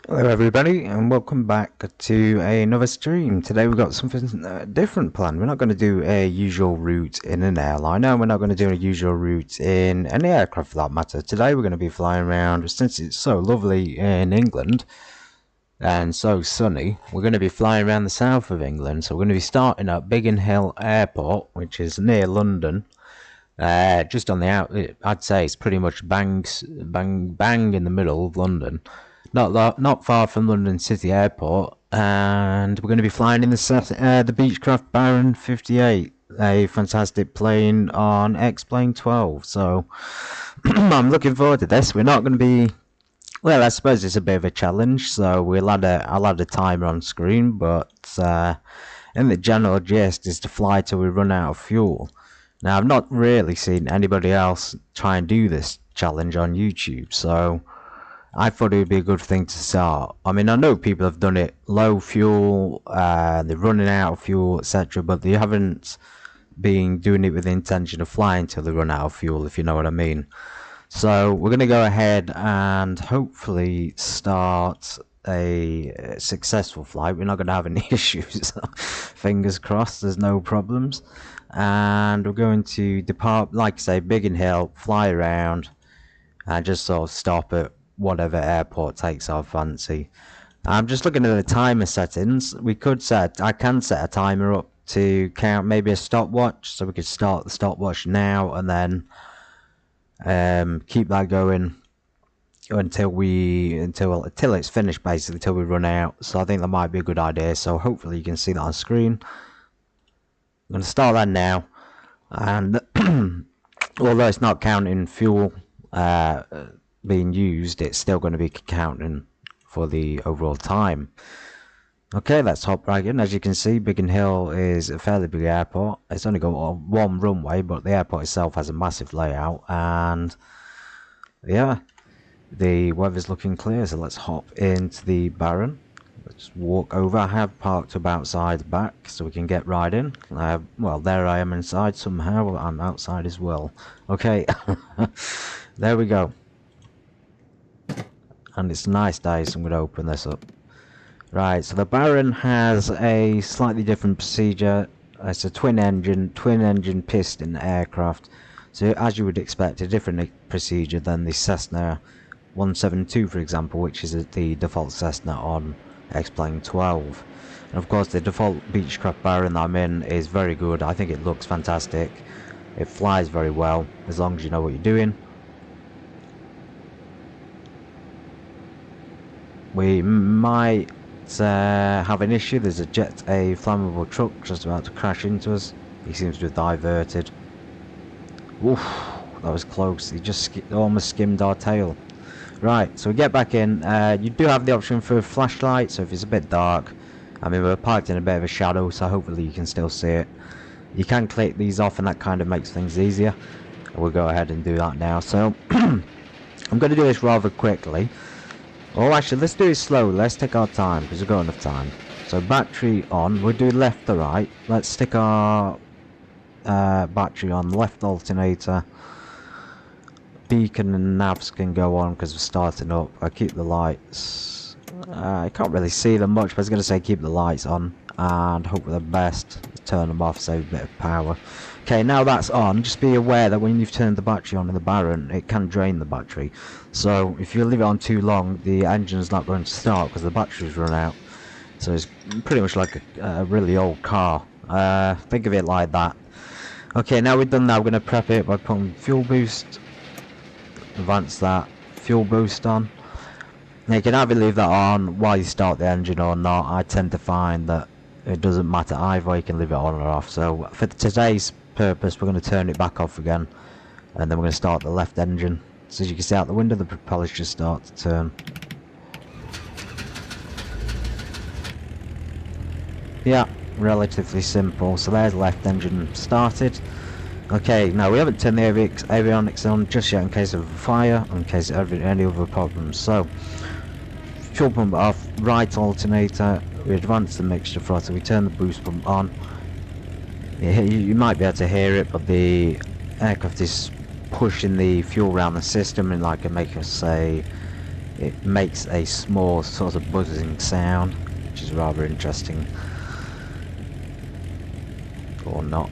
Hello everybody and welcome back to another stream. Today we've got something different planned. We're not going to do a usual route in an airliner. We're not going to do a usual route in any aircraft for that matter. Today we're going to be flying around, since it's so lovely in England and so sunny, we're going to be flying around the south of England. So we're going to be starting at Biggin Hill Airport, which is near London. Just on the out, I'd say it's pretty much bang in the middle of London. Not far from London City Airport, and we're going to be flying in the Beechcraft Baron 58, a fantastic plane on X-Plane 12. So I'm looking forward to this. We're not going to be, well, I suppose it's a bit of a challenge. So I'll add a timer on screen, but in the general gist is to fly till we run out of fuel. Now I've not really seen anybody else try and do this challenge on YouTube, so I thought it would be a good thing to start. I mean, I know people have done it low fuel, they're running out of fuel, etc., but they haven't been doing it with the intention of flying till they run out of fuel, if you know what I mean. So we're going to go ahead and hopefully start a successful flight. We're not going to have any issues. Fingers crossed, there's no problems. And we're going to depart, like I say, Biggin Hill, fly around, and just sort of stop at whatever airport takes our fancy. I'm just looking at the timer settings. I can set a timer up to count maybe a stopwatch, so we could start the stopwatch now and then keep that going until it's finished, basically, until we run out. So I think that might be a good idea. So hopefully you can see that on screen. I'm going to start that now, and although it's not counting fuel being used, it's still going to be counting for the overall time. Okay, let's hop right in. As you can see, Biggin Hill is a fairly big airport. It's only got one runway, but the airport itself has a massive layout, and yeah, the weather's looking clear. So let's hop into the Baron. Let's walk over. I have parked up outside the back so we can get right in. Well, there I am inside somehow. I'm outside as well. Okay, there we go. And it's a nice day, so I'm going to open this up. Right, so the Baron has a slightly different procedure. It's a twin engine piston aircraft. So as you would expect, a different procedure than the Cessna 172, for example, which is the default Cessna on X-Plane 12. And of course the default Beechcraft Baron that I'm in is very good. I think it looks fantastic. It flies very well, as long as you know what you're doing. We might have an issue. There's a flammable truck just about to crash into us. He seems to have diverted. Oof, that was close. He just almost skimmed our tail. Right, so we get back in. You do have the option for a flashlight, so if it's a bit dark, I mean, we're parked in a bit of a shadow, so hopefully you can still see it. You can click these off, and that kind of makes things easier. We'll go ahead and do that now. So I'm going to do this rather quickly. Oh, actually, let's do it slowly. Let's take our time, because we've got enough time. So battery on. We'll do left to right. Let's stick our battery on left alternator. Beacon and navs can go on because we're starting up. I keep the lights. I can't really see them much, but I was going to say keep the lights on and hope for the best. Turn them off, save a bit of power. Okay, now that's on. Just be aware that when you've turned the battery on in the Baron, it can drain the battery. So if you leave it on too long, the engine's not going to start because the battery's run out. So it's pretty much like a really old car. Think of it like that. Okay, now we've done that, we're going to prep it by putting fuel boost. Advance that fuel boost on. Now you can either leave that on while you start the engine or not. I tend to find that it doesn't matter either. You can leave it on or off. So for today's purpose, we're going to turn it back off again, and then we're going to start the left engine. So as you can see out the window, the propellers just start to turn. Yeah, relatively simple. So there's left engine started. Okay, now we haven't turned the avionics on just yet in case of a fire, in case of any other problems. So, fuel pump off, right alternator, we advance the mixture throttle, we turn the boost pump on. You might be able to hear it, but the aircraft is pushing the fuel around the system, and like it make us say it makes a small sort of buzzing sound, which is rather interesting. Or not.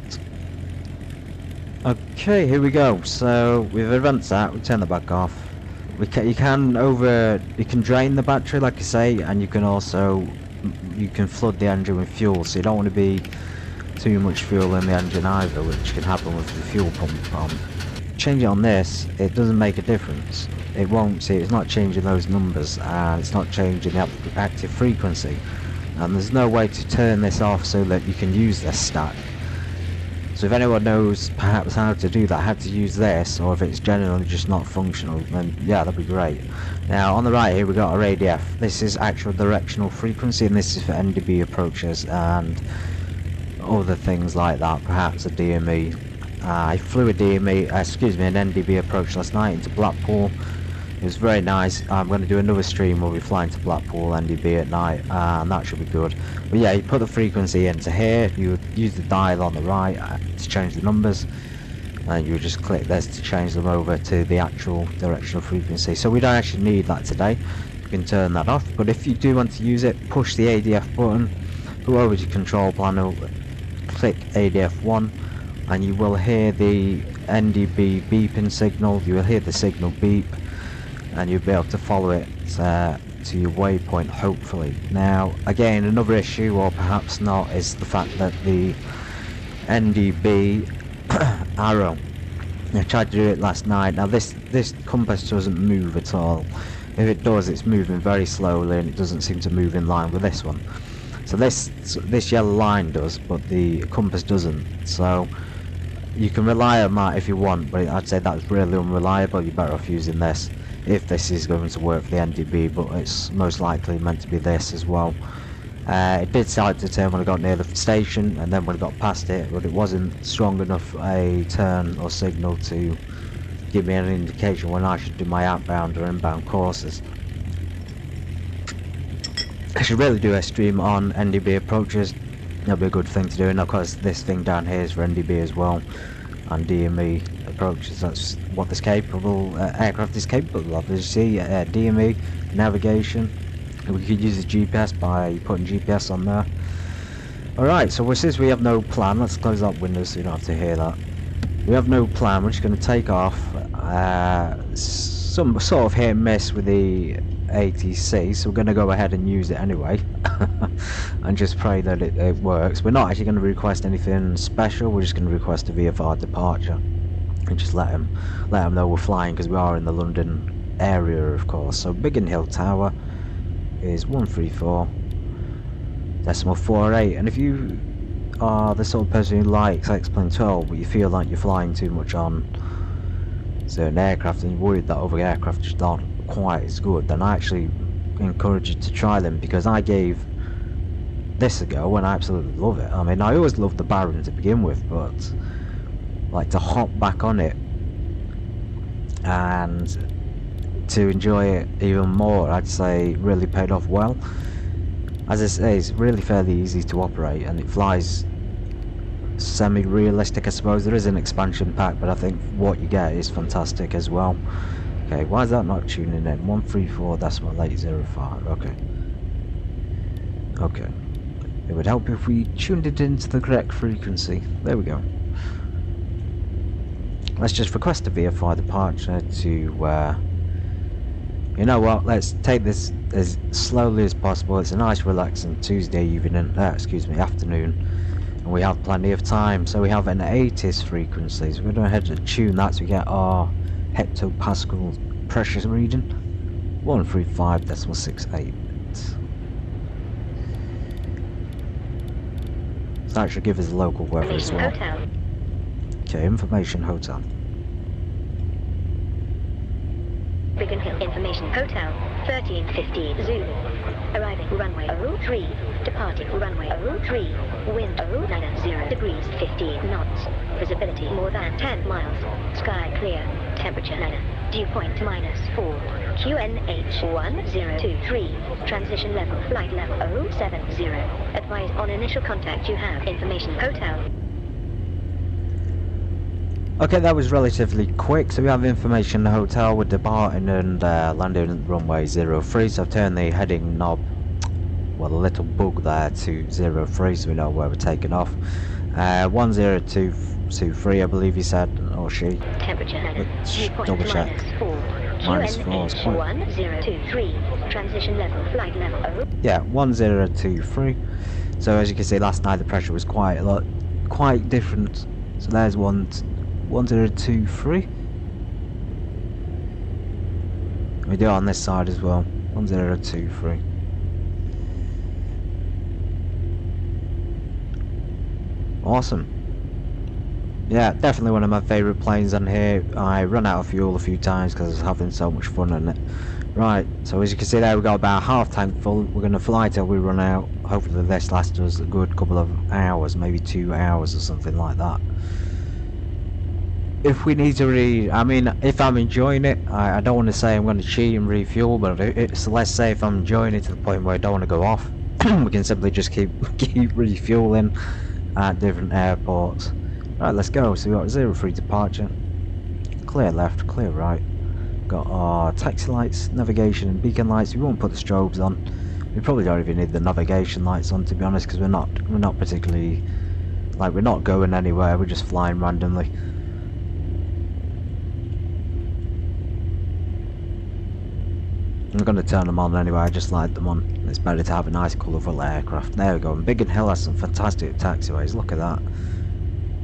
Okay, here we go. So we've advanced that. We turn the back off. You can drain the battery, like I say, and you can also flood the engine with fuel. So you don't want to be too much fuel in the engine either, which can happen with the fuel pump on. Change it on this, it doesn't make a difference. It won't. See, it's not changing those numbers, and it's not changing the active frequency. And there's no way to turn this off so that you can use this stack. So if anyone knows perhaps how to do that, how to use this, or if it's generally just not functional, then yeah, that'd be great. Now on the right here we've got our ADF. This is actual directional frequency, and this is for NDB approaches and other things like that, perhaps a DME. I flew a DME, an NDB approach last night into Blackpool. It was very nice. I'm going to do another stream where we're flying to Blackpool NDB at night, and that should be good. But yeah, you put the frequency into here, you would use the dial on the right to change the numbers, and you would just click this to change them over to the actual directional frequency. So we don't actually need that today. You can turn that off, but if you do want to use it, push the ADF button, go over to control panel, click ADF 1, and you will hear the NDB beeping signal. You will hear the signal beep, and you'll be able to follow it to your waypoint, hopefully. Now again, another issue, or perhaps not, is the fact that the NDB arrow, I tried to do it last night. Now this compass doesn't move at all. If it does, it's moving very slowly, and it doesn't seem to move in line with this one. So this yellow line does, but the compass doesn't. So you can rely on that if you want, but I'd say that's really unreliable. You're better off using this if this is going to work for the NDB, but it's most likely meant to be this as well. It did start to turn when I got near the station, and then when I got past it, but it wasn't strong enough a turn or signal to give me any indication when I should do my outbound or inbound courses. I should really do a stream on NDB approaches. That'll be a good thing to do, and of course this thing down here is for NDB as well, and DME approaches. That's what this aircraft is capable of. As you see, DME navigation. We could use the GPS by putting GPS on there. Alright, so since we have no plan, let's close that window so you don't have to hear that. We have no plan. We're just going to take off. Some sort of hit and miss with the ATC, so we're going to go ahead and use it anyway and just pray that it works. We're not actually going to request anything special. We're just going to request a VFR departure and just let them know we're flying, because we are in the London area, of course. So Biggin Hill Tower is 134.48, and if you are the sort of person who likes X-Plane 12 but you feel like you're flying too much on certain aircraft and you're worried that other aircraft just aren't quite as good, then I actually encourage you to try them, because I gave this a go and I absolutely love it. I mean, I always loved the Baron to begin with, but like to hop back on it and to enjoy it even more, I'd say really paid off well. As I say, it's really fairly easy to operate, and it flies semi-realistic, I suppose. There is an expansion pack, but I think what you get is fantastic as well. Okay, why is that not tuning in? 134.805. Okay. It would help if we tuned it into the correct frequency. There we go. Let's just request a VFR departure to, you know what, let's take this as slowly as possible. It's a nice relaxing Tuesday evening, afternoon, and we have plenty of time. So we have an 80s frequency, so we're going to head to tune that so we get our hectopascal pressure reading, 135.68. So that should give us local weather as well. Okay, information hotel. Biggin Hill Information Hotel, 1350 Zulu. Arriving runway 03, departing runway 03, wind 90 degrees 15 knots, visibility more than 10 miles, sky clear, temperature 9, dew point -4, QNH 1023, transition level flight level 070, advise on initial contact you have information hotel. Okay, that was relatively quick. So we have information in the hotel. We're departing and landing at runway 03. So I've turned the heading knob, well, the little bug there, to 03, so we know where we're taking off. 10223, I believe he said, or she. Temperature. Let's double check. -4 is quite. 1023. Transition level. Flight level. Yeah, 1023. So as you can see, last night the pressure was quite a lot, quite different. So there's 1023. We do it on this side as well. 1023. Awesome. Yeah, definitely one of my favourite planes on here. I run out of fuel a few times because I was having so much fun on it. Right, so as you can see there, we've got about half tank full. We're going to fly till we run out. Hopefully this lasts us a good couple of hours, maybe 2 hours or something like that. If we need to if I'm enjoying it, I don't want to say I'm going to cheat and refuel, but let's say if I'm enjoying it to the point where I don't want to go off, we can simply just keep refueling at different airports. Right, let's go. So we've got 03 departure, clear left, clear right. Got our taxi lights, navigation and beacon lights. We won't put the strobes on. We probably don't even need the navigation lights on, to be honest, because we're not particularly, like, we're not going anywhere, we're just flying randomly. I'm going to turn them on anyway, I just like them on. It's better to have a nice colourful aircraft. There we go, and Biggin Hill has some fantastic taxiways, look at that.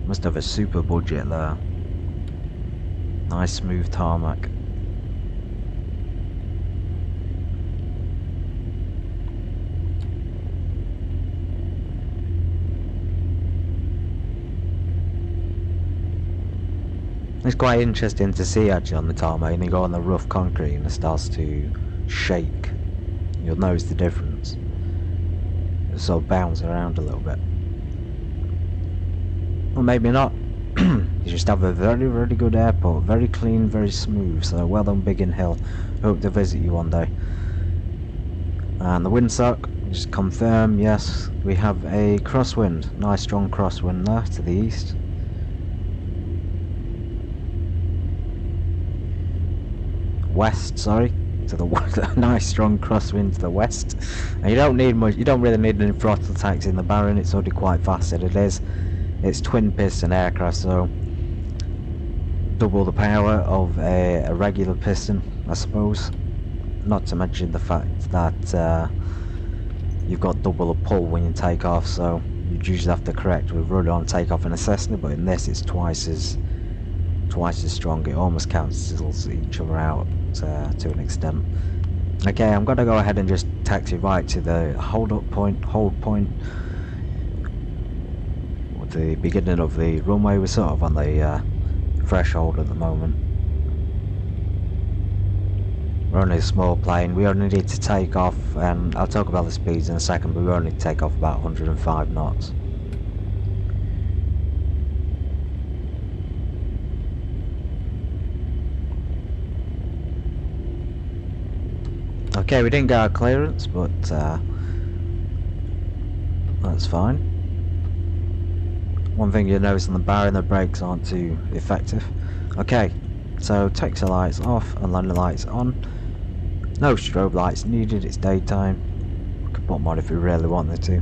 Must have a super budget there. Nice smooth tarmac. It's quite interesting to see actually on the tarmac, and you go on the rough concrete and it starts to shake. You'll notice the difference. It'll sort of bounce around a little bit. Or maybe not. You just have a very, very good airport, very clean, very smooth. So well done, Biggin Hill. Hope to visit you one day. And the windsock, just confirm, yes, we have a crosswind. Nice strong crosswind there to the east. West, sorry, to the nice strong crosswind to the west. And you don't need much. You don't really need any throttle tax in the Baron. It's already quite fast as it is. It's twin piston aircraft, so double the power of a regular piston, I suppose. Not to mention the fact that you've got double the pull when you take off, so you usually have to correct with rudder on takeoff and a Cessna, but in this it's twice as strong. It almost cancels each other out to an extent. Okay, I'm gonna go ahead and just taxi right to the hold point, with the beginning of the runway. We're sort of on the threshold at the moment. We're only a small plane. We only need to take off, and I'll talk about the speeds in a second, but we only take off about 105 knots. Okay, we didn't get our clearance, but that's fine. One thing you'll notice on the Baron, the brakes aren't too effective. Okay, so taxi lights off and landing lights on. No strobe lights needed, it's daytime. We could put them on if we really wanted to.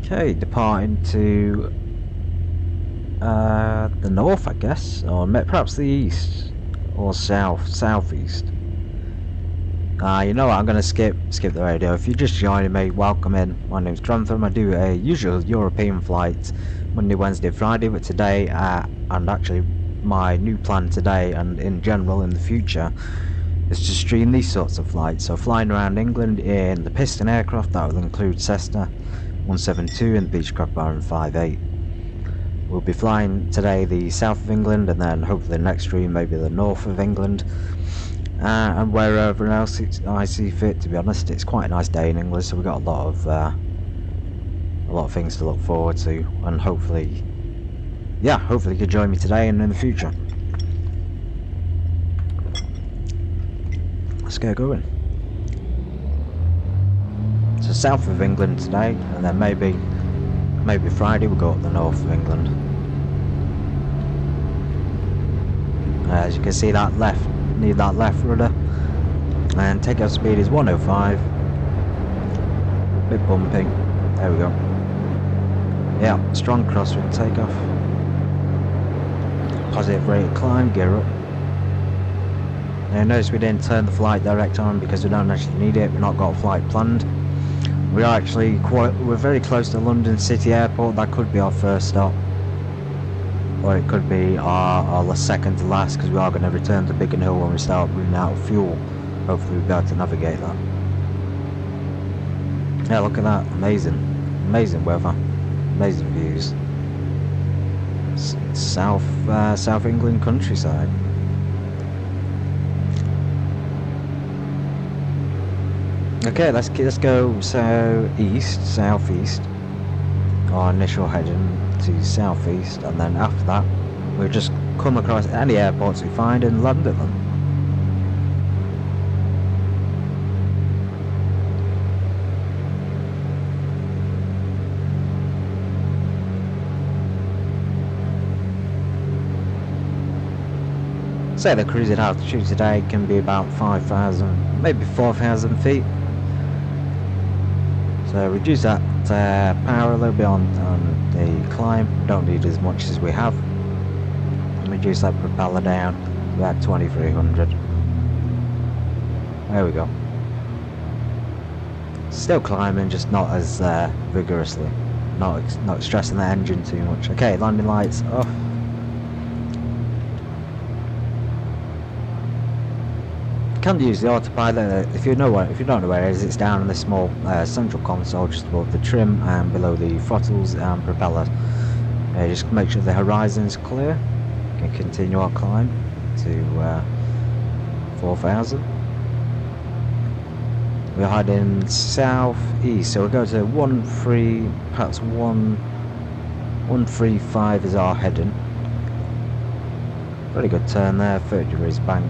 Okay, departing to the north, I guess, or perhaps the east, or southeast. You know what, I'm going to skip the radio. If you're just joining me, welcome in. My name's Grantham. I do a usual European flight Monday, Wednesday, Friday, but today, and actually my new plan today and in general in the future, is to stream these sorts of flights. So flying around England in the piston aircraft, that will include Cessna 172 and the Beechcraft Baron 58. We'll be flying today the south of England, and then hopefully the next stream maybe the north of England. And wherever else I see fit. To be honest, it's quite a nice day in England, so we've got a lot of things to look forward to, and hopefully you can join me today and in the future. Let's get going. So south of England today, and then maybe Friday we'll go up the north of England. As you can see, that left, need that left rudder, and takeoff speed is 105. Bit bumping. There we go. Yeah, strong crosswind takeoff. Positive rate of climb, gear up. Now notice we didn't turn the flight direct on because we don't actually need it. We've not got a flight planned. We are actually we're very close to London City Airport. That could be our first stop, or it could be our second to last, because we are going to return to Biggin Hill when we start running out of fuel. Hopefully we'll be able to navigate that. Yeah, look at that, amazing weather, amazing views. South England countryside. Okay, let's go southeast. Our initial heading to southeast, and then after that we'll just come across any airports we find and land at them. Say the cruising altitude today can be about 5,000, maybe 4,000 feet. So reduce that power a little bit on the climb. Don't need as much as we have. And reduce that propeller down to about 2,300. There we go. Still climbing, just not as vigorously. Not stressing the engine too much. Okay, landing lights off. You can use the autopilot if you don't know where it is. It's down in the small central console just above the trim and below the throttles and propeller. Just make sure the horizon is clear. You can continue our climb to 4,000. We're heading southeast, so we'll go to 135 is our heading. Pretty good turn there, 30 degrees bank.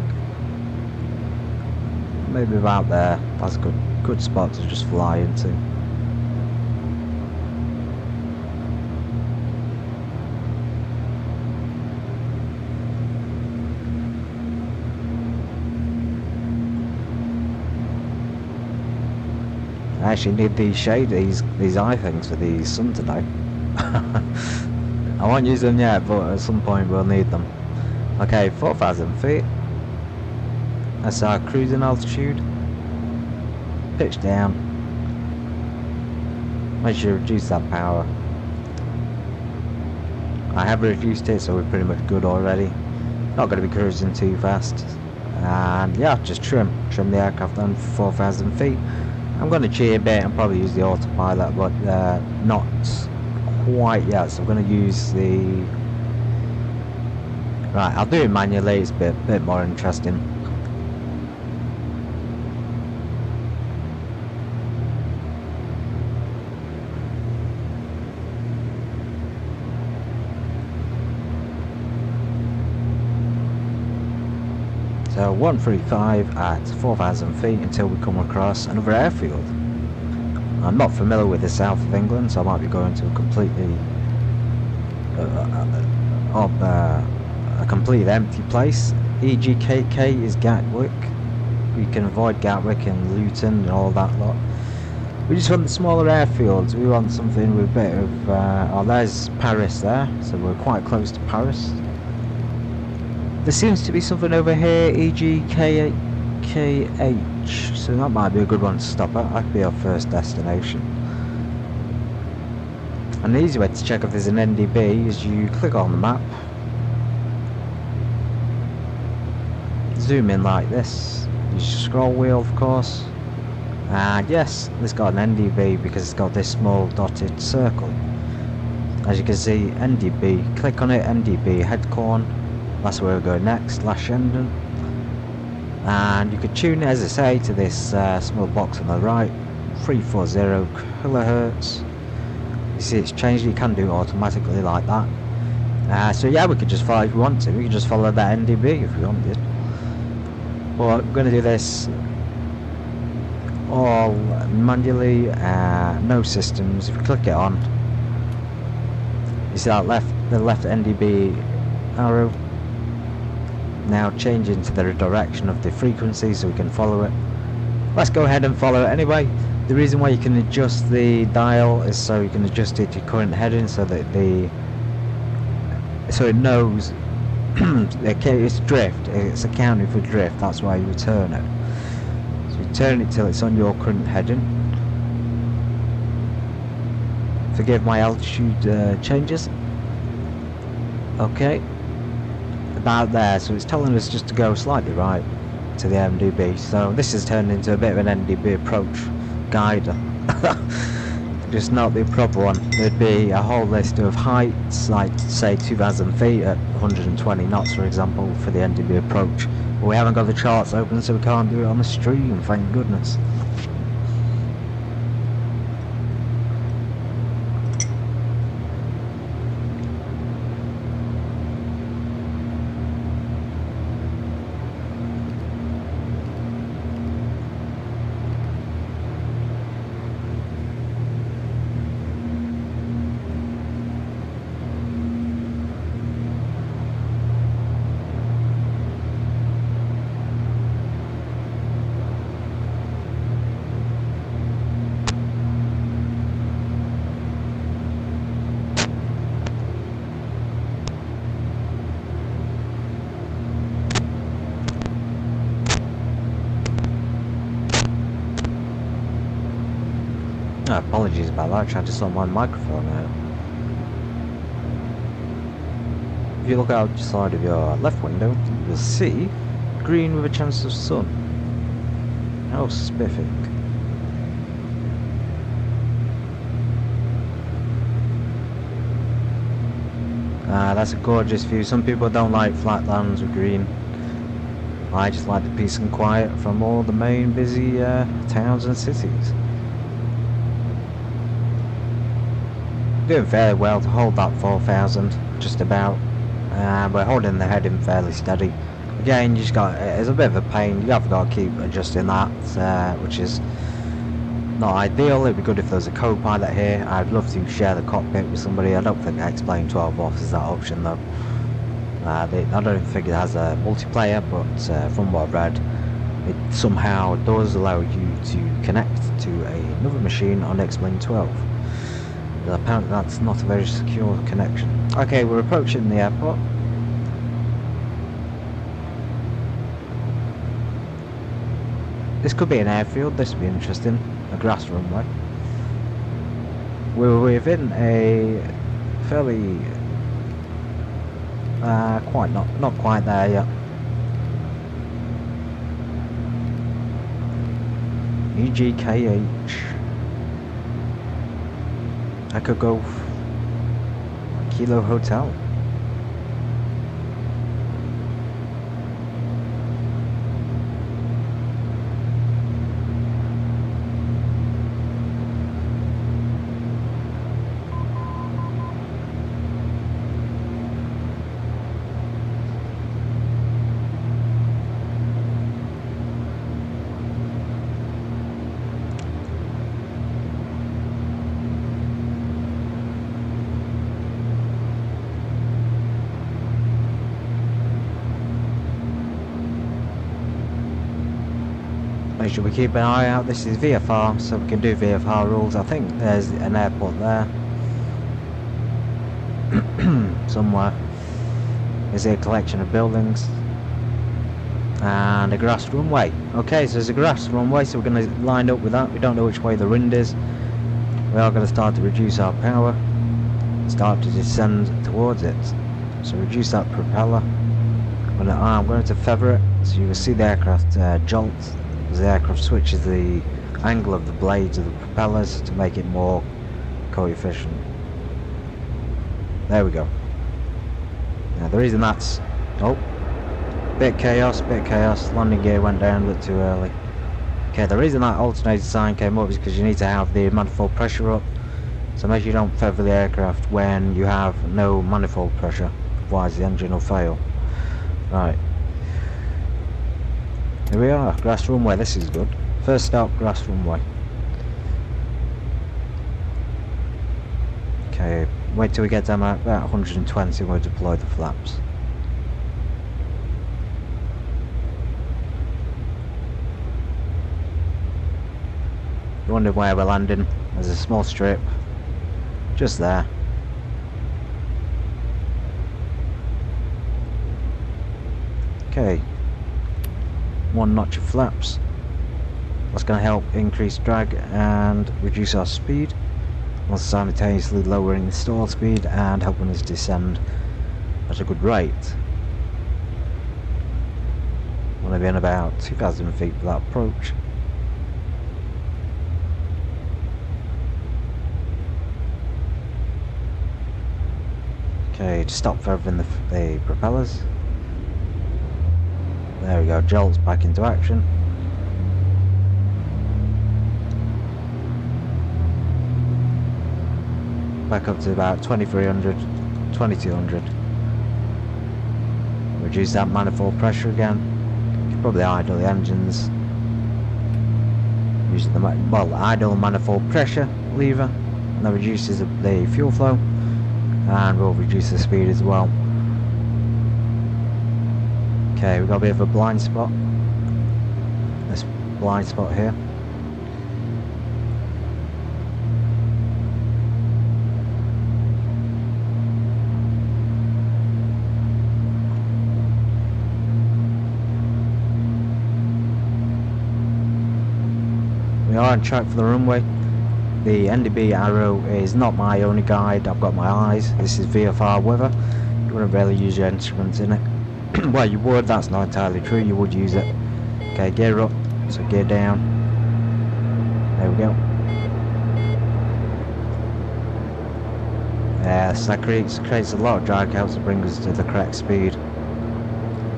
Maybe about there. That's a good spot to just fly into. I actually need these these eye things for the sun today. I won't use them yet, but at some point we'll need them. Okay, 4,000 feet. That's our cruising altitude. Pitch down. Make sure you reduce that power. I have reduced it, so we're pretty much good already. Not going to be cruising too fast. And yeah, just trim the aircraft down for 4,000 feet. I'm going to cheat a bit and probably use the autopilot, but not quite yet. So I'm going to use the... Right, I'll do it manually. It's a bit more interesting. So 135 at 4,000 feet until we come across another airfield. I'm not familiar with the south of England, so I might be going to a completely a complete empty place. EGKK is Gatwick. We can avoid Gatwick and Luton and all that lot. We just want the smaller airfields. We want something with a bit of oh, there's Paris there, so we're quite close to Paris. There seems to be something over here, EGKH, so that might be a good one to stop at. That could be our first destination. And the easy way to check if there's an NDB is you click on the map, zoom in like this, use your scroll wheel of course, and yes, it's got an NDB because it's got this small dotted circle. As you can see, NDB, click on it, NDB headcorn. That's where we'll go next, Lash Endon. And you could tune it, as I say, to this small box on the right, 340 kilohertz. You see it's changed, you can do it automatically like that. So yeah, we could just follow if we want to, we could just follow that NDB if we wanted. But we're going to do this all manually, no systems. If you click it on, you see that the left NDB arrow. now changing to the direction of the frequency so we can follow it. Let's go ahead and follow it anyway. The reason why you can adjust the dial is so you can adjust it to current heading, so that so it knows it's drift, it's accounting for drift. That's why you turn it. So you turn it till it's on your current heading. Forgive my altitude changes. Okay, about there. So it's telling us just to go slightly right to the MDB. So this has turned into a bit of an NDB approach guide. Just not the proper one. There'd be a whole list of heights, like say 2,000 feet at 120 knots, for example, for the NDB approach. But we haven't got the charts open, so we can't do it on the stream. Thank goodness. Apologies about that, I tried to sort my microphone out. If you look outside of your left window, you'll see green with a chance of sun. How spiffy. That's a gorgeous view. Some people don't like flat lands with green. I just like the peace and quiet from all the main busy towns and cities. Doing fairly well to hold that 4,000, just about. We're holding the heading fairly steady. Again, you just got, it's a bit of a pain. You have got to keep adjusting that, which is not ideal. It'd be good if there was a co-pilot here. I'd love to share the cockpit with somebody. I don't think X-Plane 12 offers that option though. I don't think it has a multiplayer, but from what I've read, it somehow does allow you to connect to another machine on X-Plane 12. But apparently that's not a very secure connection. Okay, we're approaching the airport. This could be an airfield, this would be interesting. A grass runway. We're within a fairly... not quite there yet. EGKH. I could go Kilo Hotel. Make sure we keep an eye out. This is VFR, so we can do VFR rules. I think there's an airport there somewhere. Is it a collection of buildings and a grass runway? Okay, so there's a grass runway, so we're going to line up with that. We don't know which way the wind is. We are going to start to reduce our power, start to descend towards it. So reduce that propeller. I'm going to feather it, so you can see the aircraft jolt as the aircraft switches the angle of the blades of the propellers to make it more coefficient. There we go. Now the reason that's... oh, bit chaos, landing gear went down a bit too early. Okay, the reason that alternator sign came up is because you need to have the manifold pressure up, so make sure you don't feather the aircraft when you have no manifold pressure, otherwise the engine will fail. Right. Here we are, grass runway, this is good. First stop, grass runway. Okay, wait till we get down at about 120 and we'll deploy the flaps. you're wondering where we're landing, there's a small strip just there. Okay, 1 notch of flaps. That's going to help increase drag and reduce our speed, while simultaneously lowering the stall speed and helping us descend at a good rate. Want to be in about 2,000 feet for that approach. Okay, to stop furthering the propellers. There we go, jolts back into action. Back up to about 2300, 2200. Reduce that manifold pressure again. You could probably idle the engines. Using the idle manifold pressure lever, and that reduces the fuel flow, and will reduce the speed as well. Okay, we've got a bit of a blind spot. This blind spot here. We are on track for the runway. The NDB arrow is not my only guide, I've got my eyes. This is VFR weather. You wouldn't really use your instruments in it. Well, you would, that's not entirely true, you would use it. Okay, gear up, so gear down. There we go. So that creates a lot of drag, helps to bring us to the correct speed.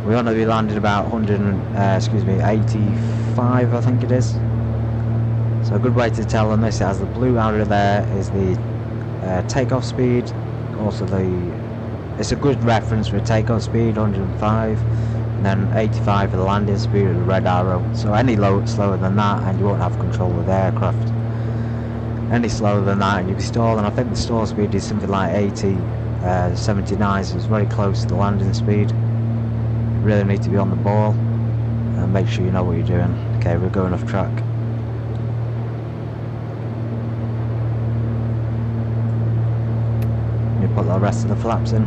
We want to be landing about 85 I think it is. So a good way to tell on this, it has the blue arrow there, is the takeoff speed, also it's a good reference for takeoff speed, 105, and then 85 for the landing speed with the red arrow. So any slower than that and you won't have control of the aircraft. Any slower than that and you'll be stalling. I think the stall speed is something like 80, 79, so it's very close to the landing speed. You really need to be on the ball and make sure you know what you're doing. Okay, we're going off track. Put the rest of the flaps in.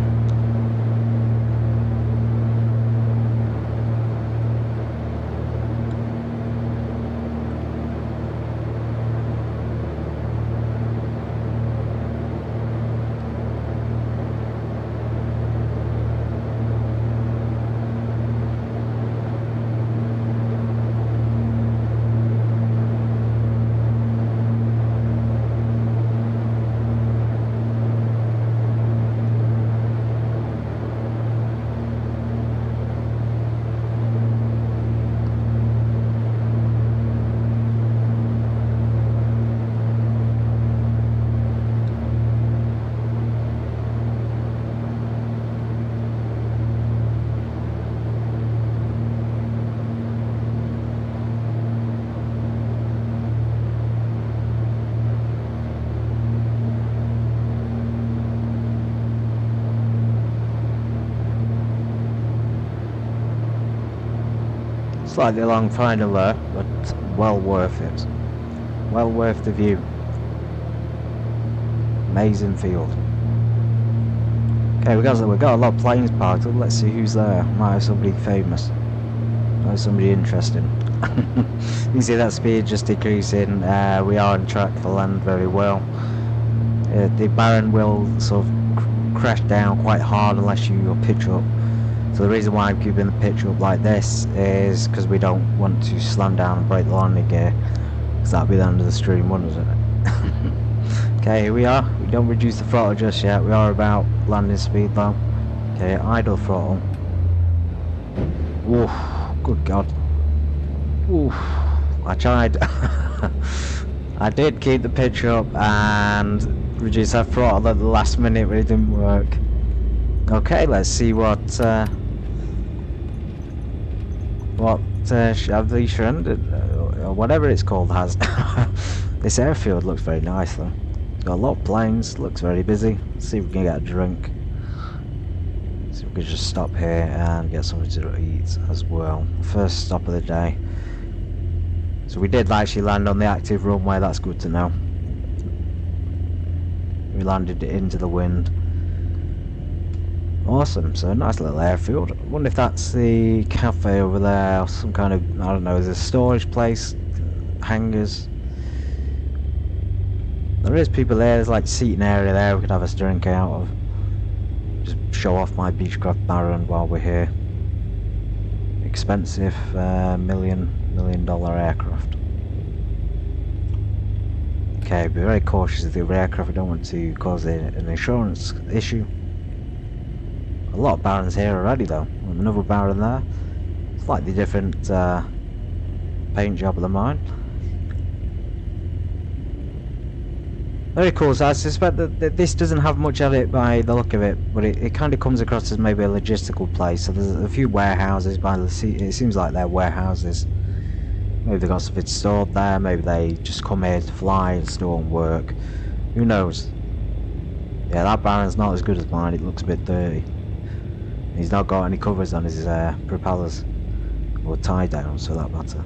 Slightly long final there, but well worth it. Well worth the view. Amazing field. Okay, we've got a lot of planes parked. Let's see who's there. Might have somebody famous. Might have somebody interesting. You see that speed just decreasing. We are on track for land very well. The Baron will sort of crash down quite hard unless you pitch up. So the reason why I'm keeping the pitch up like this is because we don't want to slam down and break the landing gear, because that'd be the end of the stream, wouldn't it? Okay, here we are. We don't reduce the throttle just yet. We are about landing speed though. Okay, idle throttle. Oof, good God. Oof, I tried. I did keep the pitch up and reduce that throttle at the last minute, but it didn't work. Okay, let's see what Shavli Shrund, or whatever it's called, has. This airfield looks very nice though. Got a lot of planes, looks very busy. Let's see if we can get a drink. See if we can just stop here and get something to eat as well. First stop of the day. So we did actually land on the active runway, that's good to know. We landed into the wind. Awesome, so a nice little airfield. I wonder if that's the cafe over there, or some kind of, I don't know, is it a storage place? Hangars? There is people there, there's like seating area there we could have a drink out of. Just show off my Beechcraft Baron while we're here. Expensive million dollar aircraft. Okay, be very cautious of the aircraft, we don't want to cause an insurance issue. A lot of Barons here already though. Another Baron there. Slightly different paint job of the mine. Very cool, so I suspect that this doesn't have much of it by the look of it, but it kind of comes across as maybe a logistical place. So there's a few warehouses by the sea. It seems like they're warehouses. Maybe they've got something stored there, maybe they just come here to fly and store and work. Who knows? Yeah, that Baron's not as good as mine, it looks a bit dirty. He's not got any covers on his propellers, or tie down, so that matter.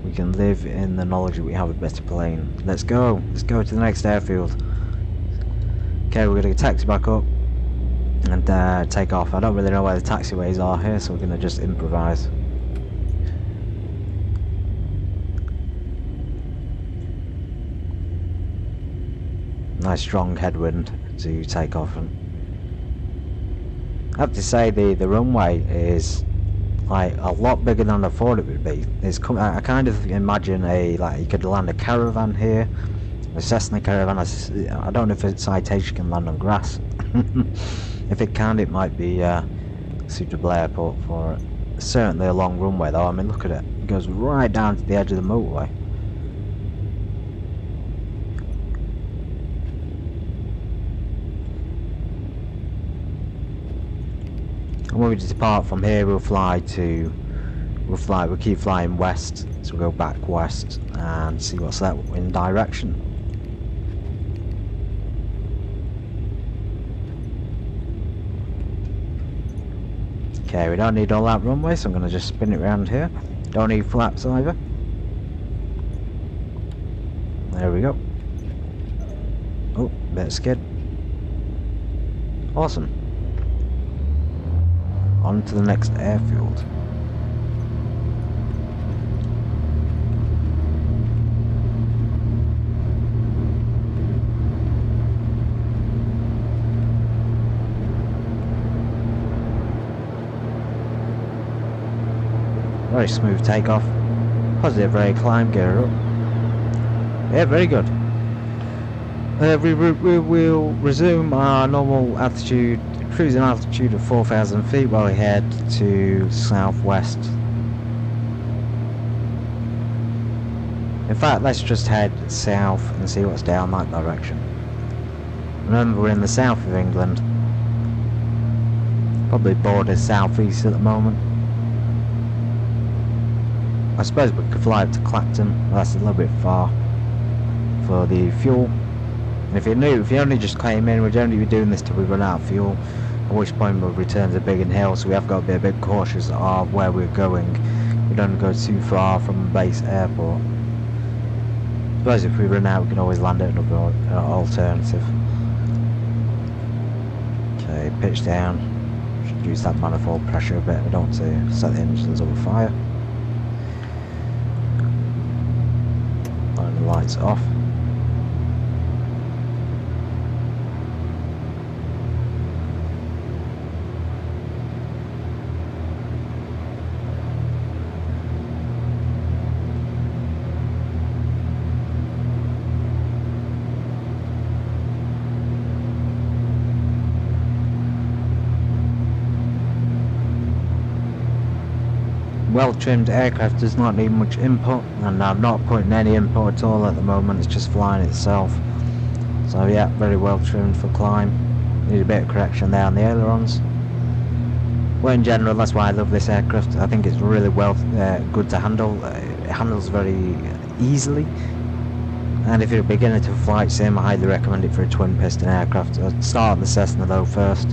We can live in the knowledge that we have a better plane. Let's go to the next airfield. Okay, we're gonna taxi back up and take off. I don't really know where the taxiways are here, so we're gonna just improvise. Nice strong headwind to take off on. I have to say the runway is like a lot bigger than I thought it would be. I kind of imagine you could land a caravan here, a Cessna caravan. I don't know if its citation can land on grass. If it can, it might be a suitable airport for it. Certainly a long runway though. I mean, look at it. It goes right down to the edge of the motorway. And when we depart from here, we'll keep flying west, so we'll go back west and see what's that in direction. Okay, we don't need all that runway, so I'm going to just spin it around here. Don't need flaps either. There we go. Oh, bit of skid. Awesome. On to the next airfield. Very smooth takeoff. Positive very climb, gear up. Yeah, very good. We will resume our normal altitude, cruising altitude of 4,000 feet while we head to southwest. In fact, let's just head south and see what's down that direction. Remember, we're in the south of England. Probably borders southeast at the moment. I suppose we could fly up to Clacton, but that's a little bit far for the fuel. And if you only just came in, we'd only be doing this till we run out of fuel, at which point we'll return to Biggin Hill, so we have got to be a bit cautious of where we're going. We don't go too far from the base airport. I suppose if we run out, we can always land at another alternative. Okay, pitch down. Should use that manifold pressure a bit. I don't want to set the engines on fire. Line the lights off. Well-trimmed aircraft does not need much input, and I'm not putting any input at all at the moment, it's just flying itself. So yeah, very well trimmed for climb. Need a bit of correction there on the ailerons. Well, in general, that's why I love this aircraft. I think it's really good to handle. It handles very easily. And if you're a beginner to flight sim, I highly recommend it for a twin piston aircraft. Start on the Cessna though first.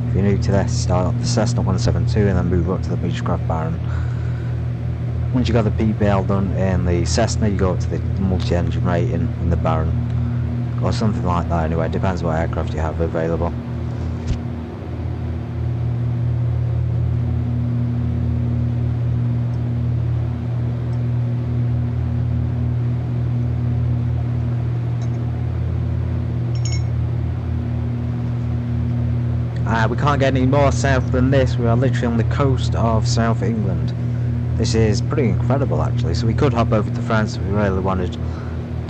If you're new to this, start on the Cessna 172 and then move up to the Beechcraft Baron. Once you got the PPL done in the Cessna, you go up to the multi-engine rating in the Baron, or something like that. Anyway, depends what aircraft you have available. We can't get any more south than this. We are literally on the coast of South England. This is pretty incredible actually, so we could hop over to France if we really wanted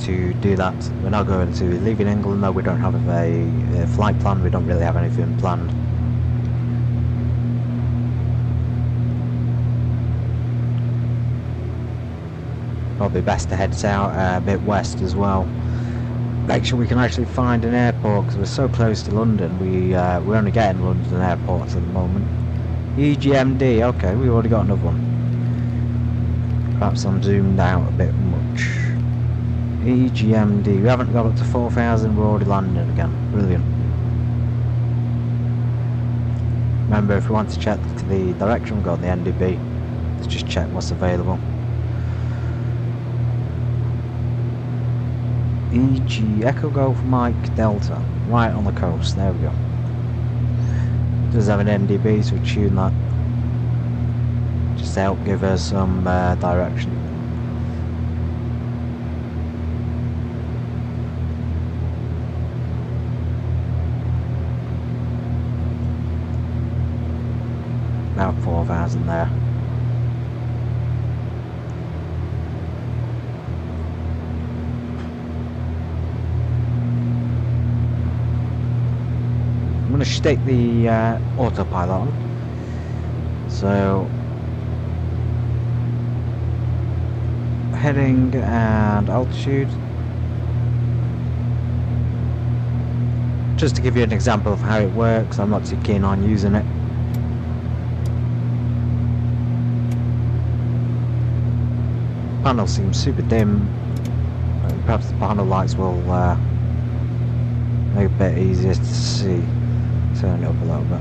to do that. We're not going to be leaving England though. We don't have a flight plan, we don't really have anything planned. Probably best to head south, a bit west as well. Make sure we can actually find an airport, because we're so close to London. We're only getting London airports at the moment. EGMD, okay, we've already got another one. Perhaps I'm zoomed out a bit much. EGMD, we haven't got up to 4,000, we're already landing again. Brilliant. Remember, if we want to check the direction, we've got the NDB. Let's just check what's available. EG Echo Golf Mike Delta, right on the coast, there we go. Does have an NDB, so we tune that just to help give us some direction. About 4,000 there. I'm going to stick the autopilot on. So heading and altitude. Just to give you an example of how it works, I'm not too keen on using it. Panel seems super dim. Perhaps the panel lights will make it a bit easier to see. Turn it up a little bit.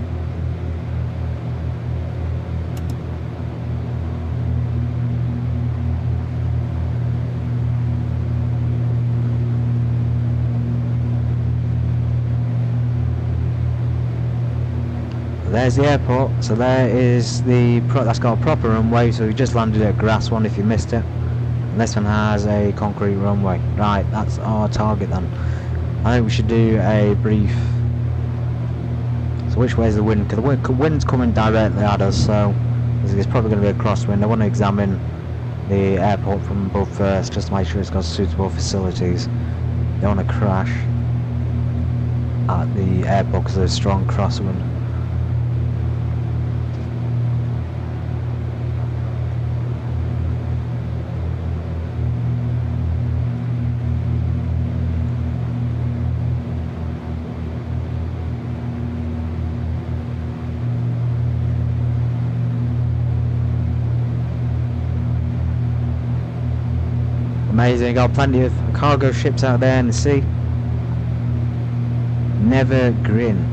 There's the airport, so there is that's got a proper runway, so we just landed at a grass one if you missed it. And this one has a concrete runway. Right, that's our target then. I think we should do a brief. So which way is the wind? Because the wind's coming directly at us, so it's probably going to be a crosswind. I want to examine the airport from above first, just to make sure it's got suitable facilities. Don't want to crash at the airport because there's a strong crosswind. Amazing, got plenty of cargo ships out there in the sea. Never grin.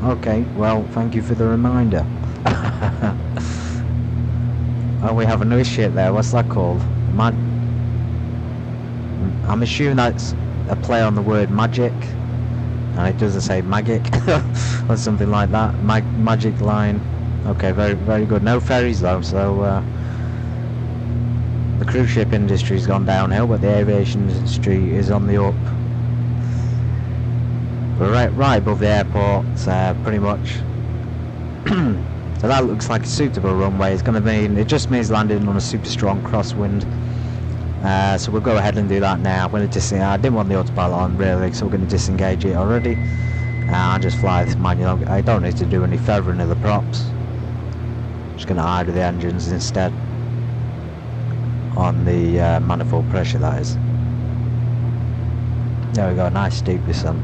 Okay, well, thank you for the reminder. Oh, we have another ship there, what's that called? I'm assuming that's a play on the word magic. And it doesn't say magic, or something like that. Magic line. Okay, very, very good. No ferries though, so the cruise ship industry's gone downhill, but the aviation industry is on the up. We're right above the airport, pretty much. So that looks like a suitable runway. It's going to mean, it just means landing on a super strong crosswind. So we'll go ahead and do that now. I'm going to disengage. I didn't want the autopilot on really, so we're going to disengage it already. I'll just fly this manual. I don't need to do any feathering of the props. Just going to idle the engines instead. On the manifold pressure, that is. There we go, nice steep descent.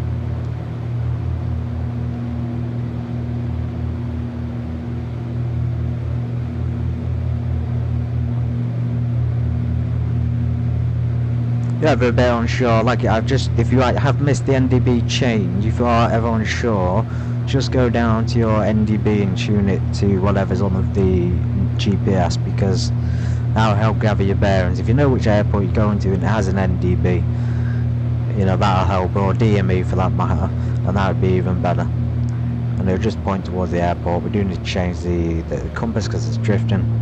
Yeah, but a bit unsure. Like if you have missed the NDB change, if you are ever unsure, just go down to your NDB and tune it to whatever's on the GPS, because That'll help gather your bearings. If you know which airport you're going to and it has an NDB, you know, that'll help, or DME for that matter, and that would be even better. And it'll just point towards the airport. We do need to change the compass because it's drifting.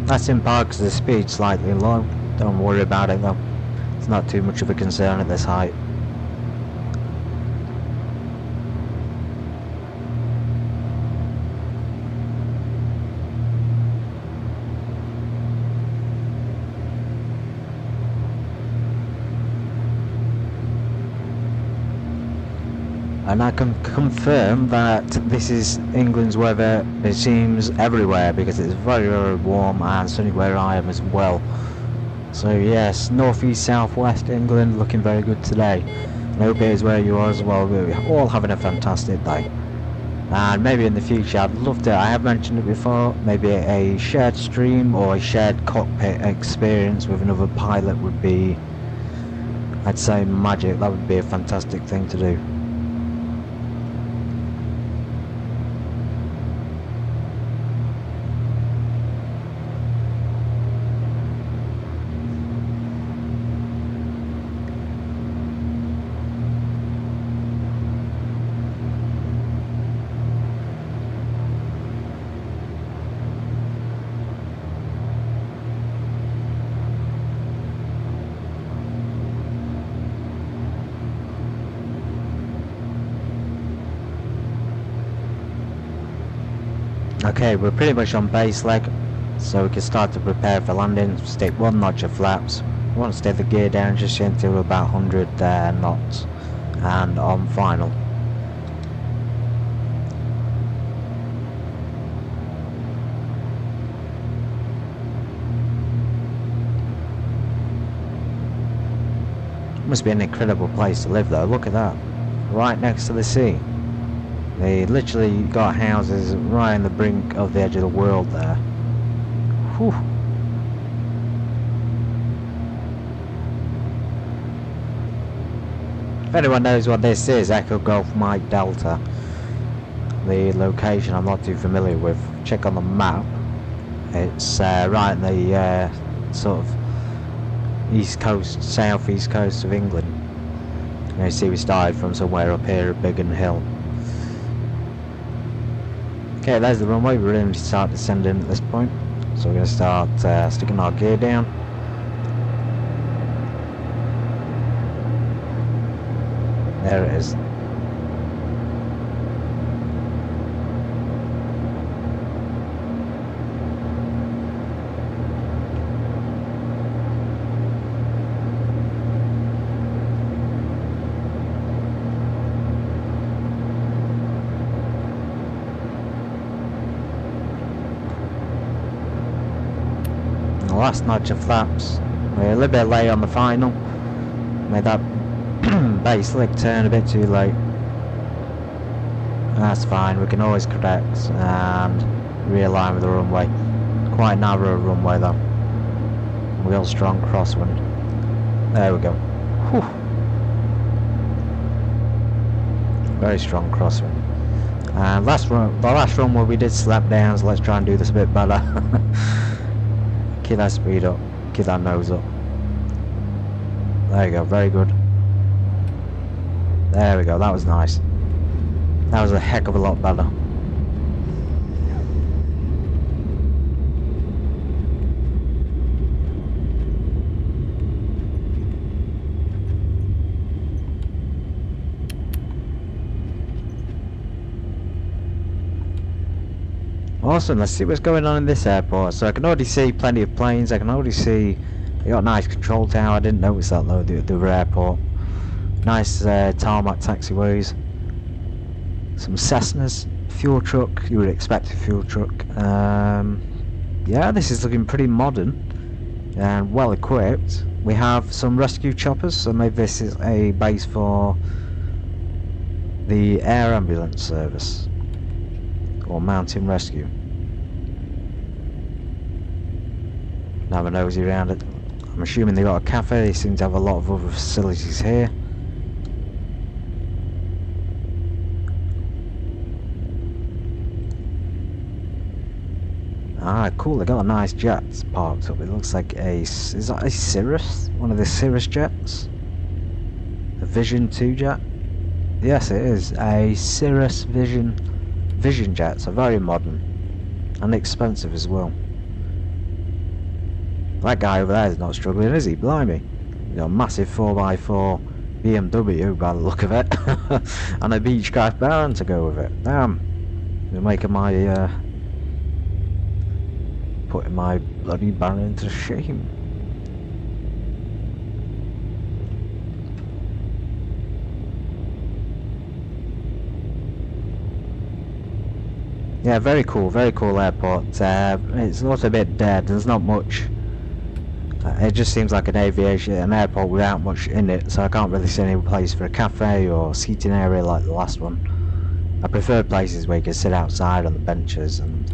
That's in part because the speed's slightly low. Don't worry about it though. It's not too much of a concern at this height. And I can confirm that this is England's weather, it seems, everywhere, because it's very, very warm and sunny where I am as well. So yes, northeast, southwest England looking very good today. I hope it is where you are as well. We're all having a fantastic day. And maybe in the future, I'd love to, I have mentioned it before, maybe a shared stream or a shared cockpit experience with another pilot would be, I'd say, magic. That would be a fantastic thing to do. Okay, we're pretty much on base leg, so we can start to prepare for landing. Stick one notch of flaps. We want to stay the gear down just until about 100 knots, and on final. Must be an incredible place to live though. Look at that, right next to the sea. They literally got houses right on the brink of the edge of the world there. Whew. If anyone knows what this is, Echo Golf Mike Delta. The location I'm not too familiar with. Check on the map. It's right in the sort of east coast, southeast coast of England. And you see we started from somewhere up here at Biggin Hill. Okay, there's the runway. We're ready to start descending at this point, so we're going to start sticking our gear down. There it is. Last notch of flaps. We're a little bit late on the final. Made that base leg turn a bit too late. That's fine, we can always correct and realign with the runway. Quite narrow runway though. Real strong crosswind. There we go. Whew. Very strong crosswind. And the last runway we did slap down, so let's try and do this a bit better. Keep that speed up, keep that nose up. There you go, very good. There we go, that was nice. That was a heck of a lot better. Awesome, let's see what's going on in this airport. So I can already see plenty of planes. I can already see they got a nice control tower. I didn't notice that though, the airport. Nice tarmac taxiways. Some Cessnas, fuel truck, you would expect a fuel truck. Yeah, this is looking pretty modern and well equipped. We have some rescue choppers, so maybe this is a base for the air ambulance service or mountain rescue. Now a nosy around it. I'm assuming they got a cafe. They seem to have a lot of other facilities here. Ah, cool, they got a nice jet parked up. It looks like a... is that a Cirrus? One of the Cirrus jets? A Vision 2 jet? Yes, it is. A Cirrus Vision jet, so very modern. And expensive as well. That guy over there is not struggling, is he? Blimey. You know, massive 4x4 BMW by the look of it. And a Beechcraft Baron to go with it. Damn. You're making my... putting my bloody Baron into shame. Yeah, very cool airport. It's also a bit dead, there's not much. It just seems like an airport without much in it, so I can't really see any place for a cafe or seating area like the last one. I prefer places where you can sit outside on the benches, and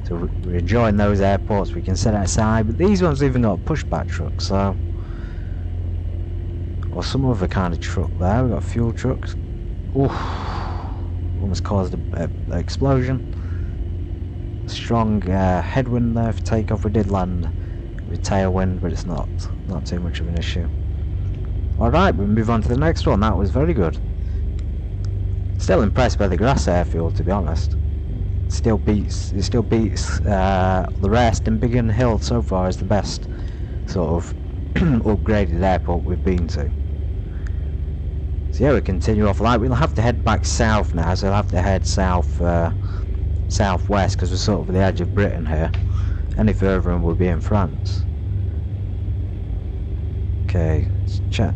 so we're enjoying those airports, we can sit outside, but these ones even got a pushback truck, so... or some other kind of truck there. We've got fuel trucks. Oof, almost caused an explosion. Strong headwind there for takeoff. We did land with tailwind, but it's not too much of an issue. Alright, we move on to the next one. That was very good. Still impressed by the grass airfield, to be honest. It still beats the rest, and Biggin Hill so far is the best sort of upgraded airport we've been to. So yeah, we continue off light. We'll have to head back south now, so we'll have to head south southwest, because we're sort of at the edge of Britain here. Any further and we'll be in France. Okay, let's check.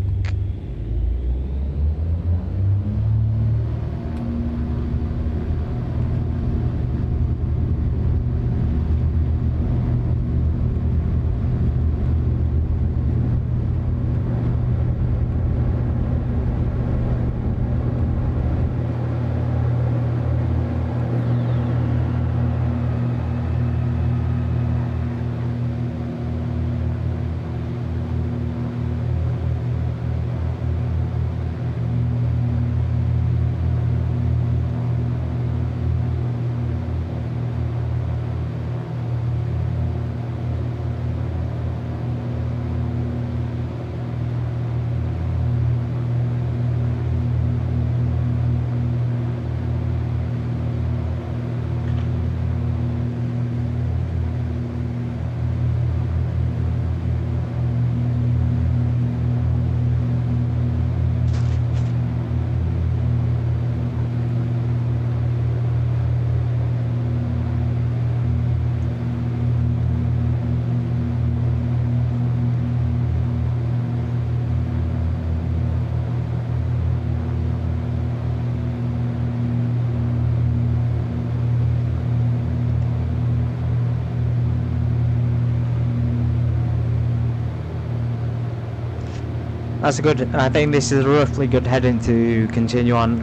That's a good, I think this is a roughly good heading to continue on,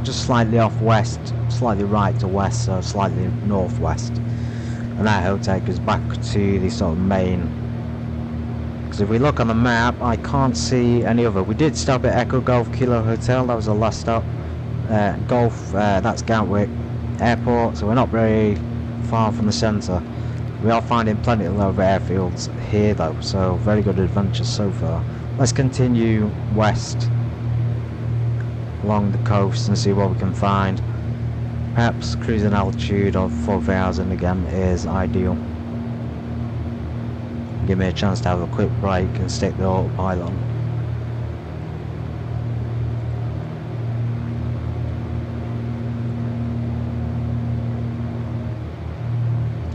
just slightly off west, slightly right to west, so slightly northwest. And that will take us back to the sort of main, because if we look on the map, I can't see any other. We did stop at Echo Golf Kilo Hotel, that was the last stop. That's Gatwick Airport, so we're not very far from the centre. We are finding plenty of other airfields here though, so very good adventures so far. Let's continue west along the coast and see what we can find. Perhaps cruising altitude of 4,000 again is ideal. Give me a chance to have a quick break and stick the autopilot on.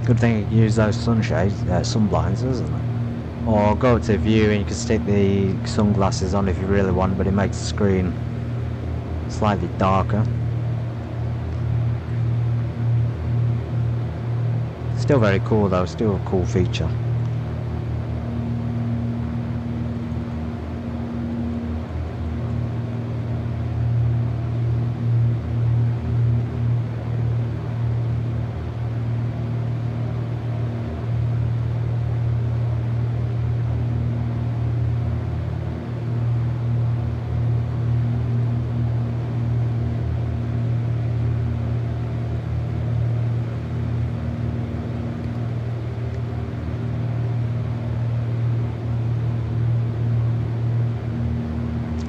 Good thing you can use those sunshades, sunblinds, isn't it? Or go to view and you can stick the sunglasses on if you really want, but it makes the screen slightly darker. Still very cool though, still a cool feature.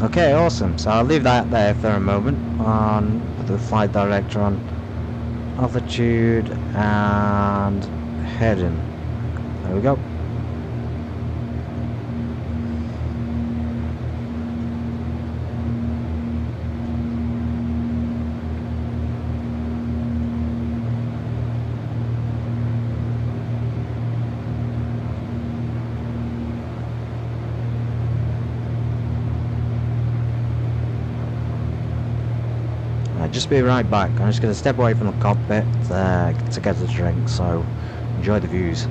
Okay, awesome. So I'll leave that there for a moment on the flight director on altitude and heading. There we go. Just be right back. I'm just going to step away from the cockpit to get a drink, so enjoy the views.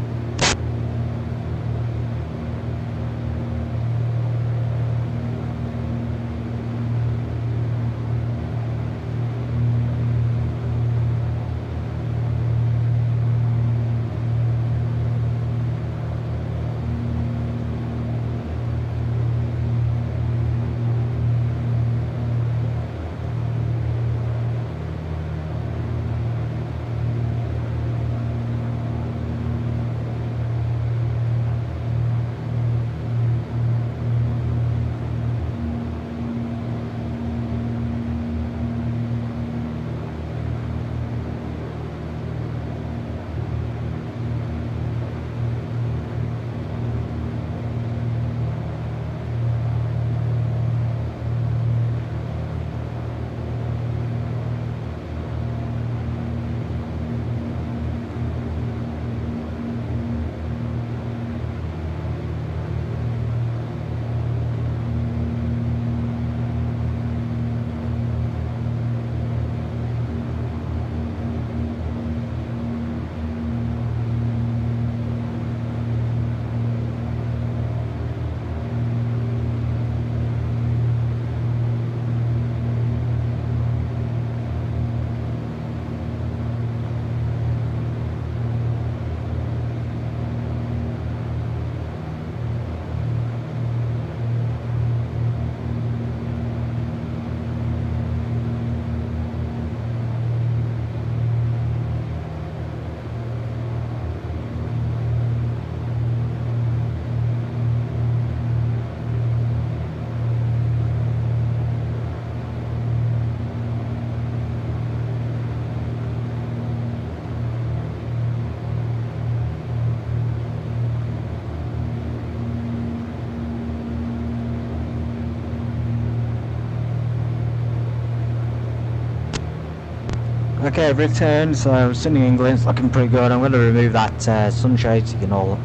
Okay, I've returned, so sunny England, it's looking pretty good. I'm going to remove that sunshade so you can all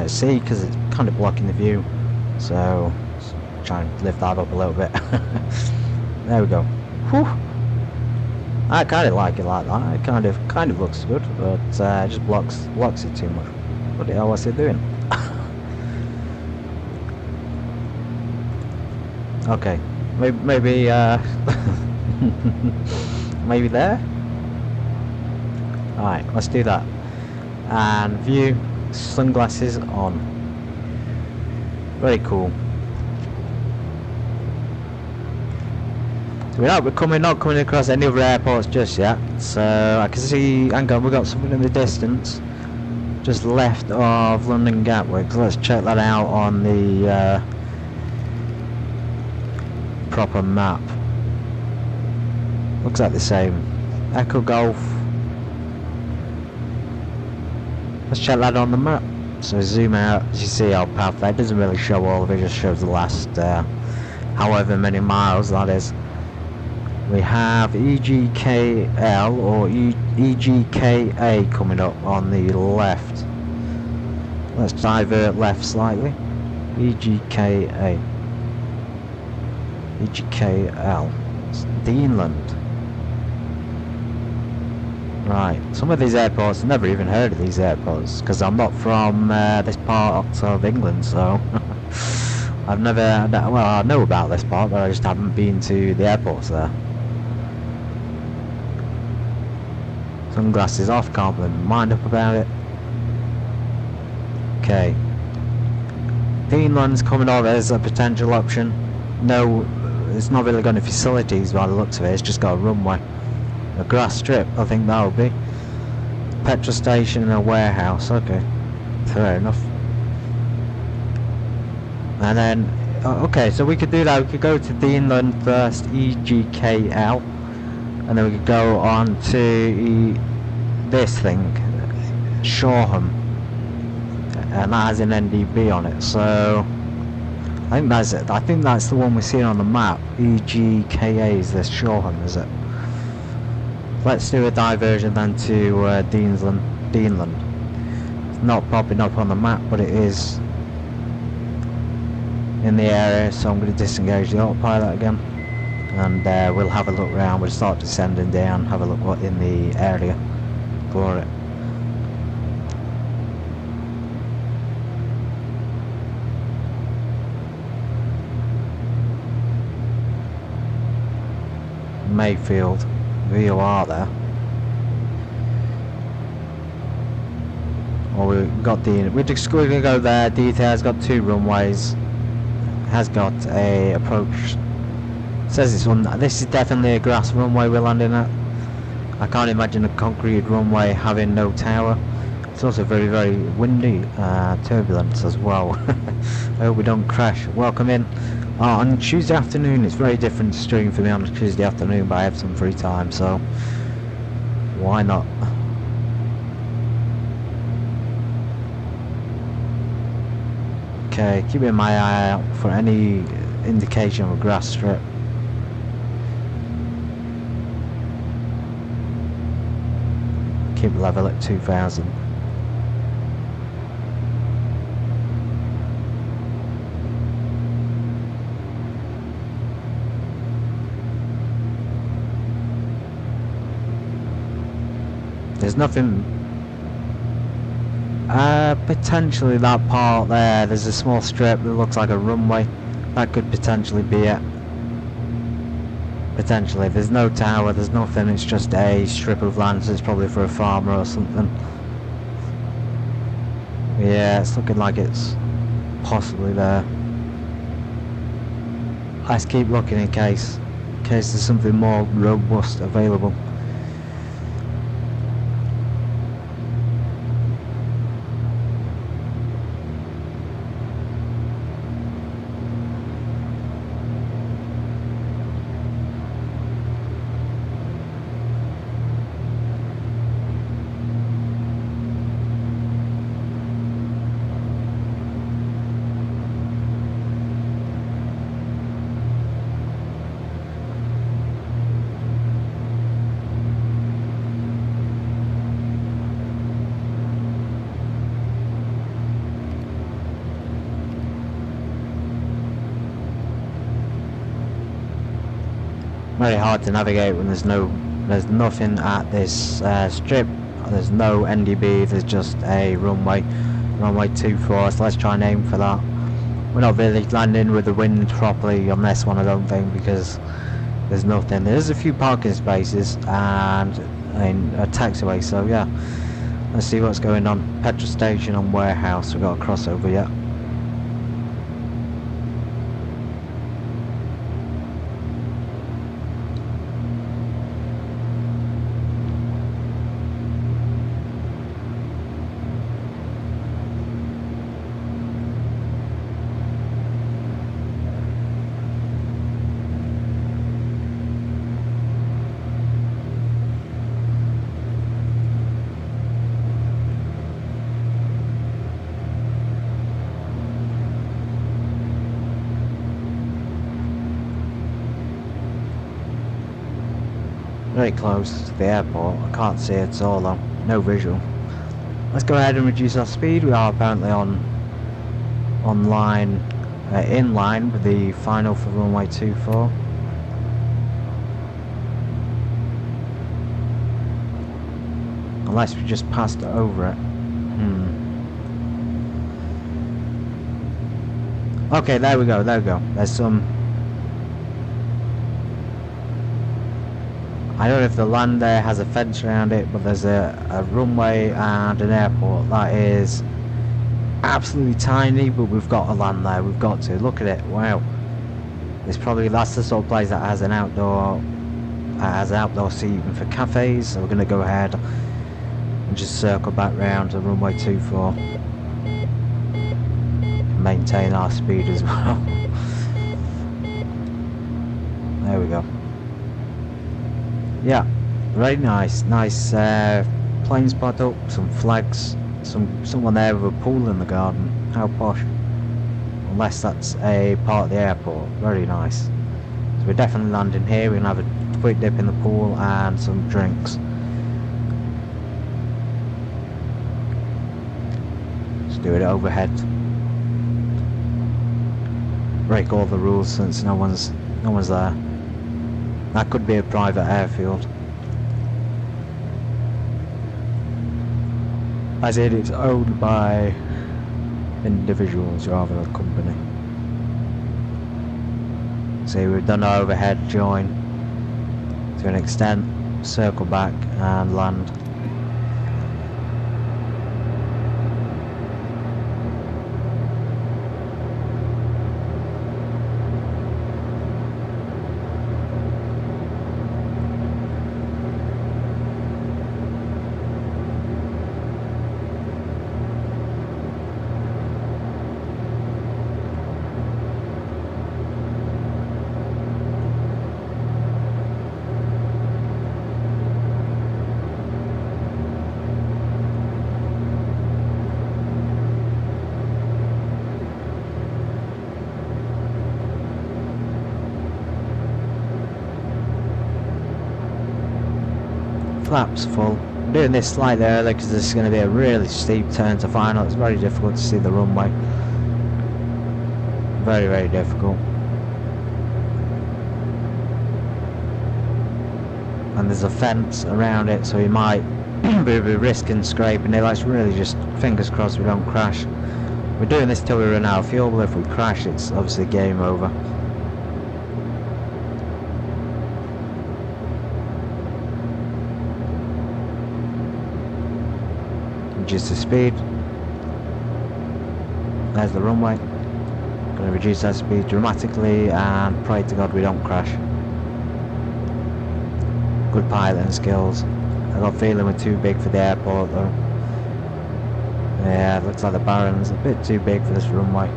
see, because it's kind of blocking the view. So, try and lift that up a little bit. There we go. Whew. I kind of like it like that. It kind of looks good, but it just blocks it too much. What the hell was it doing? Okay, maybe maybe there. Alright, let's do that. And view, sunglasses on. Very cool. So we're not coming across any other airports just yet. So I can see, hang on, we've got something in the distance just left of London Gatwick. So let's check that out on the proper map. Looks like the same. Echo Golf. Let's check that on the map. So zoom out, as you see our path there, it doesn't really show all of it, just shows the last however many miles that is. We have EGKL or EGKA coming up on the left. Let's divert left slightly. EGKA. EGKL. It's Deanland. Right, some of these airports, I've never even heard of these airports, because I'm not from this part of England, so I've never, well, I know about this part, but I just haven't been to the airports there. Sunglasses off, can't mind up about it. Okay. Deanland's coming over as a potential option. No, it's not really got any facilities by the looks of it, it's just got a runway. A grass strip, I think that would be. Petrol station and a warehouse, okay. Fair enough. And then, okay, so we could do that. We could go to Deanland first, EGKL. And then we could go on to this thing, Shoreham. And that has an NDB on it, so I think that's it. I think that's the one we're seeing on the map. EGKA is this Shoreham, is it? Let's do a diversion then to Deanland. It's not popping up on the map, but it is in the area, so I'm going to disengage the autopilot again, and we'll have a look around. We'll start descending down, have a look what in the area for it. Mayfield, VOR there. Or we've got we're just going to go there. Details got 2 runways. Has got a approach. Says it's on. This is definitely a grass runway we're landing at. I can't imagine a concrete runway having no tower. It's also very, very windy, turbulence as well. I hope we don't crash. Welcome in. On Tuesday afternoon, it's very different to stream for me on Tuesday afternoon, but I have some free time, so why not? Okay, keeping my eye out for any indication of a grass strip. Keep level at 2000. There's nothing. Potentially that part there. There's a small strip that looks like a runway. That could potentially be it. Potentially. There's no tower. There's nothing. It's just a strip of land. So it's probably for a farmer or something. Yeah, it's looking like it's possibly there. Let's keep looking in case there's something more robust available. Very hard to navigate when there's nothing at this strip. There's no NDB. There's just a runway 24. So let's try and aim for that. We're not really landing with the wind properly on this one, I don't think, because there's nothing. There's a few parking spaces and a taxiway. So yeah, let's see what's going on. Petrol station and warehouse. We've got a crossover yet. Very close to the airport. I can't see it at all though. No visual. Let's go ahead and reduce our speed. We are apparently in line with the final for runway 24. Unless we just passed over it. Okay, there we go, There's some... I don't know if the land there has a fence around it, but there's a runway and an airport that is absolutely tiny, but we've got a land there, we've got to. Look at it, wow. It's probably, that's the sort of place that has an outdoor seating for cafes, so we're going to go ahead and just circle back round to runway 24. Maintain our speed as well. There we go. Yeah, very nice plane spot up, some flags, someone there with a pool in the garden. How posh. Unless that's a part of the airport. Very nice. So we're definitely landing here. We're going to have a quick dip in the pool and some drinks. Let's do it overhead. Break all the rules since no one's there. That could be a private airfield. As it's owned by individuals rather than a company. See, we've done our overhead join to an extent, circle back and land. Flaps full. I'm doing this slightly early because this is going to be a really steep turn to final. It's very difficult to see the runway. Very, very difficult. And there's a fence around it, so you might be risking scraping it. Let's really just fingers crossed we don't crash. We're doing this till we run out of fuel, but if we crash, it's obviously game over. Reduce the speed. There's the runway. Going to reduce that speed dramatically and pray to God we don't crash. Good piloting skills. I got a feeling we're too big for the airport though. Yeah, it looks like the Baron's a bit too big for this runway.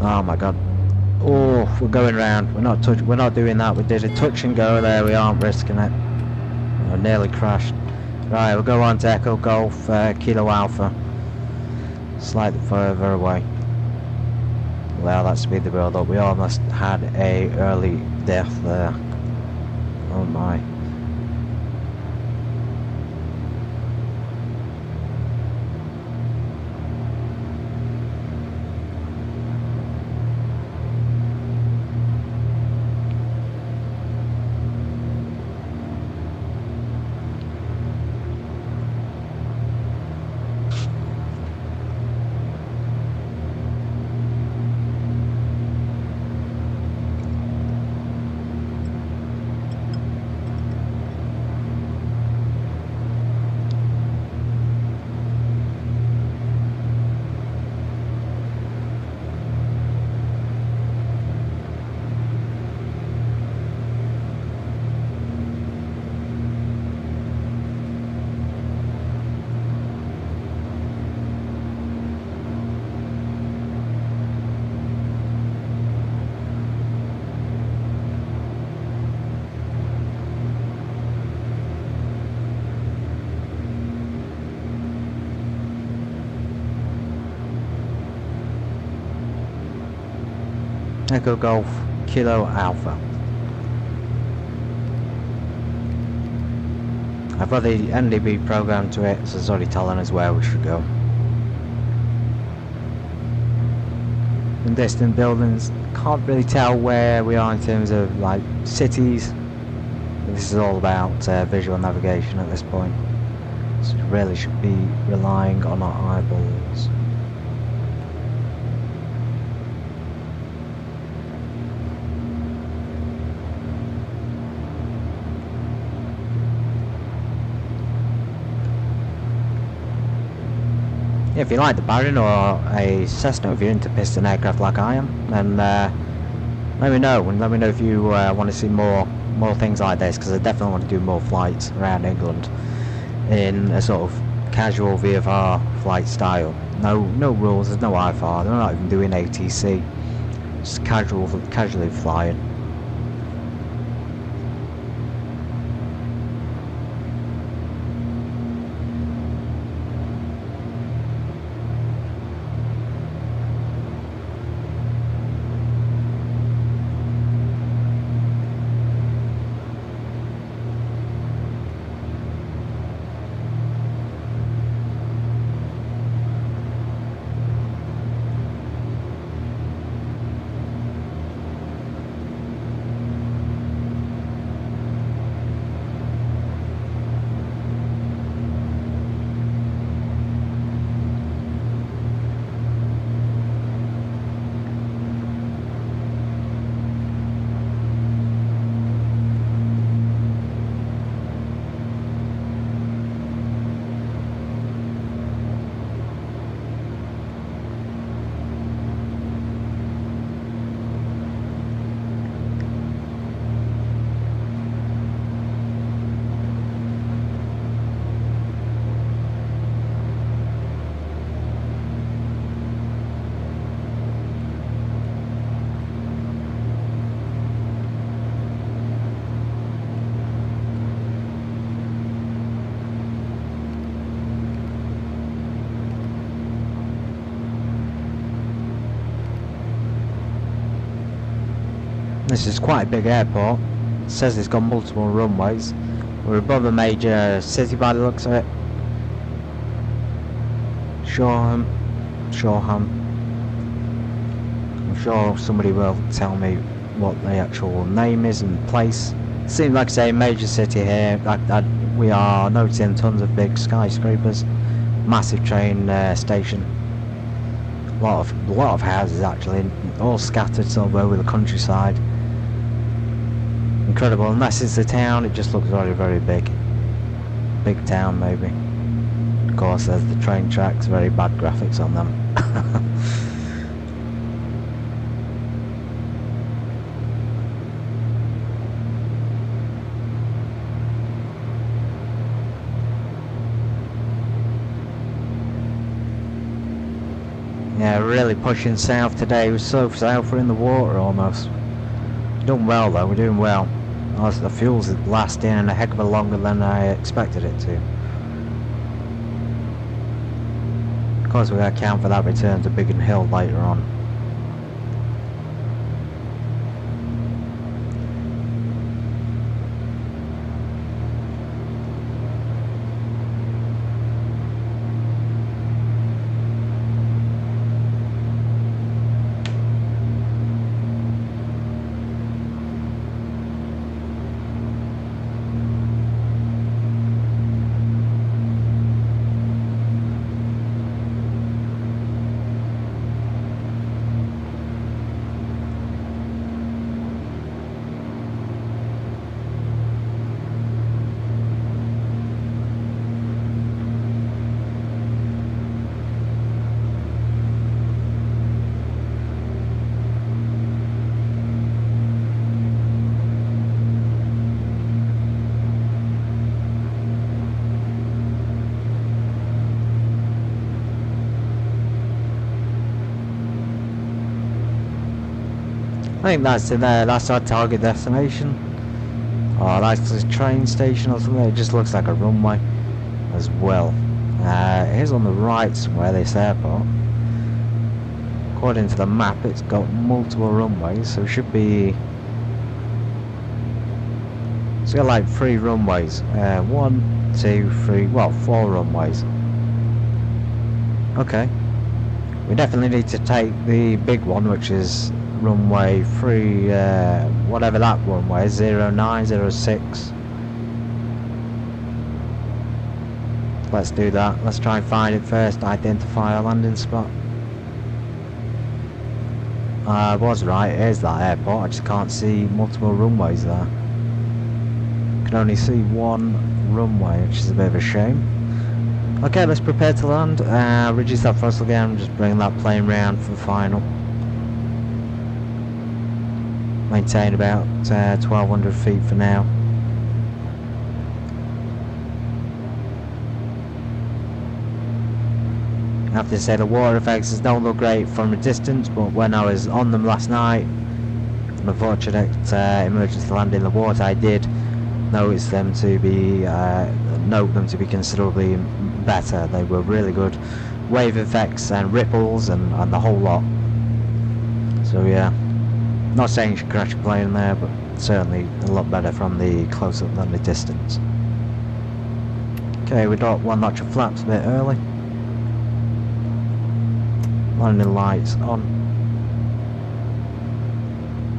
Oh my God. Oh, we're going round. We're not doing that. We did a touch and go there. We aren't risking it. I nearly crashed. Right, we'll go on to Echo Golf Kilo Alpha. Slightly further away. Well, that speed the build up. We almost had a early death there. Oh my. Echo Golf Kilo Alpha. I've got the NDB programmed to it, so it's already telling us where we should go. and distant buildings. Can't really tell where we are in terms of like cities. This is all about visual navigation at this point, so you really should be relying on our eyeballs. If you like the Baron or a Cessna, if you're into piston aircraft like I am, then let me know, and let me know if you want to see more things like this, because I definitely want to do more flights around England in a sort of casual VFR flight style. No rules, there's no IFR, they're not even doing ATC, just casually flying. This is quite a big airport. It says it's got multiple runways. We're above a major city by the looks of it. Shoreham. I'm sure somebody will tell me what the actual name is and place. Seems like, say, a major city here. We are noticing tons of big skyscrapers, massive train station. A lot of houses actually, all scattered sort of over the countryside. Incredible. Unless it's a town, it just looks very, very big. Big town, maybe. Of course, there's the train tracks, very bad graphics on them. Yeah, really pushing south today. We're so south, we're in the water almost. We're doing well though, we're doing well. The fuel's lasting a heck of a longer than I expected it to. Of course, we gotta account for that return to Biggin Hill later on. I think that's in there, that's our target destination. Oh, that's the train station or something. It just looks like a runway as well. It is on the right somewhere, this airport. According to the map, it's got multiple runways, so it should be... It's got like 3 runways. 1, 2, 3, well, 4 runways. Okay. We definitely need to take the big one, which is runway 3, whatever that runway is, 0906. Let's do that. Let's try and find it first, identify a landing spot. I was right, here's that airport, I just can't see multiple runways there. Can only see one runway, which is a bit of a shame. Okay, let's prepare to land. Reduce that throttle again, just bring that plane round for the final. Maintain about 1200 feet for now. I have to say the water effects don't look great from a distance, but when I was on them last night, unfortunate emergency landing in the water, I did notice them to be note them to be considerably better. They were really good. Wave effects and ripples and the whole lot. So yeah, not saying you should crash a plane there, but certainly a lot better from the close-up than the distance. Okay, we got one notch of flaps a bit early. Landing lights on.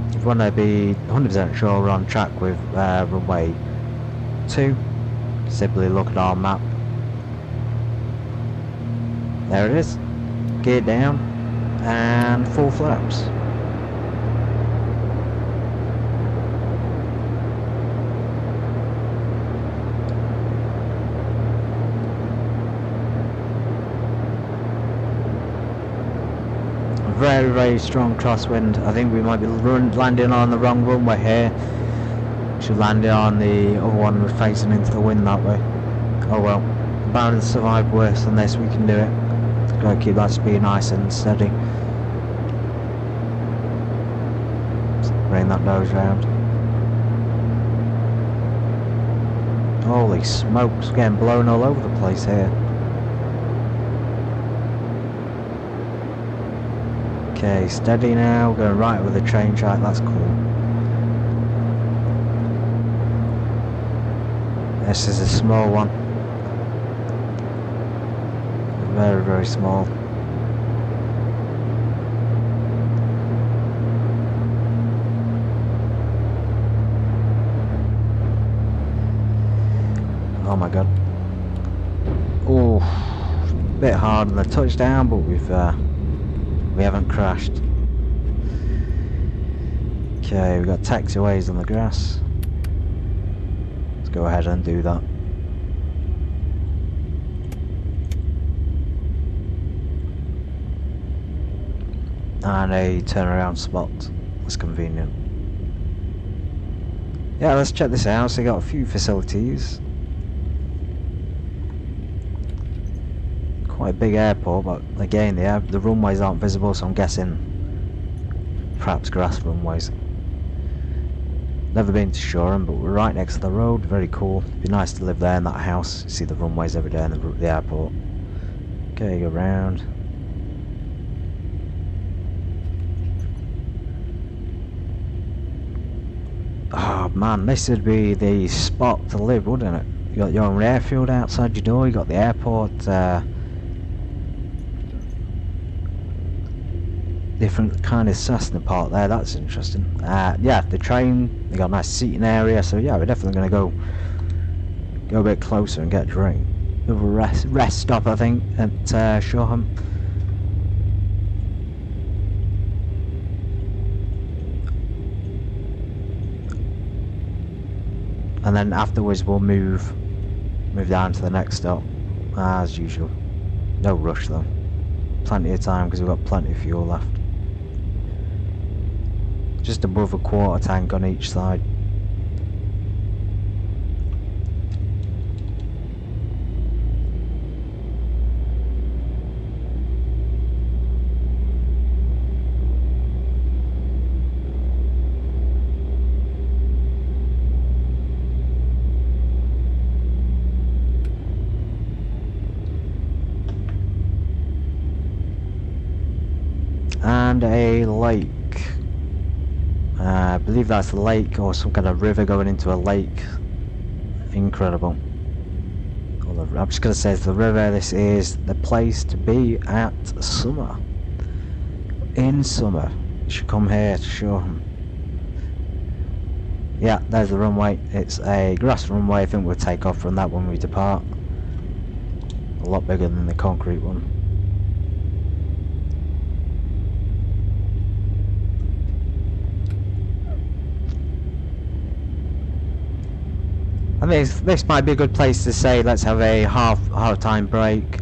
If you want to be 100% sure we're on track with runway 2, simply look at our map. There it is. Gear down and full flaps. Very, very strong crosswind. I think we might be landing on the wrong runway here. Should land on the other one, we're facing into the wind that way. Oh well, bound to survive worse than this, we can do it. Gotta keep that speed nice and steady. Just bring that nose round. Holy smokes, we're getting blown all over the place here. Okay, steady now, going right with the train track, that's cool. This is a small one. Very, very small. Oh my god. Oh, a bit hard on the touchdown, but we haven't crashed. Okay, we've got taxiways on the grass. Let's go ahead and do that. And a turnaround spot. That's convenient. Yeah, let's check this out. So we got a few facilities. Quite a big airport, but again the runways aren't visible, so I'm guessing perhaps grass runways. Never been to Shoreham, but we're right next to the road. Very cool. Be nice to live there in that house. See the runways every day in the airport. Okay, go round. Oh man, this would be the spot to live, wouldn't it? You got your own airfield outside your door. You got the airport. Different kind of Cessna part there, that's interesting. Yeah, the train, they got a nice seating area, so yeah, we're definitely going to go a bit closer and get a drink. A rest stop, I think, at Shoreham. And then afterwards we'll move down to the next stop, as usual. No rush though. Plenty of time because we've got plenty of fuel left. Just above a quarter tank on each side. And a lake. I believe that's a lake or some kind of river going into a lake. Incredible. I'm just going to say it's the river. This is the place to be at summer. in summer. You should come here to show them. Yeah, there's the runway. It's a grass runway. I think we'll take off from that when we depart. A lot bigger than the concrete one. I mean, this might be a good place to say let's have a half time break.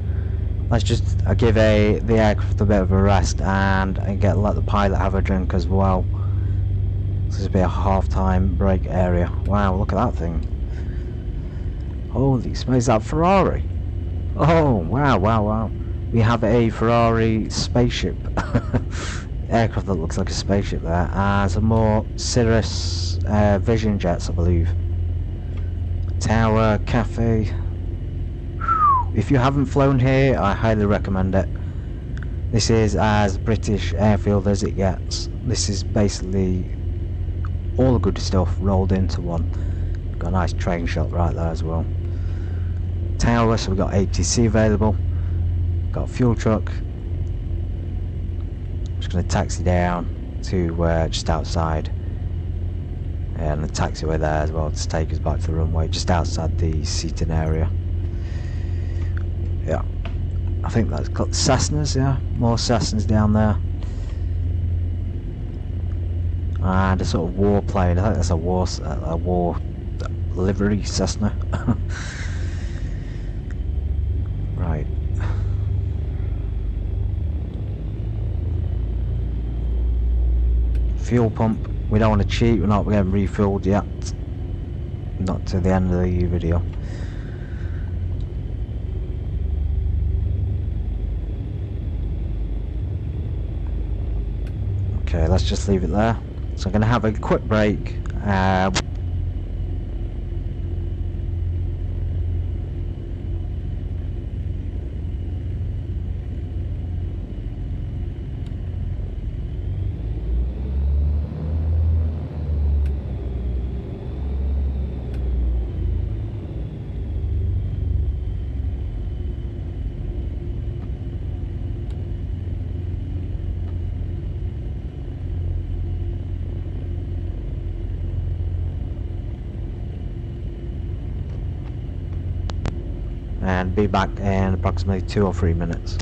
Let's just give the aircraft a bit of a rest and let the pilot have a drink as well. This will be a half-time break area. Wow, look at that thing. Holy smokes, that Ferrari. Oh, wow, wow, wow. We have a Ferrari spaceship. Aircraft that looks like a spaceship there. And some more Cirrus Vision jets, I believe. Tower, cafe. If you haven't flown here, I highly recommend it. This is as British airfield as it gets. This is basically all the good stuff rolled into one. Got a nice train shot right there as well. Tower, so we've got ATC available. Got a fuel truck. Just going to taxi down to just outside. And the taxiway there as well to take us back to the runway, just outside the seating area. Yeah, I think that's got Cessnas, yeah, more Cessnas down there. And a sort of warplane, I think that's a war livery Cessna. Right. Fuel pump, we don't want to cheat, we're not getting refilled yet. Not to the end of the video. Okay, let's just leave it there. So I'm going to have a quick break. And be back in approximately 2 or 3 minutes.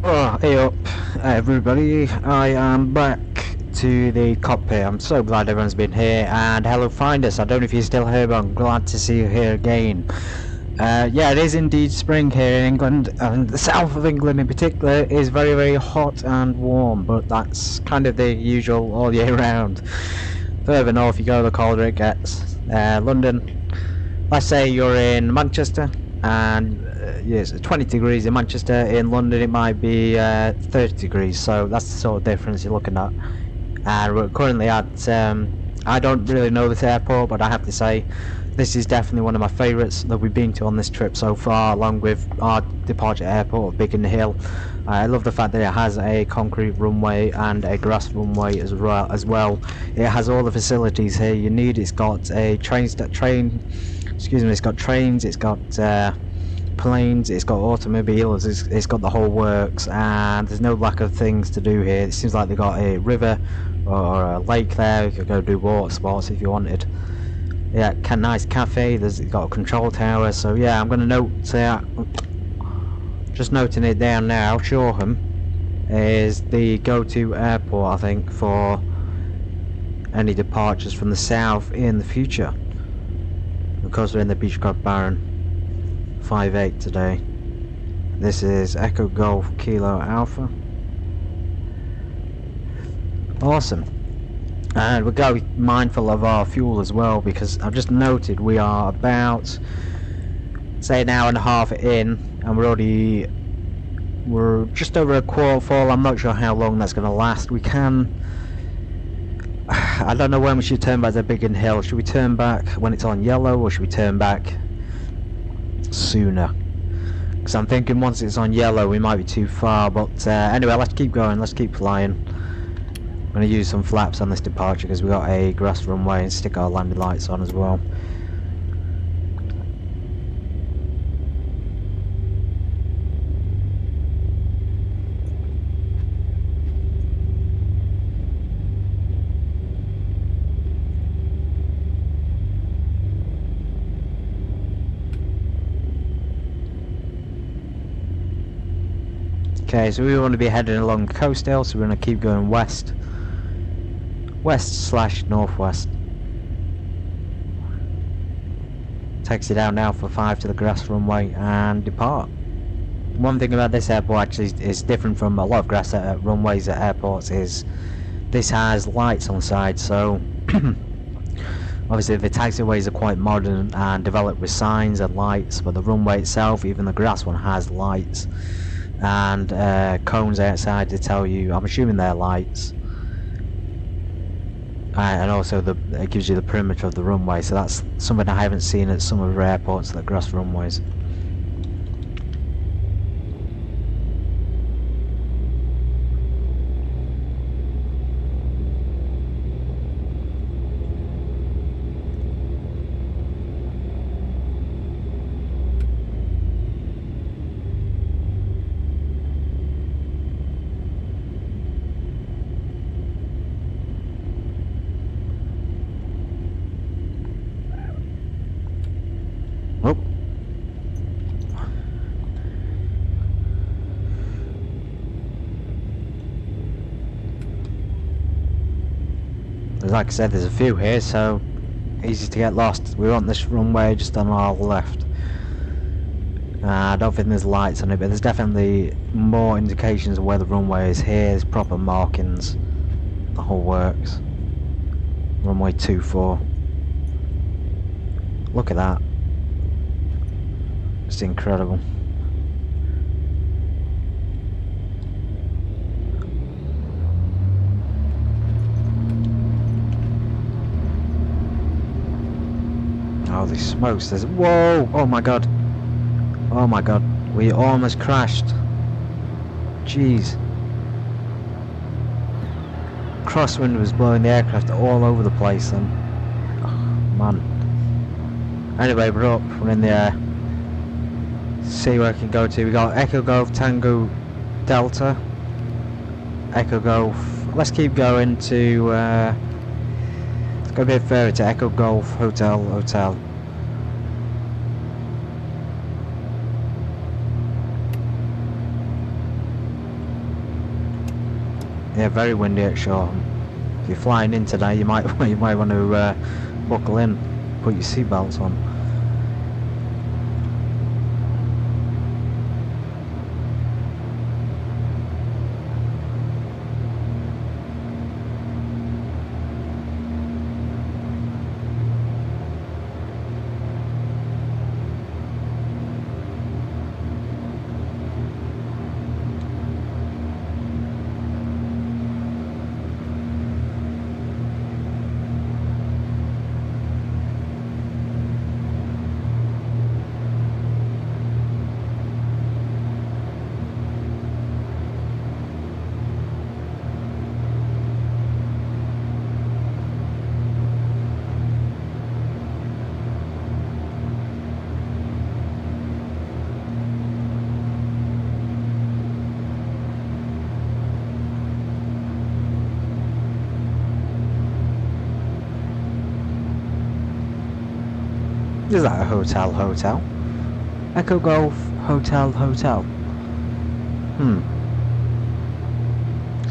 Oh, hey up, everybody. I am back to the cockpit. I'm so glad everyone's been here. And hello, Finders. I don't know if you're still here, but I'm glad to see you here again. Yeah, it is indeed spring here in England, and the south of England in particular is very, very hot and warm, but that's kind of the usual all year round. Further north you go, the colder it gets. London, let's say you're in Manchester, and yes, 20 degrees in Manchester. In London it might be 30 degrees, so that's the sort of difference you're looking at. And we're currently at I don't really know this airport, but I have to say this is definitely one of my favourites that we've been to on this trip so far, along with our departure airport of Biggin Hill. I love the fact that it has a concrete runway and a grass runway as well. It has all the facilities here you need. It's got a it's got trains, it's got planes, it's got automobiles, it's got the whole works, and there's no lack of things to do here. It seems like they've got a river or a lake there. You could go do water sports if you wanted. Yeah, nice cafe. It's got a control tower. So yeah, I'm gonna note just noting it down now. Shoreham is the go-to airport, I think, for any departures from the south in the future. Of course, we're in the Beechcraft Baron 5-8 today. This is Echo Golf Kilo Alpha. Awesome. And we're going to be mindful of our fuel as well, because I've just noted we are about, say, an hour and a half in, and we're just over a quarter full. I'm not sure how long that's going to last. We can, I don't know when we should turn back to Biggin Hill. Should we turn back when it's on yellow, or should we turn back sooner? Because I'm thinking once it's on yellow we might be too far, but anyway, let's keep going, let's keep flying. I'm going to use some flaps on this departure because we've got a grass runway, and stick our landing lights on as well. Okay, so we want to be heading along the coast hill, so we're going to keep going west. West/northwest. Takes you down now for 5 to the grass runway and depart. One thing about this airport actually is different from a lot of grass runways at airports is this has lights on the side, so obviously the taxiways are quite modern and developed with signs and lights, but the runway itself, even the grass one, has lights and cones outside to tell you, I'm assuming they're lights. And also it gives you the perimeter of the runway, so that's something I haven't seen at some of the airports, the grass runways. Oh. Like I said, there's a few here, so easy to get lost. We're on this runway just on our left. I don't think there's lights on it, but there's definitely more indications of where the runway is here. There's proper markings. The whole works. Runway 24. Look at that. It's incredible. Holy smokes, there's... Whoa! Oh my god. Oh my god. We almost crashed. Jeez. Crosswind was blowing the aircraft all over the place then. Oh, man. Anyway, we're up. We're in the air. See where I can go to. We got Echo Golf Tango Delta. Echo Golf. Let's keep going to... let's go a bit further to Echo Golf Hotel. Yeah, very windy at shore. If you're flying in today, you might want to buckle in, put your seatbelts on. Is that a hotel? Echo Golf Hotel.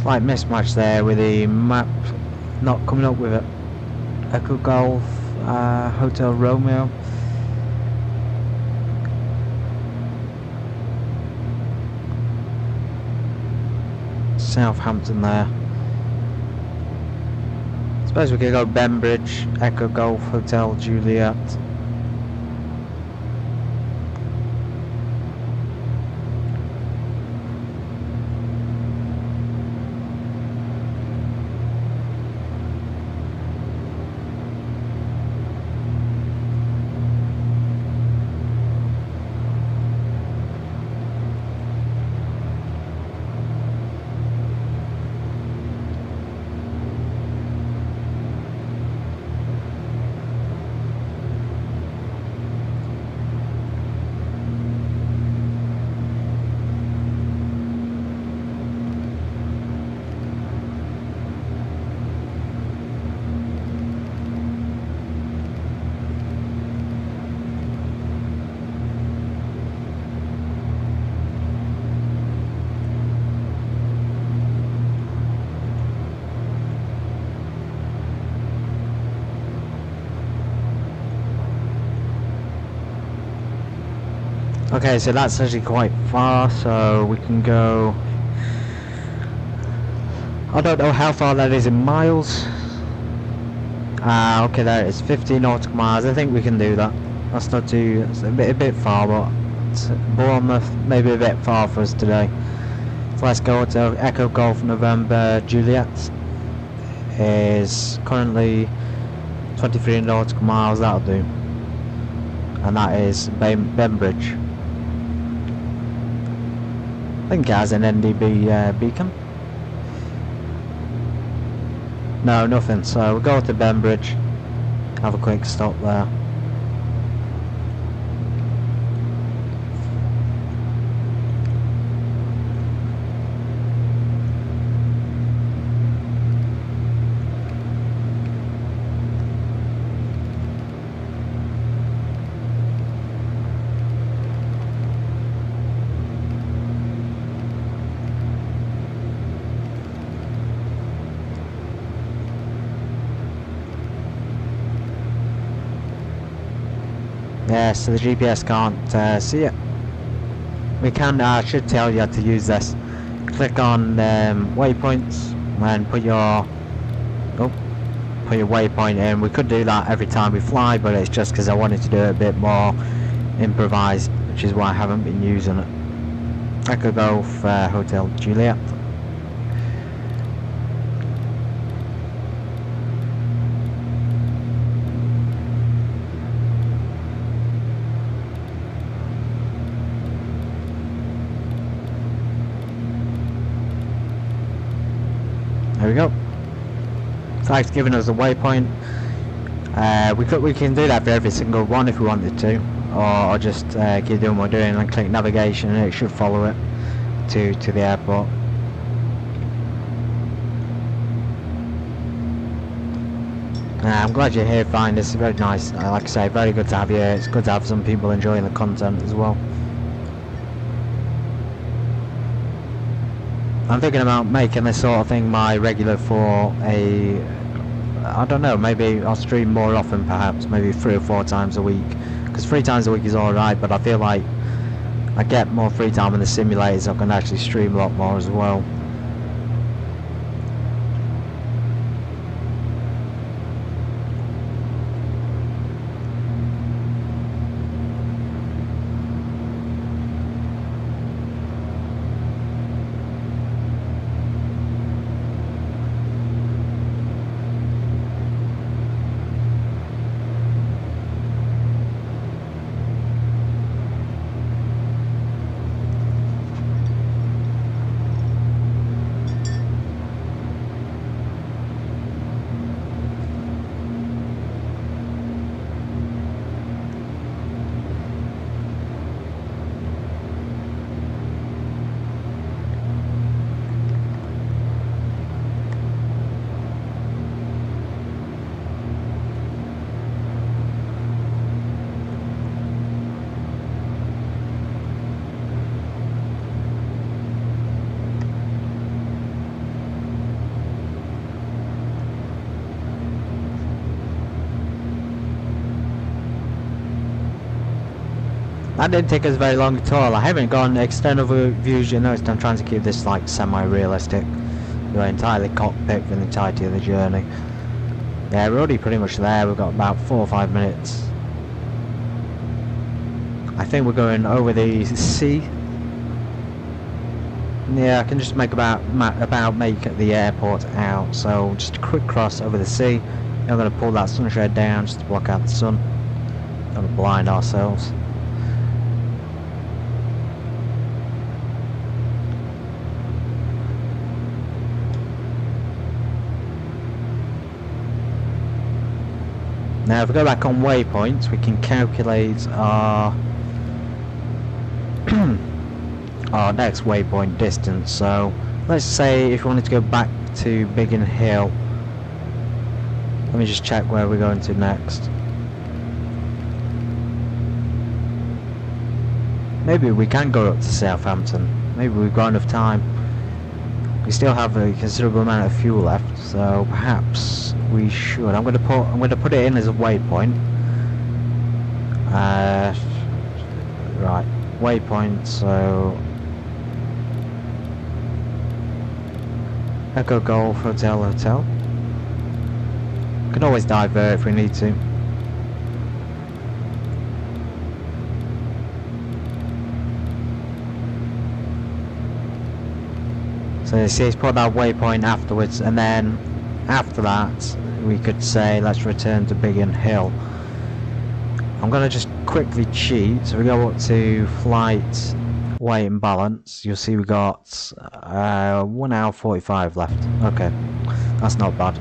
Slight mismatch there with the map not coming up with it. Echo Golf Hotel Romeo. Southampton there. Suppose we could go Bembridge, Echo Golf Hotel Juliet. Okay, so that's actually quite far, so we can go... I don't know how far that is in miles. Okay, there it is, 15 nautical miles. I think we can do that. That's not too... It's a bit far, but Bournemouth maybe a bit far for us today. So let's go to Echo Golf November Juliet. Is currently 23 nautical miles, that'll do. And that is Bembridge. I think it has an NDB beacon. No, nothing. So we'll go to Bembridge, have a quick stop there. Yeah, so the GPS can't see it. We can, I should tell you how to use this. Click on waypoints and put your waypoint in. We could do that every time we fly, but it's just because I wanted to do it a bit more improvised, which is why I haven't been using it. Echo Golf Hotel Juliet. There we go. So it's giving us a waypoint. We can do that for every single one if we wanted to, or just keep doing what we're doing and click navigation, and it should follow it to the airport. I'm glad you're here, Find. It's very nice. Like I say, very good to have you here. It's good to have some people enjoying the content as well. I'm thinking about making this sort of thing my regular for a, I don't know, maybe I'll stream more often perhaps, maybe 3 or 4 times a week, because 3 times a week is alright, but I feel like I get more free time in the simulators, I can actually stream a lot more as well. That didn't take us very long at all. I haven't gone external views, you noticed I'm trying to keep this like semi-realistic. We're entirely cockpit for the entirety of the journey. Yeah, we're already pretty much there. We've got about 4 or 5 minutes. I think we're going over the sea. Yeah, I can just make make the airport out. So just a quick cross over the sea. I'm going to pull that sunshade down just to block out the sun. Don't want to blind ourselves. Now if we go back on waypoints, we can calculate our our next waypoint distance. So let's say if we wanted to go back to Biggin Hill, let me just check where we're going to next. Maybe we can go up to Southampton. Maybe we've got enough time. We still have a considerable amount of fuel left, so perhaps we should. I'm going to put it in as a waypoint. Right, waypoint. So Echo Golf Hotel. Can always divert if we need to. So you see, it's put that waypoint afterwards, and then after that we could say let's return to Biggin Hill. I'm gonna just quickly cheat. So we go up to flight, weight and balance. You'll see we got 1 hour 45 left. Okay, that's not bad.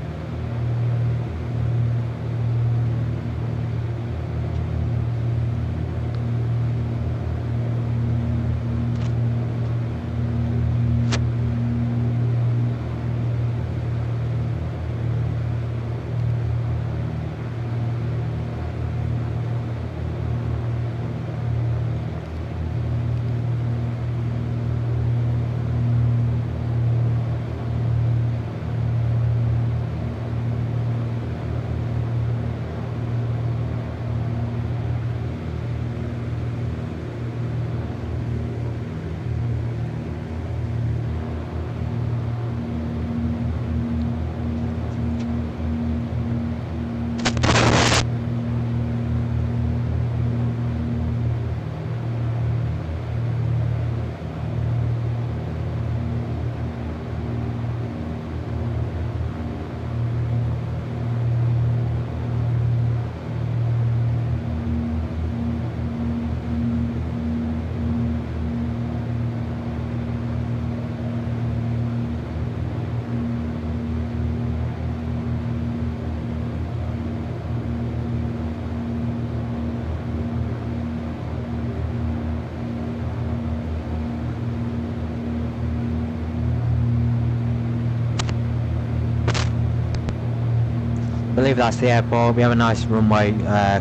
I believe that's the airport. We have a nice runway,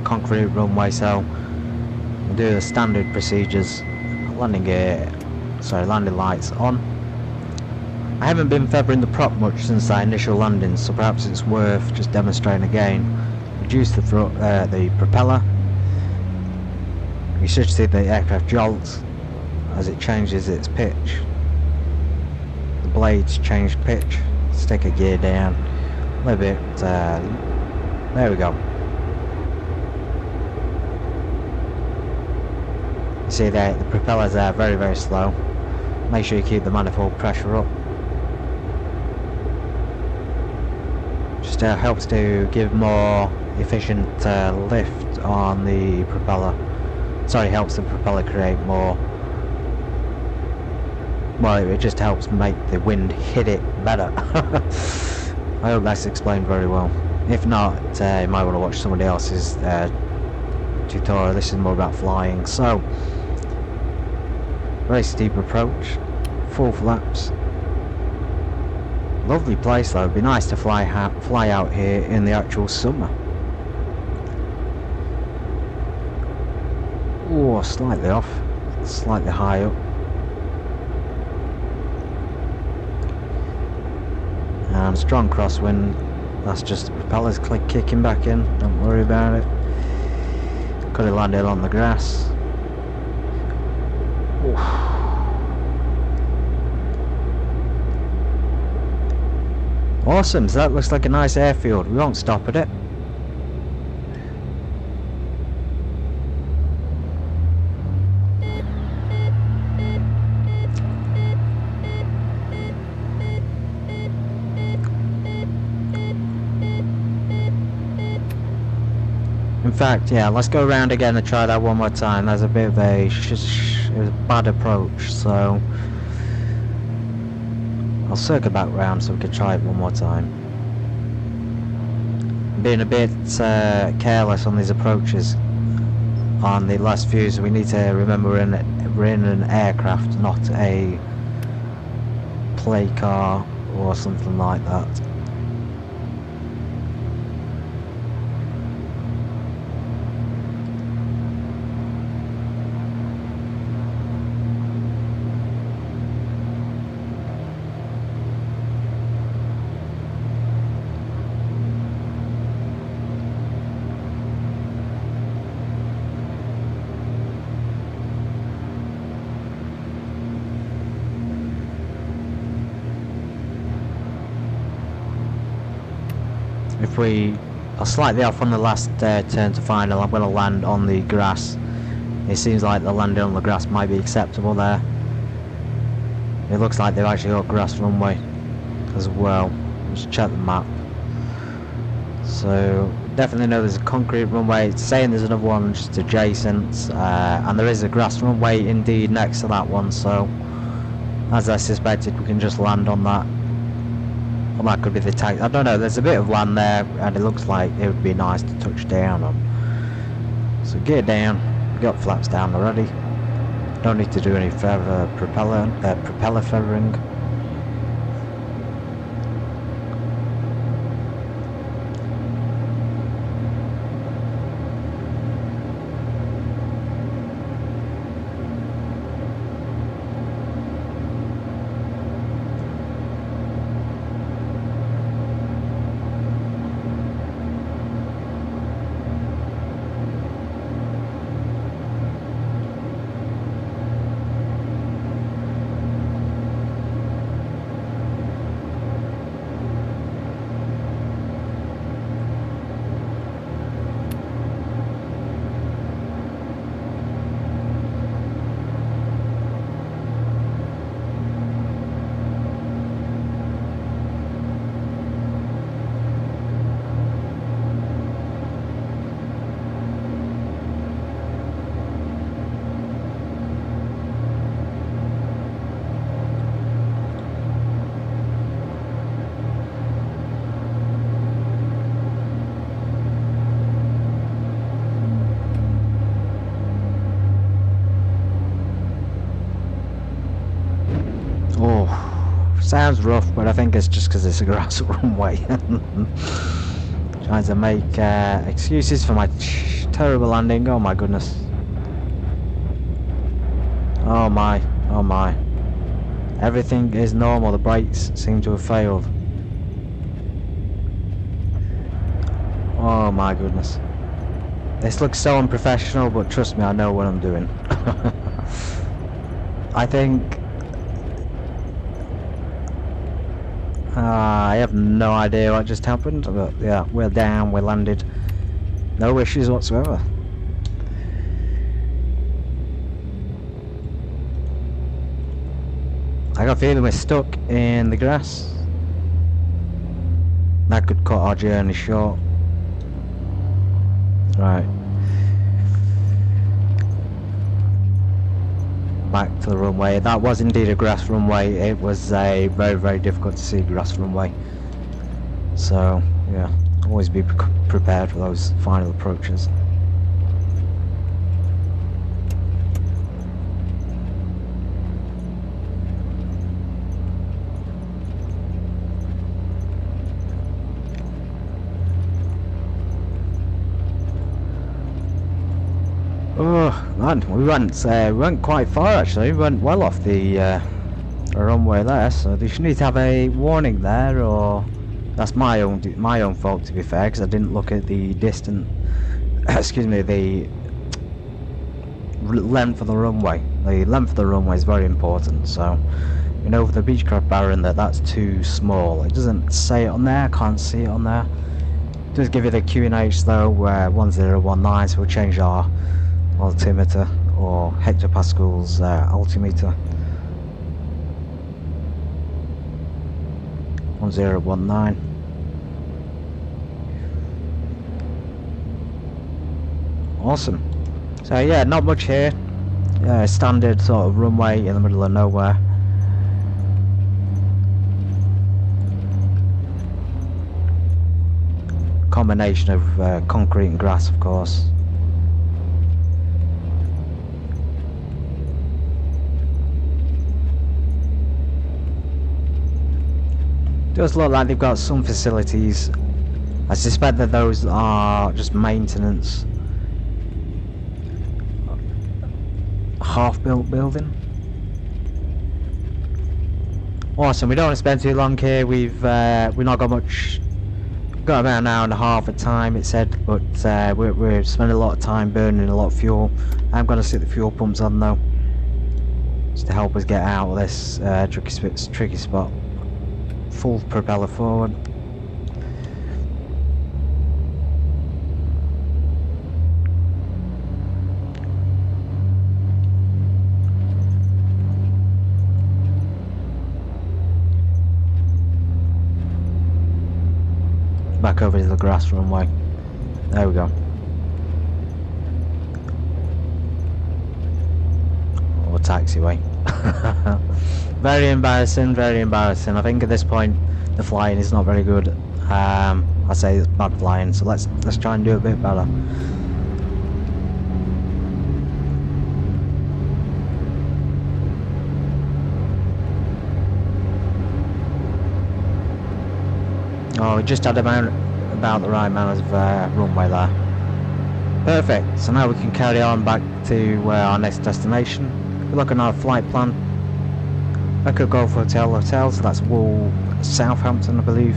concrete runway, so we'll do the standard procedures. Landing gear, sorry, landing lights on. I haven't been feathering the prop much since that initial landing, so perhaps it's worth just demonstrating again. Reduce the propeller. You should see the aircraft jolts as it changes its pitch. The blades change pitch. Let's take a gear down a little bit. There we go. You see there, the propellers are very, very slow. Make sure you keep the manifold pressure up. Just helps to give more efficient lift on the propeller. Sorry, helps the propeller create more. Well, it just helps make the wind hit it better. I hope that's explained very well. If not, you might want to watch somebody else's tutorial. This is more about flying. So, very steep approach, full flaps. Lovely place though. It'd be nice to fly out here in the actual summer. Oh, slightly off, slightly high up. And strong crosswind. That's just the propellers kicking back in. Don't worry about it. Could have landed on the grass. Oof. Awesome, so that looks like a nice airfield. We won't stop at it. In fact, yeah, let's go around again and try that one more time. That's a bit of a, it was a bad approach, so I'll circle back round so we can try it one more time. Being a bit careless on these approaches on the last few, so we need to remember we're in an aircraft, not a play car or something like that. If we are slightly off on the last turn to final, I'm going to land on the grass. It seems like the landing on the grass might be acceptable there. It looks like they've actually got grass runway as well. Let's check the map. So definitely know there's a concrete runway. It's saying there's another one just adjacent, and there is a grass runway indeed next to that one. So as I suspected, we can just land on that. Well, that could be the tag. I don't know. There's a bit of land there, and it looks like it would be nice to touch down on. So get down. We got flaps down already. Don't need to do any further propeller feathering. Sounds rough, but I think it's just because it's a grass runway. Trying to make excuses for my terrible landing. Oh my goodness. Oh my, oh my. Everything is normal. The brakes seem to have failed. Oh my goodness. This looks so unprofessional, but trust me, I know what I'm doing. I think... I have no idea what just happened, but yeah, we're down, we landed. No issues whatsoever. I got a feeling we're stuck in the grass. That could cut our journey short. Right. Back to the runway. That was indeed a grass runway. It was a very, very difficult to see grass runway. So, yeah, always be prepared for those final approaches. Oh man, we went quite far actually. We went well off the runway there, so they should need to have a warning there, or that's my own fault to be fair, because I didn't look at the distance. Excuse me, the length of the runway. The length of the runway is very important. So, you know, for the Beechcraft Baron, that's too small. It doesn't say it on there. I can't see it on there. It does give you the QNH though, where 1019. So we'll change our altimeter or hectopascals altimeter. 1019. Awesome. So yeah, not much here. Standard sort of runway in the middle of nowhere. Combination of concrete and grass, of course. Does look like they've got some facilities. I suspect that those are just maintenance. Half-built building. Awesome. We don't want to spend too long here. We've not got much. Got about an hour and a half of time, it said, but we're spending a lot of time burning a lot of fuel. I'm going to stick the fuel pumps on though, just to help us get out of this tricky spot. Full propeller forward. Back over to the grass runway. There we go. Or taxiway. Very embarrassing, very embarrassing. I think at this point the flying is not very good. I say it's bad flying, so let's try and do a bit better. Oh, we just had about the right amount of runway there. Perfect. So now we can carry on back to our next destination. We're looking at our flight plan. I could go for Hotel, so that's Southampton, I believe.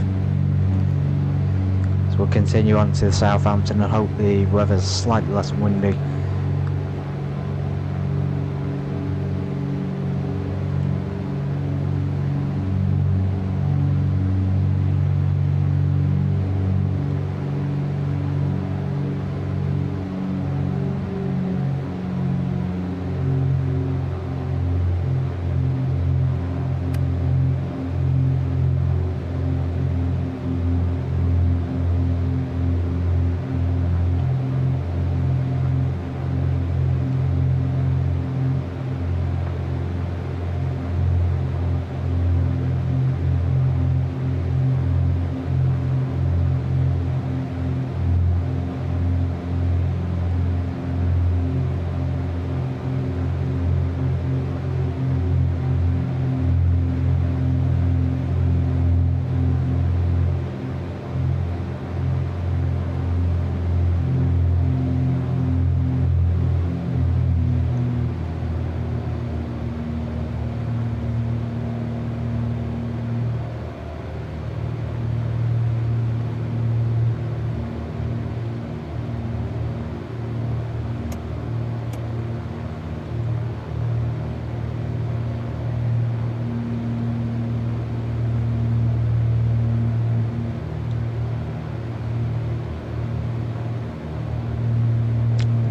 So we'll continue on to Southampton and hope the weather's slightly less windy.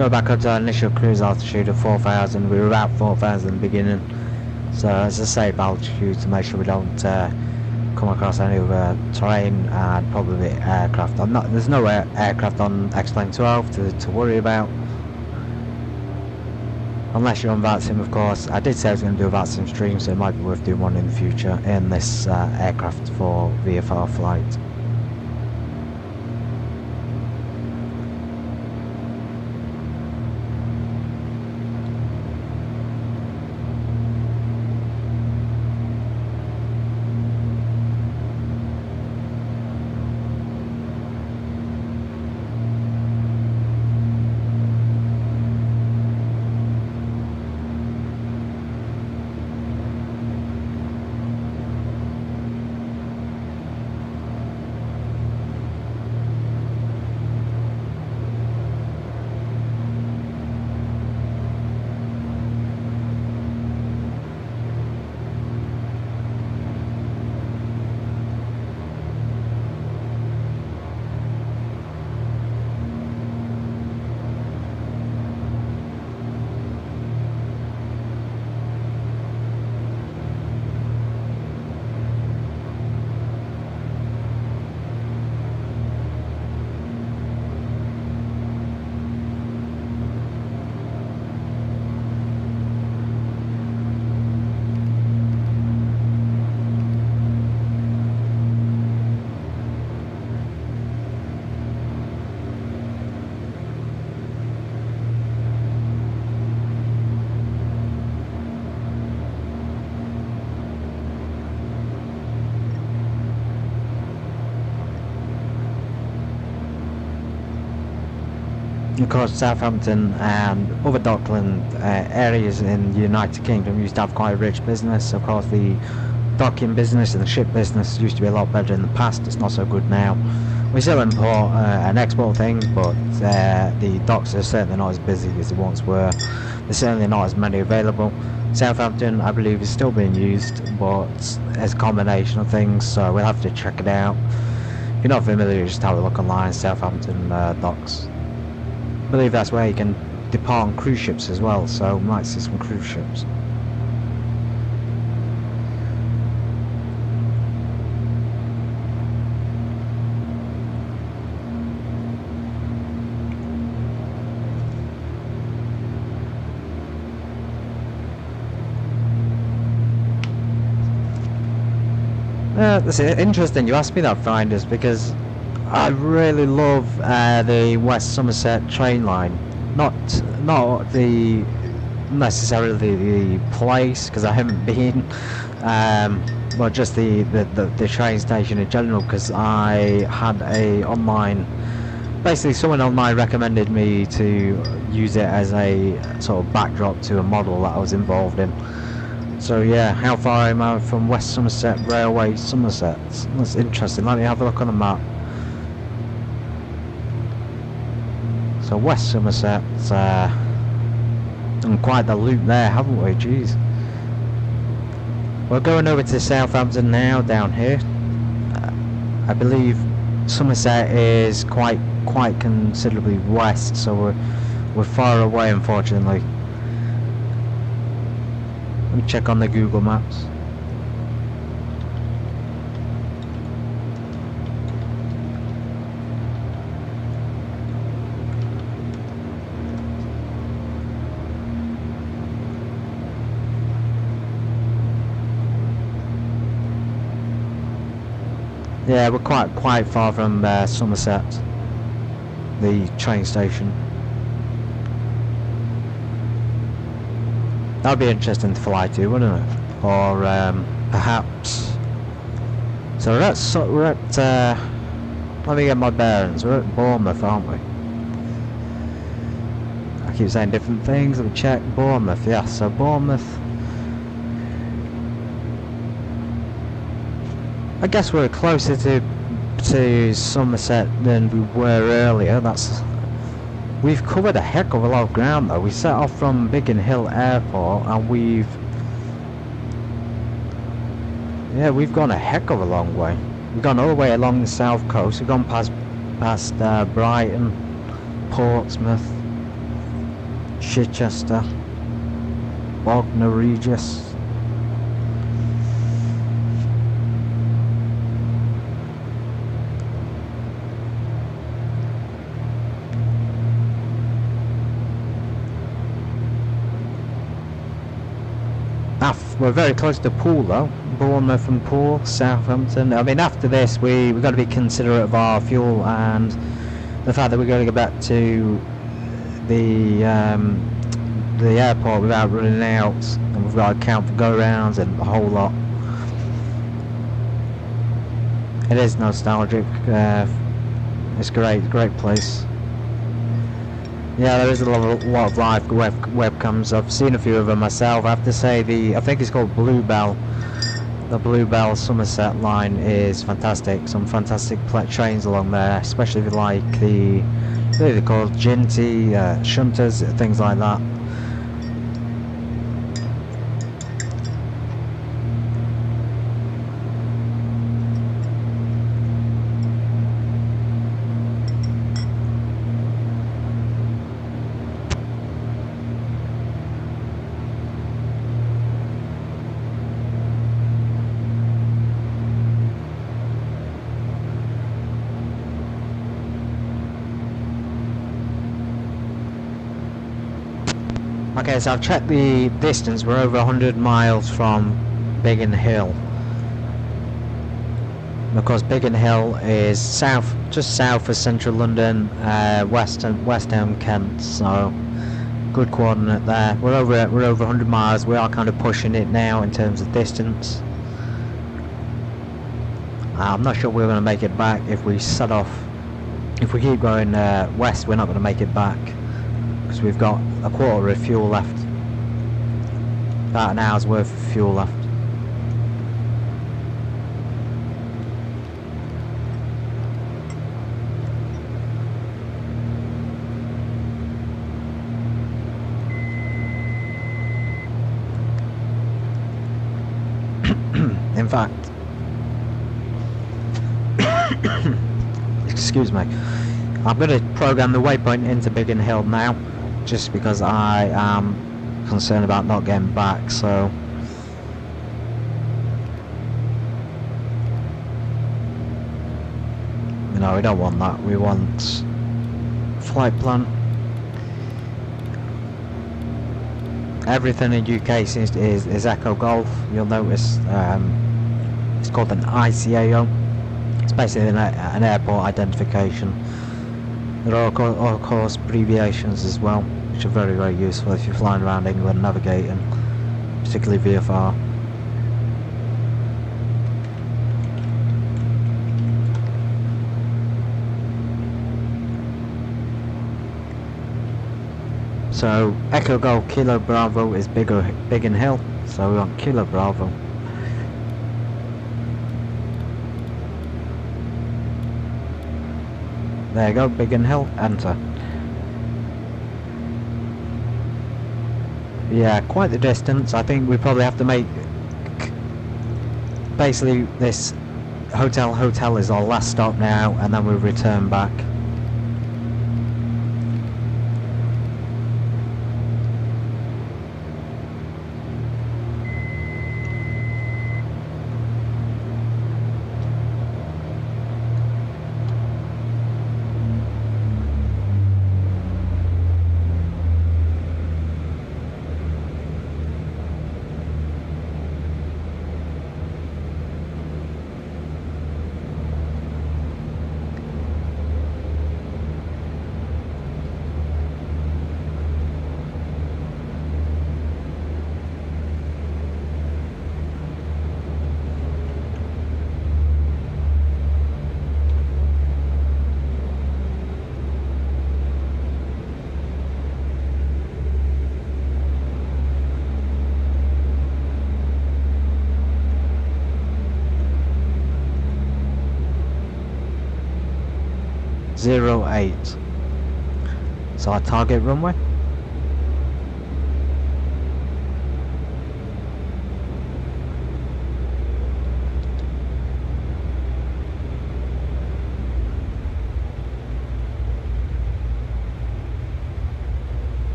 go back up to our initial cruise altitude of 4,000. We were about 4,000 in the beginning, so it's a safe altitude to make sure we don't come across any other terrain and probably aircraft. There's no aircraft on X-Plane 12 to worry about. Unless you're on VATSIM, of course. I did say I was going to do a VATSIM stream, so it might be worth doing one in the future in this aircraft for VFR flight. Of course, Southampton and other dockland areas in the United Kingdom used to have quite a rich business. Of course, the docking business and the ship business used to be a lot better in the past. It's not so good now. We still import and export things, but the docks are certainly not as busy as they once were. There's certainly not as many available. Southampton, I believe, is still being used, but as a combination of things, so we'll have to check it out. If you're not familiar, just have a look online, Southampton docks. I believe that's where you can depart on cruise ships as well, so we might see some cruise ships. It's interesting you asked me that, Finders, because I really love the West Somerset train line. Not the necessarily the place, because I haven't been, but just the train station in general, because I had a online, basically someone online recommended me to use it as a sort of backdrop to a model that I was involved in. So yeah, how far am I from West Somerset Railway, Somerset? That's interesting. Let me have a look on the map. So West Somerset, and quite the loop there, haven't we? Jeez. We're going over to Southampton now, down here. I believe Somerset is quite considerably west, so we're far away, unfortunately. Let me check on the Google Maps. Yeah, we're quite far from Somerset, the train station. That'd be interesting to fly to, wouldn't it? Or perhaps. So we're at. Let me get my bearings. We're at Bournemouth, aren't we? I keep saying different things. Let me check. Bournemouth, yeah. So Bournemouth. I guess we're closer to Somerset than we were earlier. We've covered a heck of a lot of ground though. We set off from Biggin Hill Airport and we've gone a heck of a long way. We've gone all the way along the south coast. We've gone past Brighton, Portsmouth. Chichester, Bognor Regis. We're very close to Poole though. Bournemouth and Poole, Southampton. I mean, after this, we've got to be considerate of our fuel and the fact that we're going to go back to the airport without running out, and we've got to account for go-rounds and a whole lot. It is nostalgic. It's great place. Yeah, there is a lot of live webcams. I've seen a few of them myself. I have to say, I think it's called Bluebell. The Bluebell Somerset line is fantastic. Some fantastic trains along there, especially if you like what are they called? Ginty, shunters, things like that. Okay, so I've checked the distance. We're over 100 miles from Biggin Hill. And of course, Biggin Hill is just south of central London, West Ham, Kent. So good coordinate there. We're over 100 miles. We are kind of pushing it now in terms of distance. I'm not sure we're going to make it back if we set off. If we keep going west, we're not going to make it back, because we've got a quarter of fuel left. About an hour's worth of fuel left. In fact, excuse me, I'm going to program the waypoint into Biggin Hill now, just because I am concerned about not getting back. So no, we don't want that. We want flight plan. Everything in UK is Echo Golf. You'll notice it's called an ICAO. It's basically an airport identification. There are of course abbreviations as well, which are very useful if you're flying around England navigating, particularly VFR. So Echo Golf Kilo Bravo is Biggin Hill, so we want Kilo Bravo. There you go, Biggin Hill, enter. Yeah, quite the distance. I think we probably have to make, basically this hotel is our last stop now, and then we'll return back. .08. So our target runway.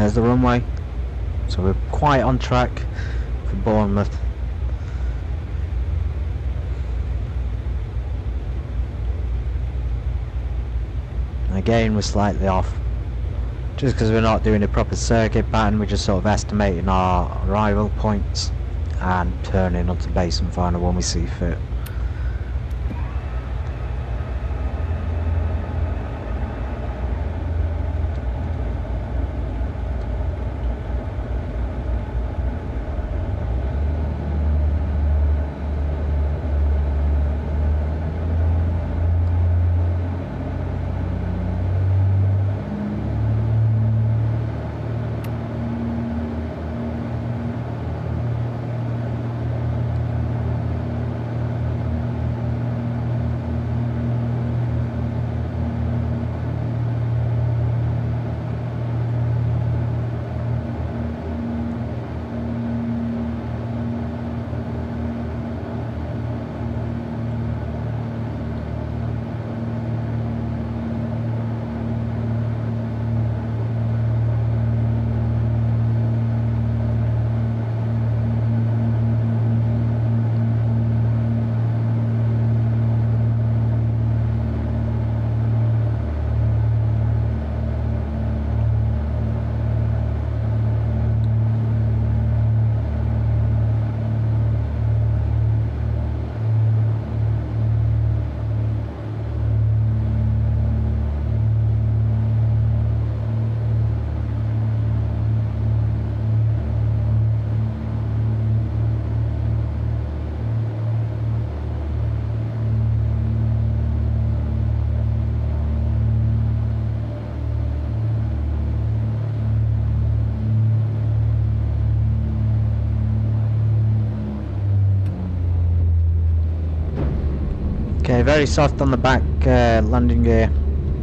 There's the runway. So we're quite on track for Bournemouth. Again, we're slightly off. Just because we're not doing a proper circuit pattern, we're just sort of estimating our arrival points and turning onto base and final when we see fit. Okay, very soft on the back landing gear,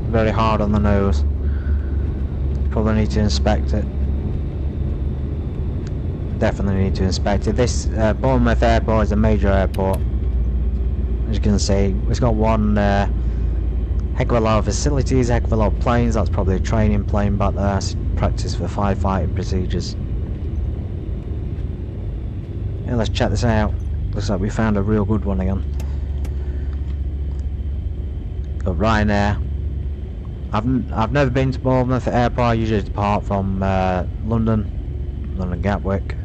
very hard on the nose. Probably need to inspect it. Definitely need to inspect it. This Bournemouth airport is a major airport. As you can see, it's got one heck of a lot of facilities, heck of a lot of planes. That's probably a training plane back there, practice for firefighting procedures. Yeah, let's check this out. Looks like we found a real good one again. Got Ryanair. I've never been to Bournemouth Airport. I usually depart from London Gatwick.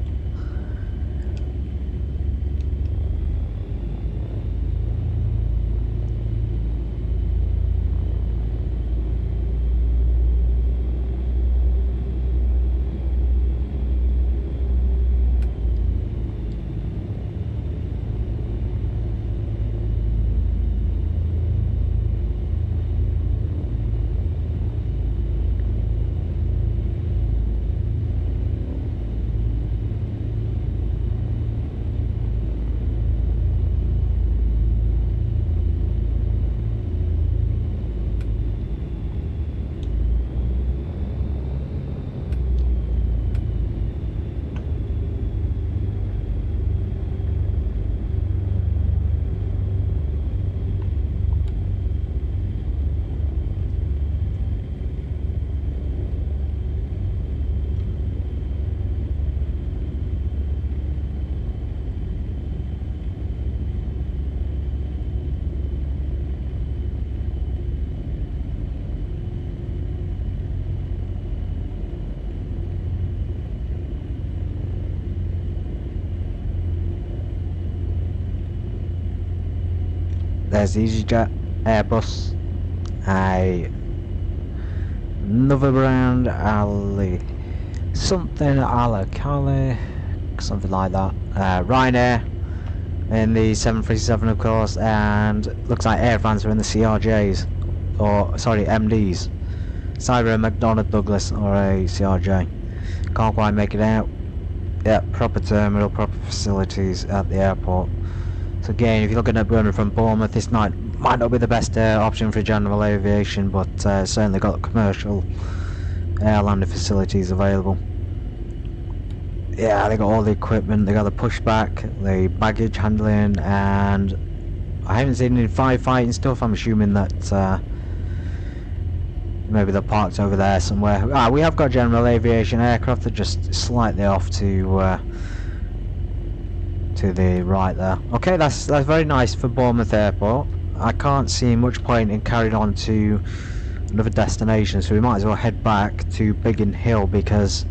There's the EasyJet Airbus, another brand, something like that. Ryanair in the 737, of course, and looks like Air France are in the CRJs, or sorry, MDs. It's either a McDonnell Douglas or a CRJ. Can't quite make it out. Yeah, proper terminal, proper facilities at the airport. So again, if you're looking at running from Bournemouth, this might not be the best option for general aviation, but certainly got commercial landing facilities available. Yeah, they got all the equipment, they got the pushback, the baggage handling, and I haven't seen any firefighting stuff. I'm assuming that Maybe they're parked over there somewhere. Ah, we have got general aviation aircraft. They're just slightly off to the right there. Okay, that's very nice for Bournemouth Airport. I can't see much point in carrying on to another destination, so we might as well head back to Biggin Hill, because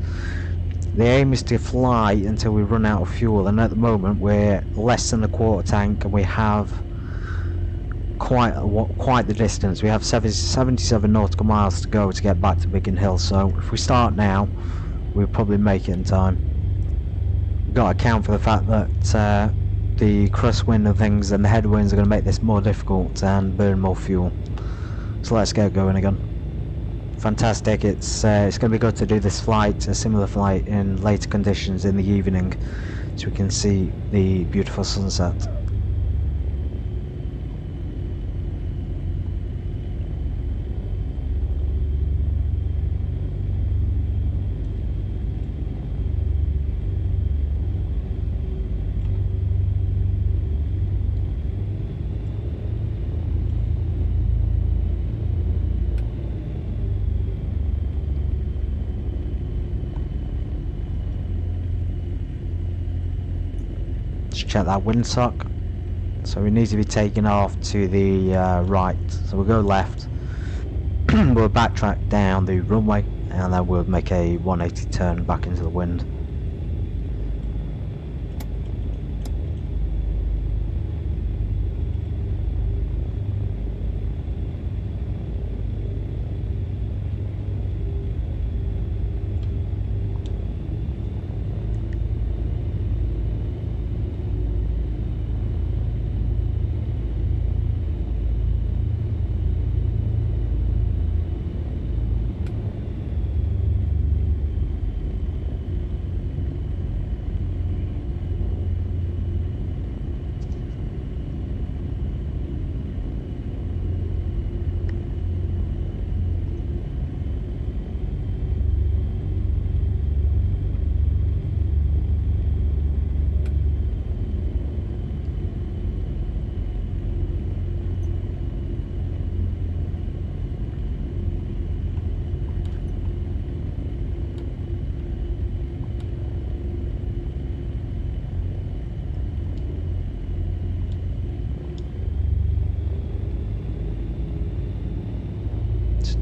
the aim is to fly until we run out of fuel, and at the moment we're less than a quarter tank, and we have quite the distance. We have 77 nautical miles to go to get back to Biggin Hill, so if we start now we'll probably make it in time. We've got to account for the fact that the crosswind and things and the headwinds are going to make this more difficult and burn more fuel. So let's get going again. Fantastic. It's going to be good to do this flight, a similar flight, in later conditions in the evening, so we can see the beautiful sunset. Check that windsock. So we need to be taking off to the right, so we'll go left. We'll backtrack down the runway and then we'll make a 180 turn back into the wind.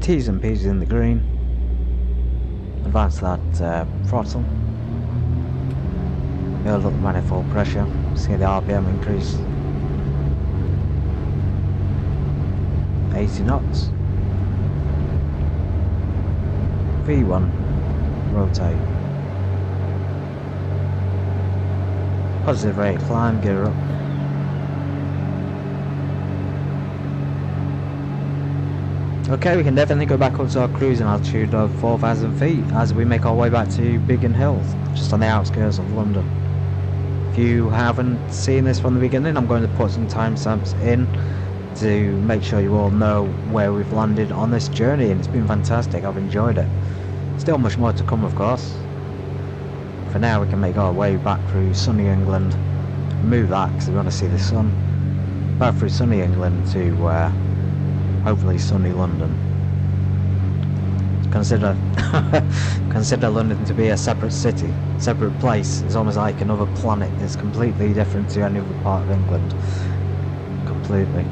T's and P's in the green. Advance that throttle. Build up the manifold pressure. See the RPM increase. 80 knots. V1. Rotate. Positive rate climb, gear up. Okay, we can definitely go back up to our cruising altitude of 4,000 feet as we make our way back to Biggin Hill, just on the outskirts of London. If you haven't seen this from the beginning, I'm going to put some timestamps in to make sure you all know where we've landed on this journey, and it's been fantastic. I've enjoyed it. Still much more to come, of course. For now, we can make our way back through sunny England, move that because we want to see the sun, back through sunny England to hopefully sunny London. Consider consider London to be a separate city, separate place. It's almost like another planet. It's completely different to any other part of England. Completely.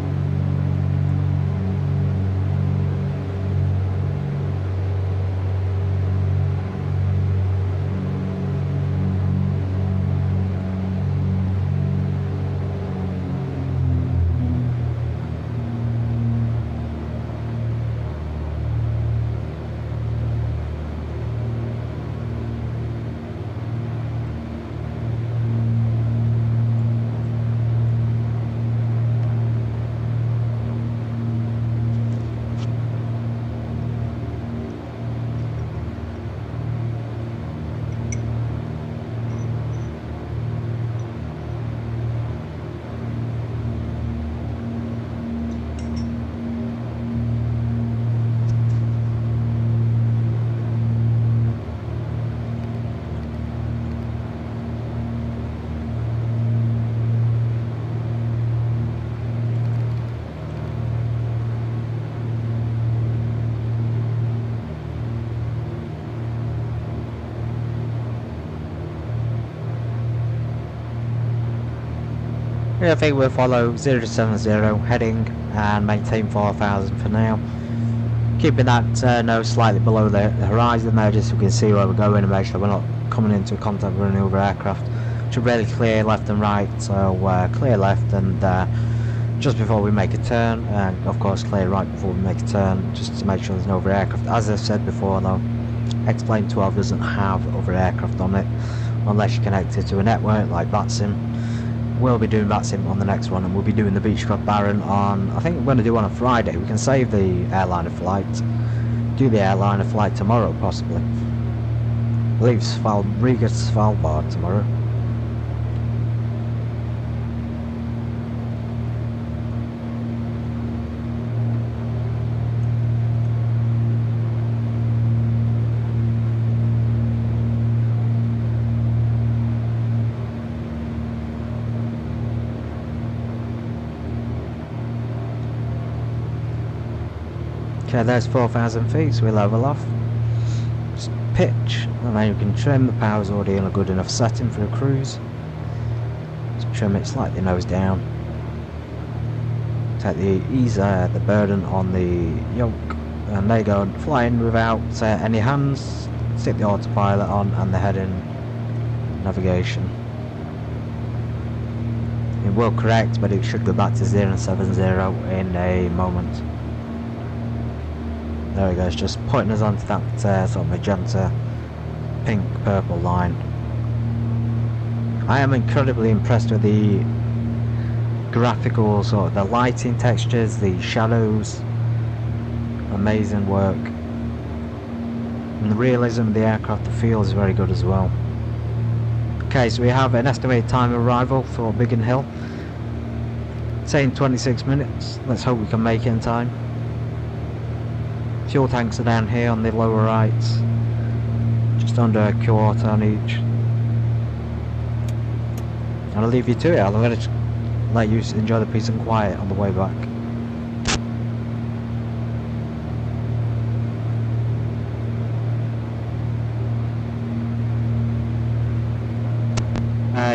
I think we'll follow 070 heading and maintain 4000 for now. Keeping that nose slightly below the horizon there, just so we can see where we're going and make sure we're not coming into contact with any other aircraft. Should really clear left and right, so clear left and just before we make a turn, and of course clear right before we make a turn, just to make sure there's no other aircraft. As I've said before though, X-Plane 12 doesn't have other aircraft on it, unless you connect it to a network like VATSIM. We'll be doing VATSIM on the next one, and we'll be doing the Beechcraft Baron on, I think we're going to do on a Friday. We can save the airliner flight, do the airliner flight tomorrow possibly. Leaves Riga to Svalbard tomorrow. Okay, there's 4000 feet, so we'll level off. Just pitch, and then you can trim. The power's already in a good enough setting for a cruise. Just trim it slightly nose down. Take the burden on the yoke, and there you go, flying without any hands. Stick the autopilot on and the heading navigation. It will correct, but it should go back to 070 in a moment. There we go, it's just pointing us onto that sort of magenta, pink, purple line. I am incredibly impressed with the graphical sort of the lighting textures, the shadows, amazing work. And the realism of the aircraft, the feel is very good as well. Okay, so we have an estimated time of arrival for Biggin Hill. Saying 26 minutes, let's hope we can make it in time. Fuel tanks are down here on the lower right, just under a quarter on each. And I'll leave you to it. I'm going to let you enjoy the peace and quiet on the way back.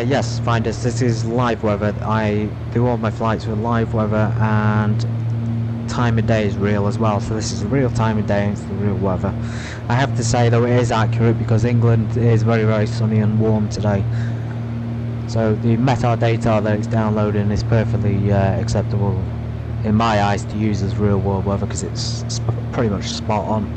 Yes, finders, this is live weather. I do all my flights with live weather, and time of day is real as well, so this is the real time of day and it's the real weather. I have to say though, it is accurate because England is very, very sunny and warm today, so the metadata that it's downloading is perfectly acceptable in my eyes to use as real world weather, because it's pretty much spot on.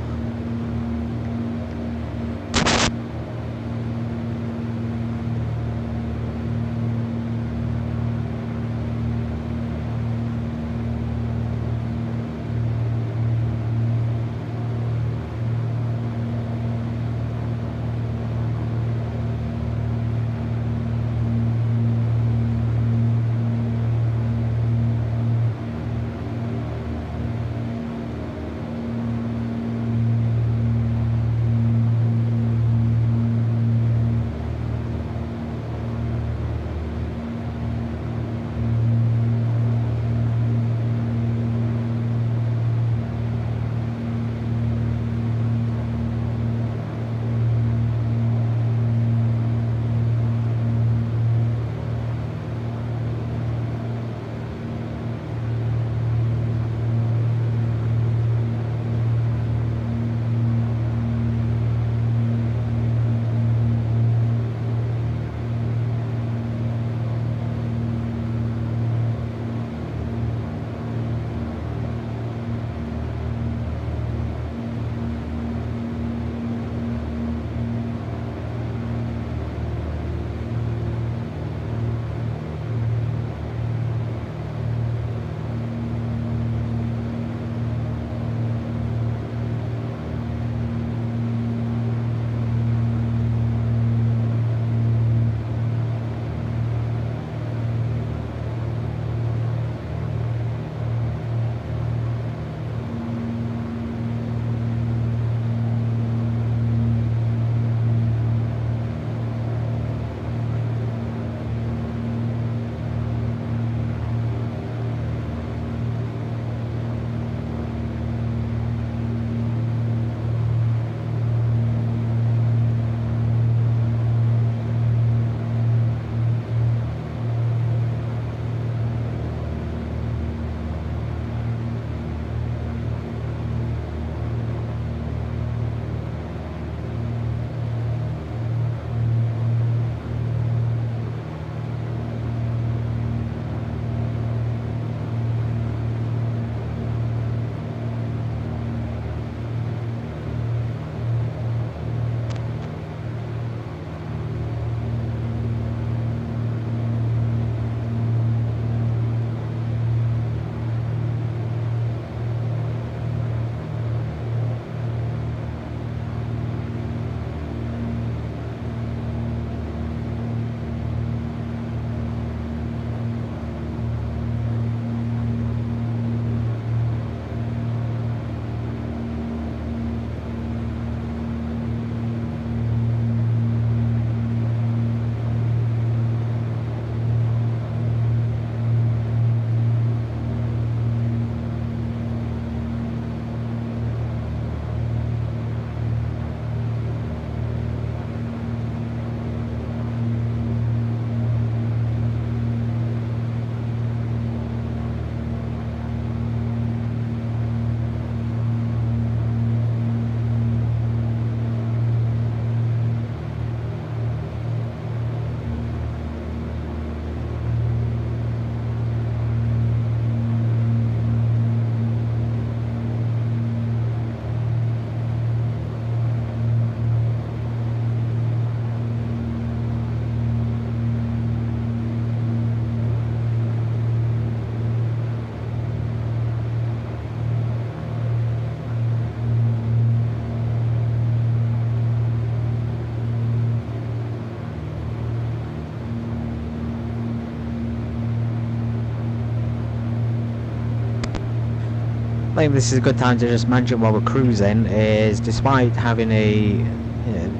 think this is a good time to just mention while we're cruising is, despite having a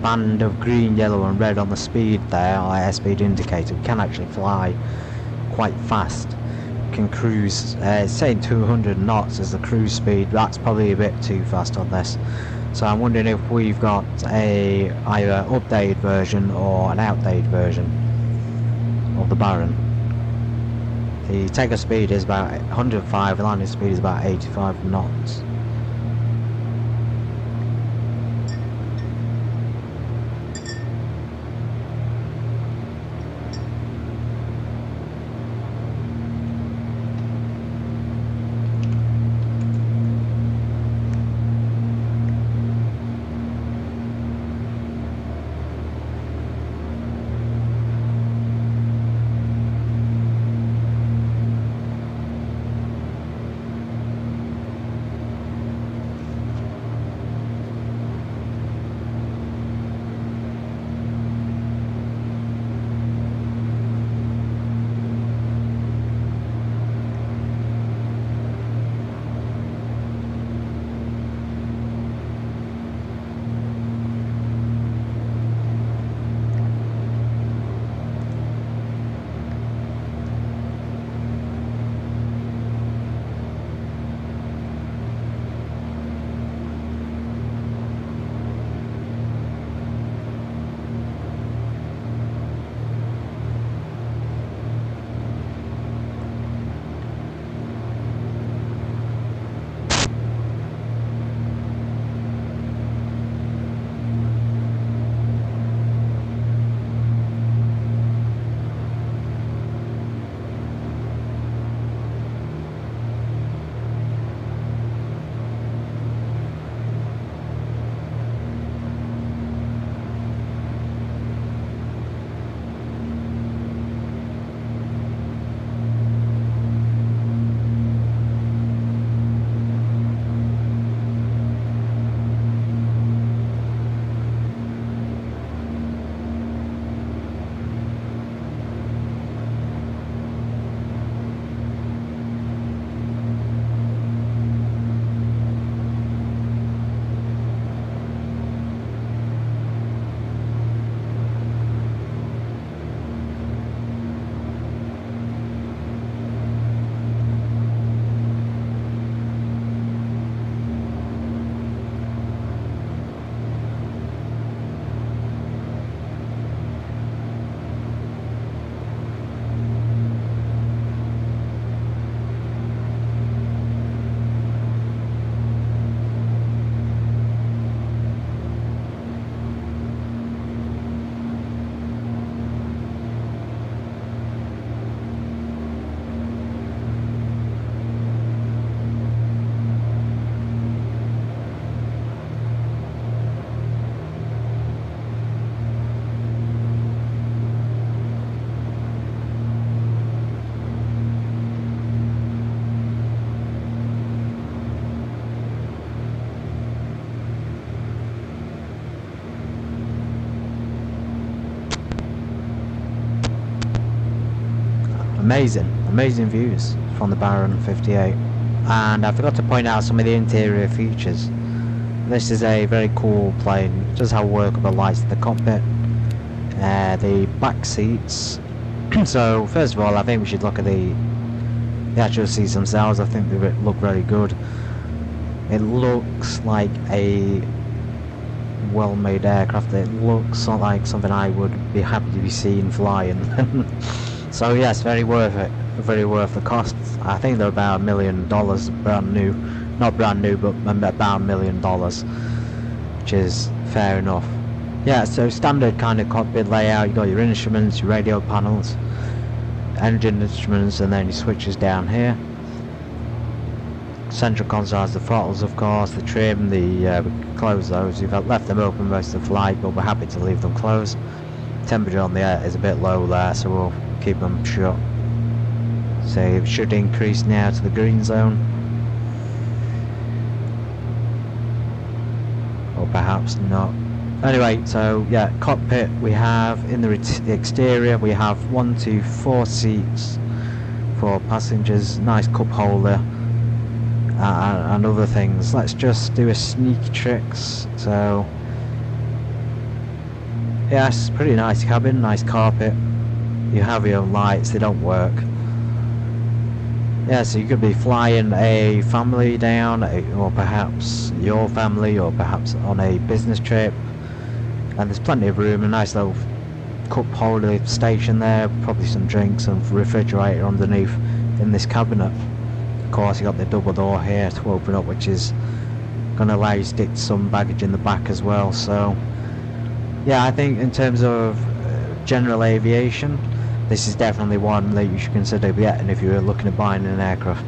band of green, yellow and red on the speed there, our airspeed indicator, we can actually fly quite fast. We can cruise, saying 200 knots as the cruise speed. That's probably a bit too fast on this. So I'm wondering if we've got a either updated version or an outdated version of the Baron. The takeoff speed is about 105, the landing speed is about 85 knots. Amazing views from the Baron 58. And I forgot to point out some of the interior features. This is a very cool plane. It does have workable lights in the cockpit. The back seats. So first of all, I think we should look at the actual seats themselves. I think they look very good. It looks like a well-made aircraft. It looks like something I would be happy to be seen flying. So yes, very worth it. Very worth the cost. I think they're about $1 million brand new. Not brand new, but about $1 million, which is fair enough. Yeah, so standard kind of cockpit layout. You got your instruments, your radio panels, engine instruments, and then your switches down here. Central console has the throttles, of course, the trim. We close those. We've left them open most of the flight, but we're happy to leave them closed. Temperature on the air is a bit low there, so we'll keep them shut. So it should increase now to the green zone, or perhaps not. Anyway, so yeah, cockpit we have in the exterior. We have 1, 2, 4 seats for passengers. Nice cup holder. and other things. Let's just do a sneaky tricks. So yeah, it's a pretty nice cabin, nice carpet. You have your lights, they don't work. Yeah, so you could be flying a family down, or perhaps your family, or perhaps on a business trip. And there's plenty of room, a nice little cup holder station there, probably some drinks and refrigerator underneath in this cabinet. Of course, you got the double door here to open up, which is going to allow you to stick some baggage in the back as well. So yeah, I think in terms of general aviation, this is definitely one that you should consider getting if you're looking at buying an aircraft.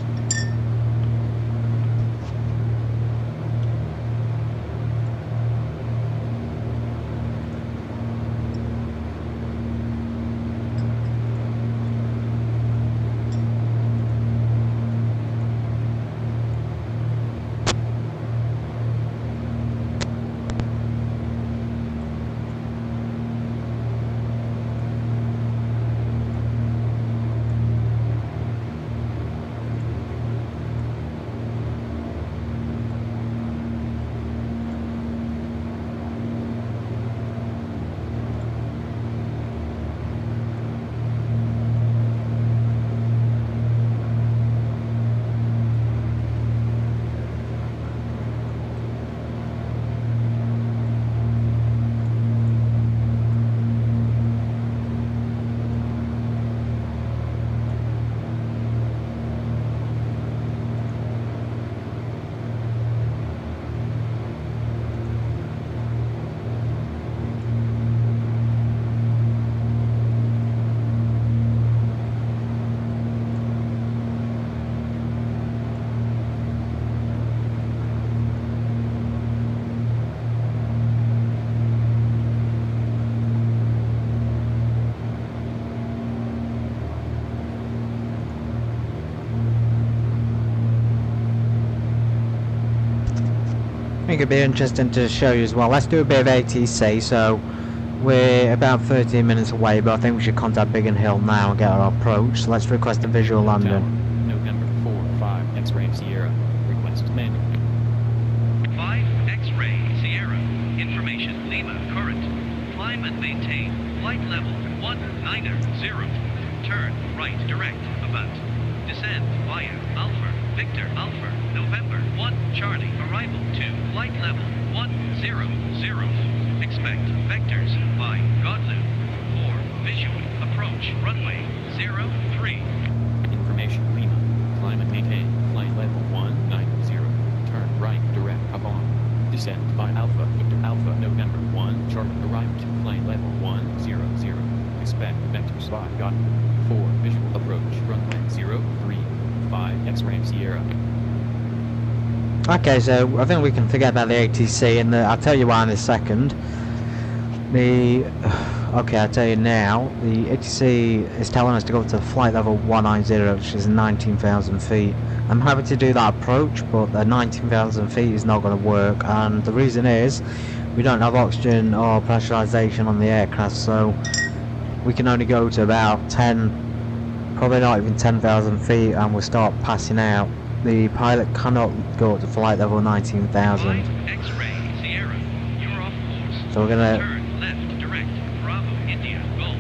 I think it'd be interesting to show you as well. Let's do a bit of ATC. So we're about 13 minutes away, but I think we should contact Biggin Hill now and get our approach. So let's request a visual landing. November 4-5 X-ray Sierra. Request landing. 5 X-ray Sierra. Information Lima current. Climb and maintain flight level 190. Turn right direct about. Descend via Alpha Victor Alpha November 1 Charlie. Arrival to flight level 100. Expect vectors by Godlu. 4 visual approach runway 03. Information Lima. Climb and maintain flight level 190. Turn right direct upon. Descend by Alpha Victor Alpha November 1 Charlie. Arrive to flight level 100. Expect vectors by Godlu. 4 visual approach runway 03. 5 X-ray Sierra. Okay, so I think we can forget about the ATC, and I'll tell you why in a second. Okay, I'll tell you now. The ATC is telling us to go to flight level 190, which is 19,000 feet. I'm happy to do that approach, but the 19,000 feet is not going to work, and the reason is we don't have oxygen or pressurization on the aircraft, so we can only go to about 10, probably not even 10,000 feet, and we'll start passing out. The pilot cannot go up to flight level 19,000. X-ray Sierra. You're off course. So we're gonna Turn left direct. Bravo India Golf.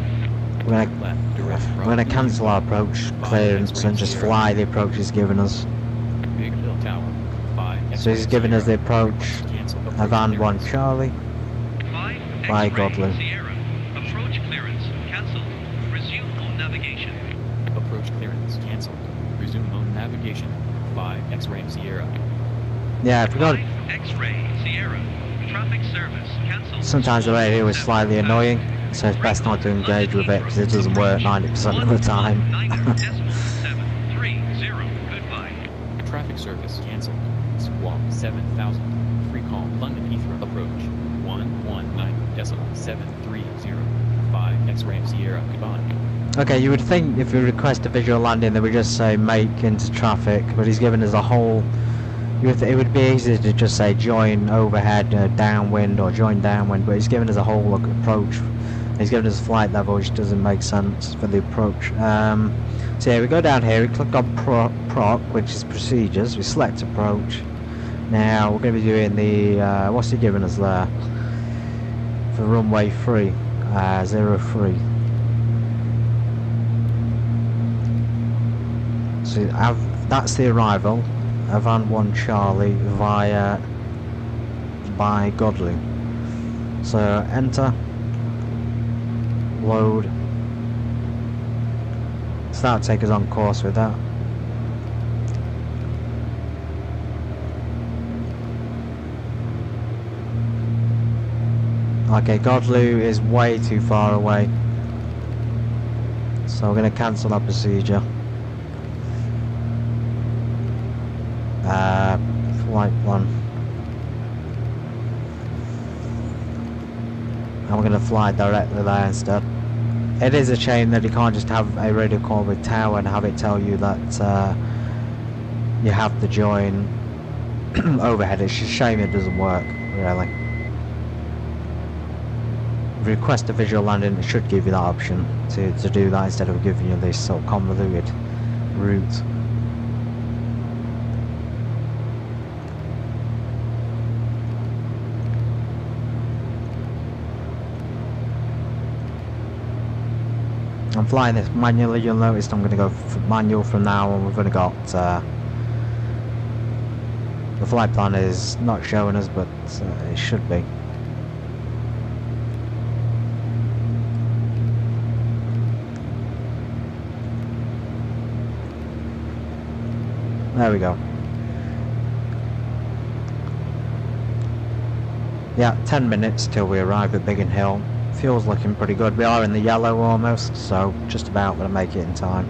we're gonna cancel our approach clearance and just fly the approach he's given us. Big Hill Tower. 5 So he's giving us the approach. Avant 1 Charlie. 5 By X-ray Godlin. Sierra. Approach clearance cancelled. Resume on navigation. Approach clearance cancelled. Resume on navigation. 5 X-ray Sierra. Yeah, I forgot. 5 X-ray Sierra. Traffic service cancelled. Sometimes the radio is slightly annoying, so it's best not to engage with it because it doesn't work 90% of the time. 90.730. Goodbye. Traffic service cancelled. Squawk 7000. Free call London Heathrow approach 119.730. 5 X-ray Sierra. Goodbye. Okay, you would think if you request a visual landing they would just say make into traffic, but he's given us a whole. It would be easy to just say join overhead downwind or join downwind, but he's given us a whole approach He's given us flight level, which doesn't make sense for the approach. So yeah, we go down here, we click on proc, which is procedures, we select approach. Now we're going to be doing the, what's he giving us there? For runway 3, 03. So that's the arrival of Van 1 Charlie by Godley. So enter, load. So that'll take us on course with that. Okay, Godley is way too far away, so we're going to cancel that procedure. Flight plan. And we're going to fly directly there instead. It is a shame that you can't just have a radio call with tower and have it tell you that you have to join overhead. It's a shame it doesn't work, really. Request a visual landing, it should give you that option to do that instead of giving you this sort of convoluted route. I'm flying this manually. You'll notice I'm going to go manual from now on. We've only got the flight plan is not showing us, but it should be. There we go. Yeah, 10 minutes till we arrive at Biggin Hill. Fuel's looking pretty good. We are in the yellow almost, so just about going to make it in time.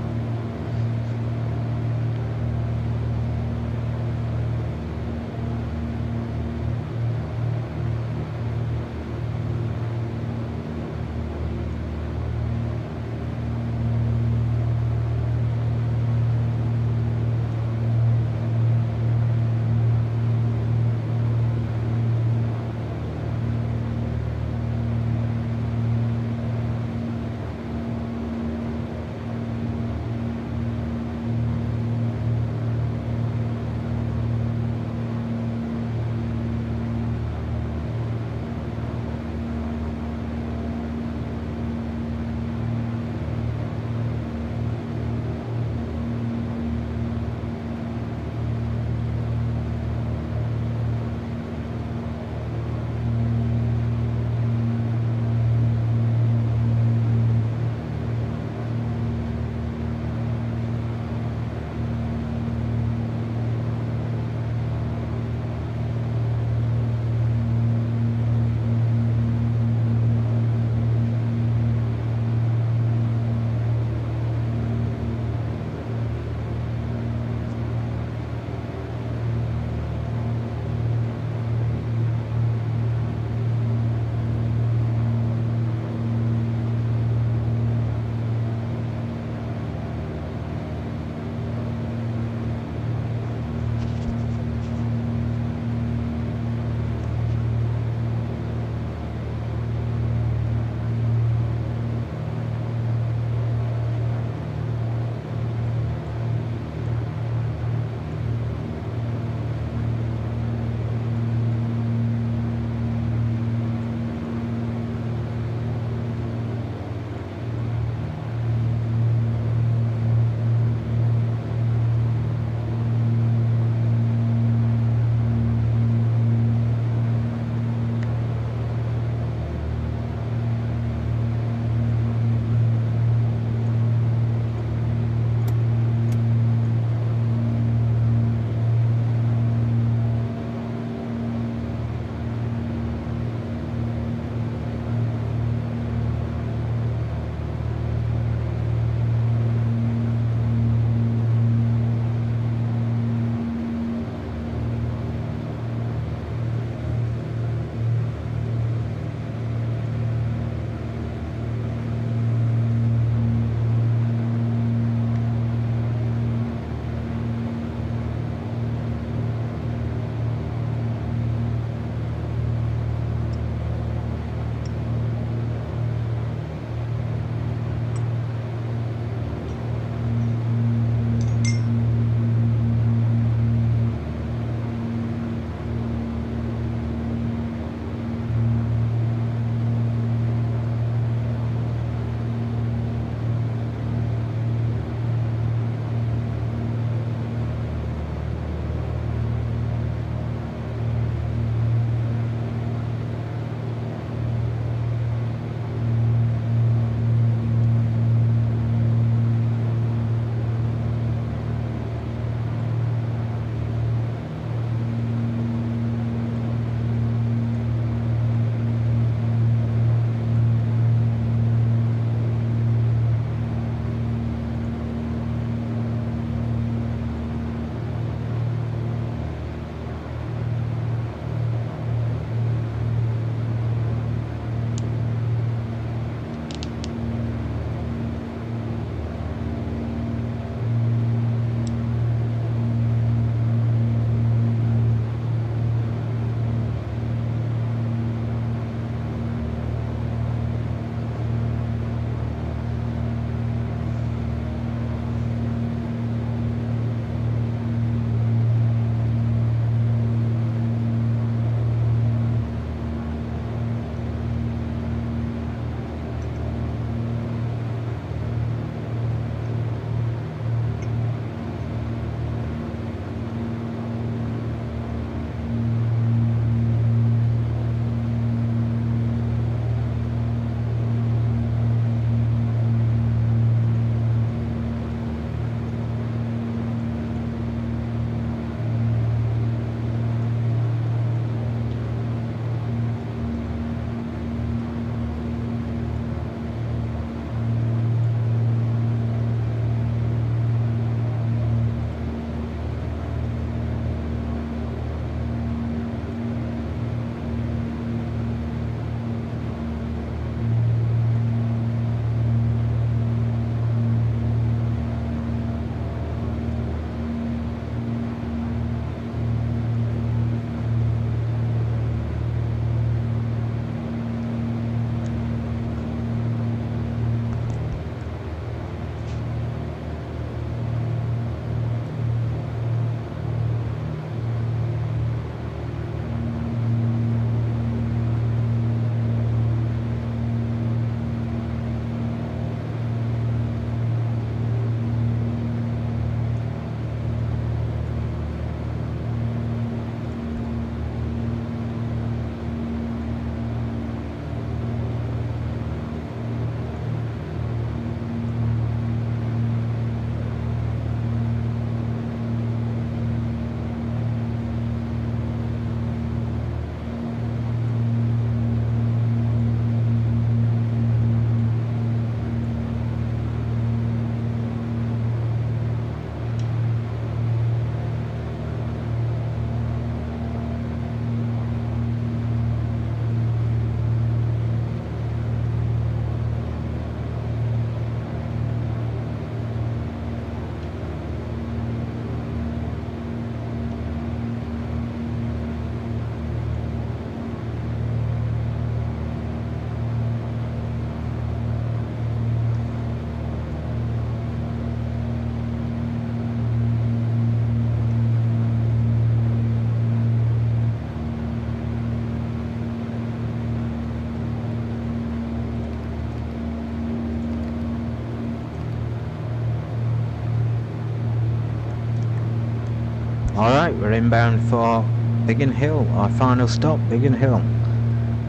Alright, we're inbound for Biggin Hill, our final stop, Biggin Hill.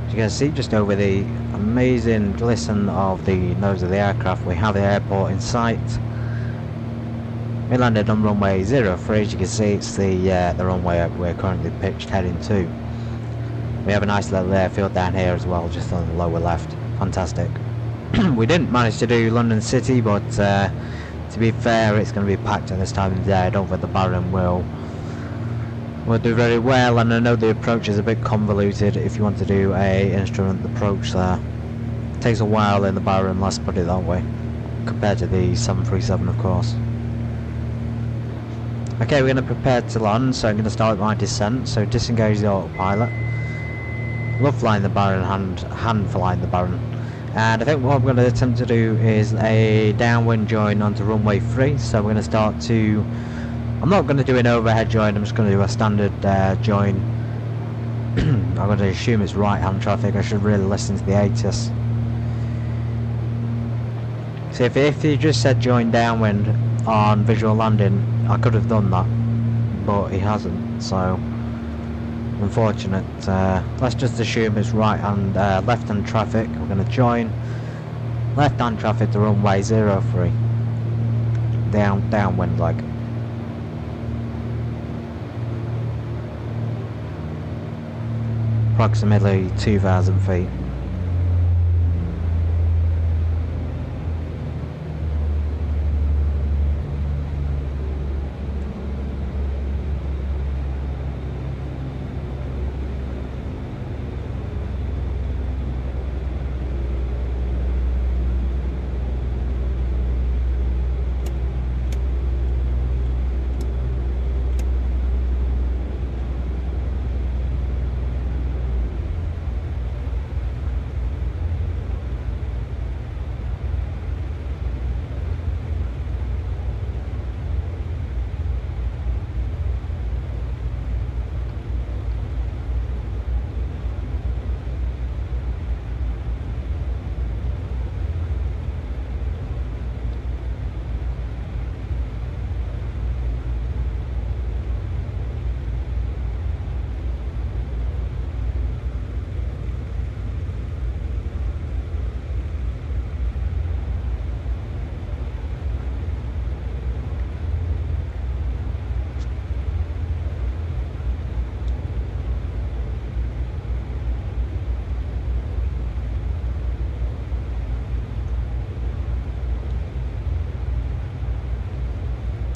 As you can see, just over the amazing glisten of the nose of the aircraft, we have the airport in sight. We landed on runway 03, as you can see, it's the runway we're currently pitched heading to. We have a nice little airfield down here as well, just on the lower left. Fantastic. We didn't manage to do London City, but to be fair, it's going to be packed at this time of the day. I don't think the Baron will do very well, and I know the approach is a bit convoluted if you want to do a instrument approach there. It takes a while in the Baron, let's put it that way, compared to the 737 of course. Okay, we're going to prepare to land, so I'm going to start my descent, so disengage the autopilot. Love flying the Baron, hand flying the Baron. And I think what I'm going to attempt to do is a downwind join onto runway 3, so we're going to start to... I'm not going to do an overhead join, I'm just going to do a standard join. I'm going to assume it's right hand traffic, I should really listen to the ATIS. So if you just said join downwind on visual landing, I could have done that, but he hasn't, so unfortunate. Let's just assume it's right hand, left hand traffic. We're going to join left hand traffic to runway 03, downwind like. Approximately 2,000 feet.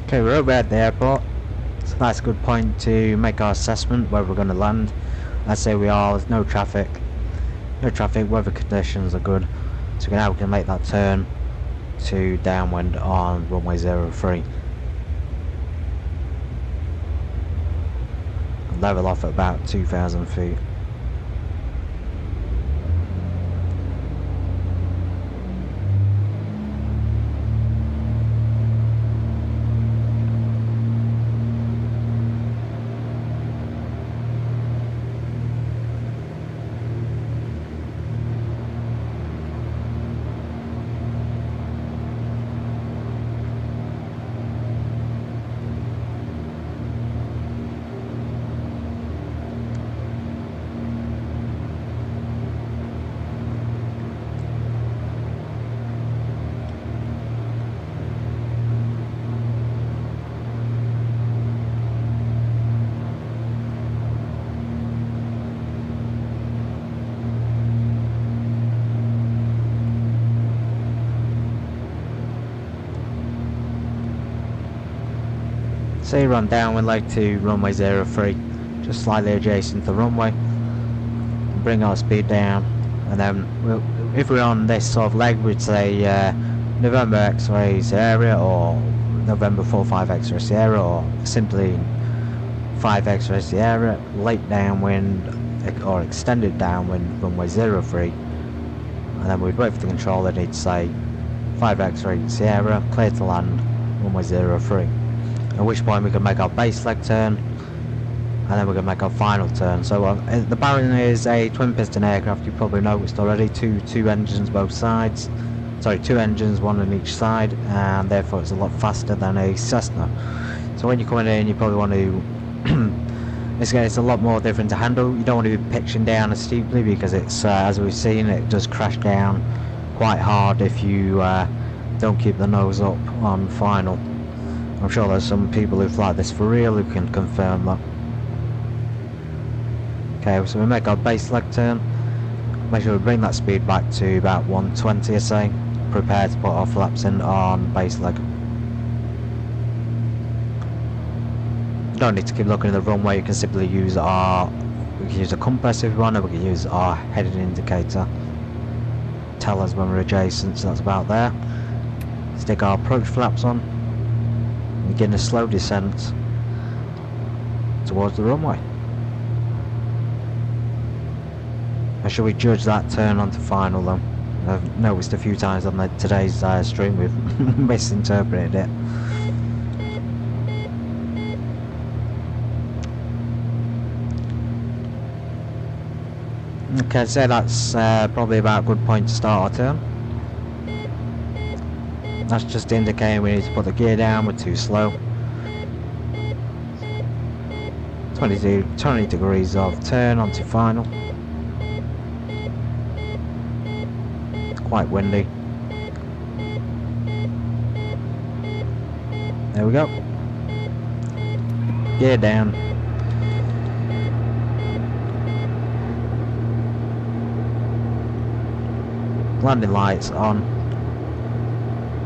Okay, we're over at the airport, so that's a good point to make our assessment where we're going to land. Let's say we are, there's no traffic, weather conditions are good, so now we can make that turn to downwind on runway 03. Level off at about 2,000 feet. Say run downwind like to runway 03, just slightly adjacent to the runway. Bring our speed down, and then if we're on this sort of leg, we'd say November X-ray Sierra or November 45 X-ray Sierra, or simply 5 X-ray Sierra, late downwind or extended downwind runway 03, and then we'd wait for the controller and he'd say 5 X-ray Sierra, clear to land, runway 03. At which point we can make our base leg turn, and then we're going to make our final turn. So the Baron is a twin piston aircraft, you probably noticed already, two engines both sides, sorry, 2 engines, one on each side, and therefore it's a lot faster than a Cessna. So when you're coming in, you probably want to This guy is a lot more different to handle. You don't want to be pitching down as steeply because it's, as we've seen, it does crash down quite hard if you don't keep the nose up on final. I'm sure there's some people who fly this for real who can confirm that. Okay, so we make our base leg turn. Make sure we bring that speed back to about 120, I say. Prepare to put our flaps in on base leg. You don't need to keep looking at the runway. You can simply use our, we can use a compass if we want, or we can use our heading indicator. Tell us when we're adjacent, so that's about there. Stick our approach flaps on. Begin a slow descent towards the runway. How should we judge that turn onto final though? I've noticed a few times on today's stream we've misinterpreted it. Okay, so that's probably about a good point to start our turn. That's just indicating we need to put the gear down, we're too slow. 20 degrees of turn onto final. It's quite windy. There we go. Gear down. Landing lights on.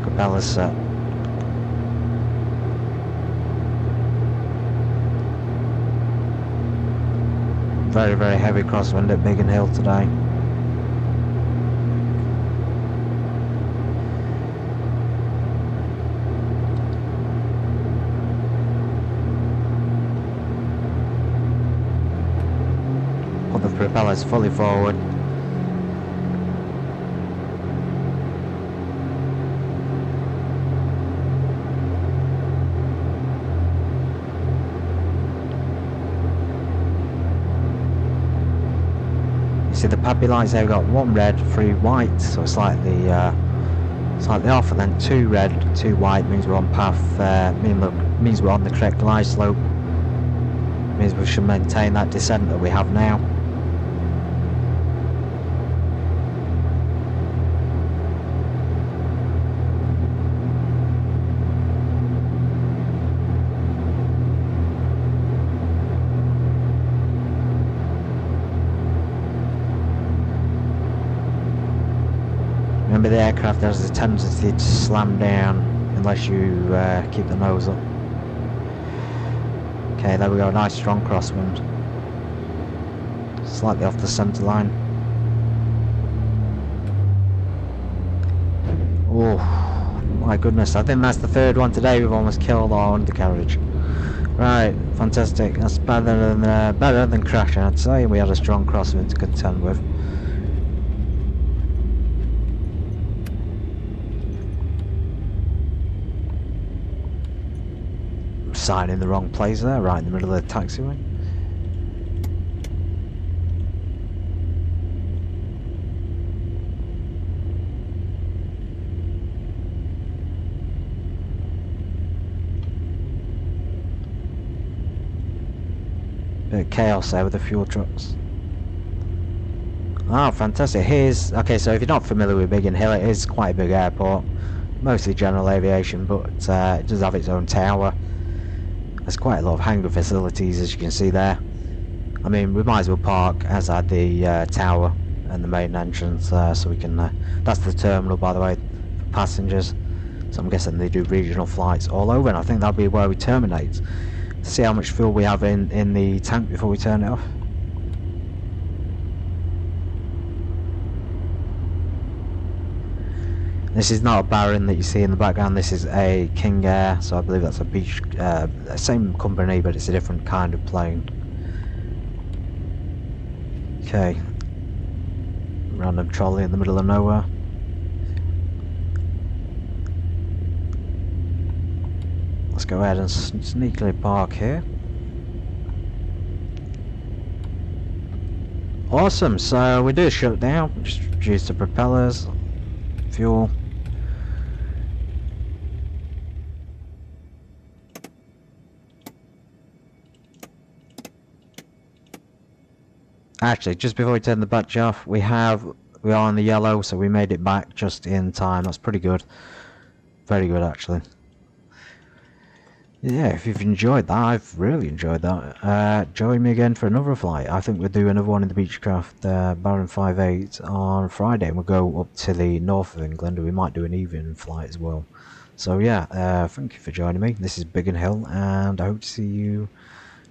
Propellers set. Very, very heavy crosswind at Biggin Hill today. Put the propellers fully forward. See the pappy lights there, we've got 1 red, 3 white, so slightly off, and then 2 red, 2 white means we're on path, means we're on the correct glide slope, means we should maintain that descent that we have now. Remember, the aircraft has a tendency to slam down unless you keep the nose up. Okay, there we go, nice strong crosswind. Slightly off the centre line. Oh my goodness, I think that's the 3rd one today we've almost killed our undercarriage. Right, fantastic. That's better than crashing, I'd say. We had a strong crosswind to contend with. Sign in the wrong place there, right in the middle of the taxiway. Bit of chaos there with the fuel trucks. Oh, fantastic. Here's, okay, so if you're not familiar with Biggin Hill, it is quite a big airport. Mostly general aviation, but it does have its own tower. There's quite a lot of hangar facilities, as you can see there. I mean, we might as well park outside the tower and the main entrance, so we can. That's the terminal, by the way, for passengers. So I'm guessing they do regional flights all over, and I think that'll be where we terminate. To see how much fuel we have in the tank before we turn it off. This is not a Baron that you see in the background, this is a King Air, so I believe that's a same company, but it's a different kind of plane. Okay. Random trolley in the middle of nowhere. Let's go ahead and sneakily park here. Awesome, so we do shut down, just reduce the propellers, fuel. Actually, just before we turn the batch off, we are on the yellow, so we made it back just in time. That's pretty good. Very good, actually. Yeah, if you've enjoyed that, I've really enjoyed that. Join me again for another flight. I think we'll do another one in the Beechcraft Baron 58 on Friday, and we'll go up to the north of England, and we might do an evening flight as well. So yeah, thank you for joining me. This is Biggin Hill, and I hope to see you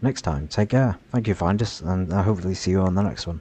next time. Take care. Thank you, Finders, and I hopefully see you on the next one.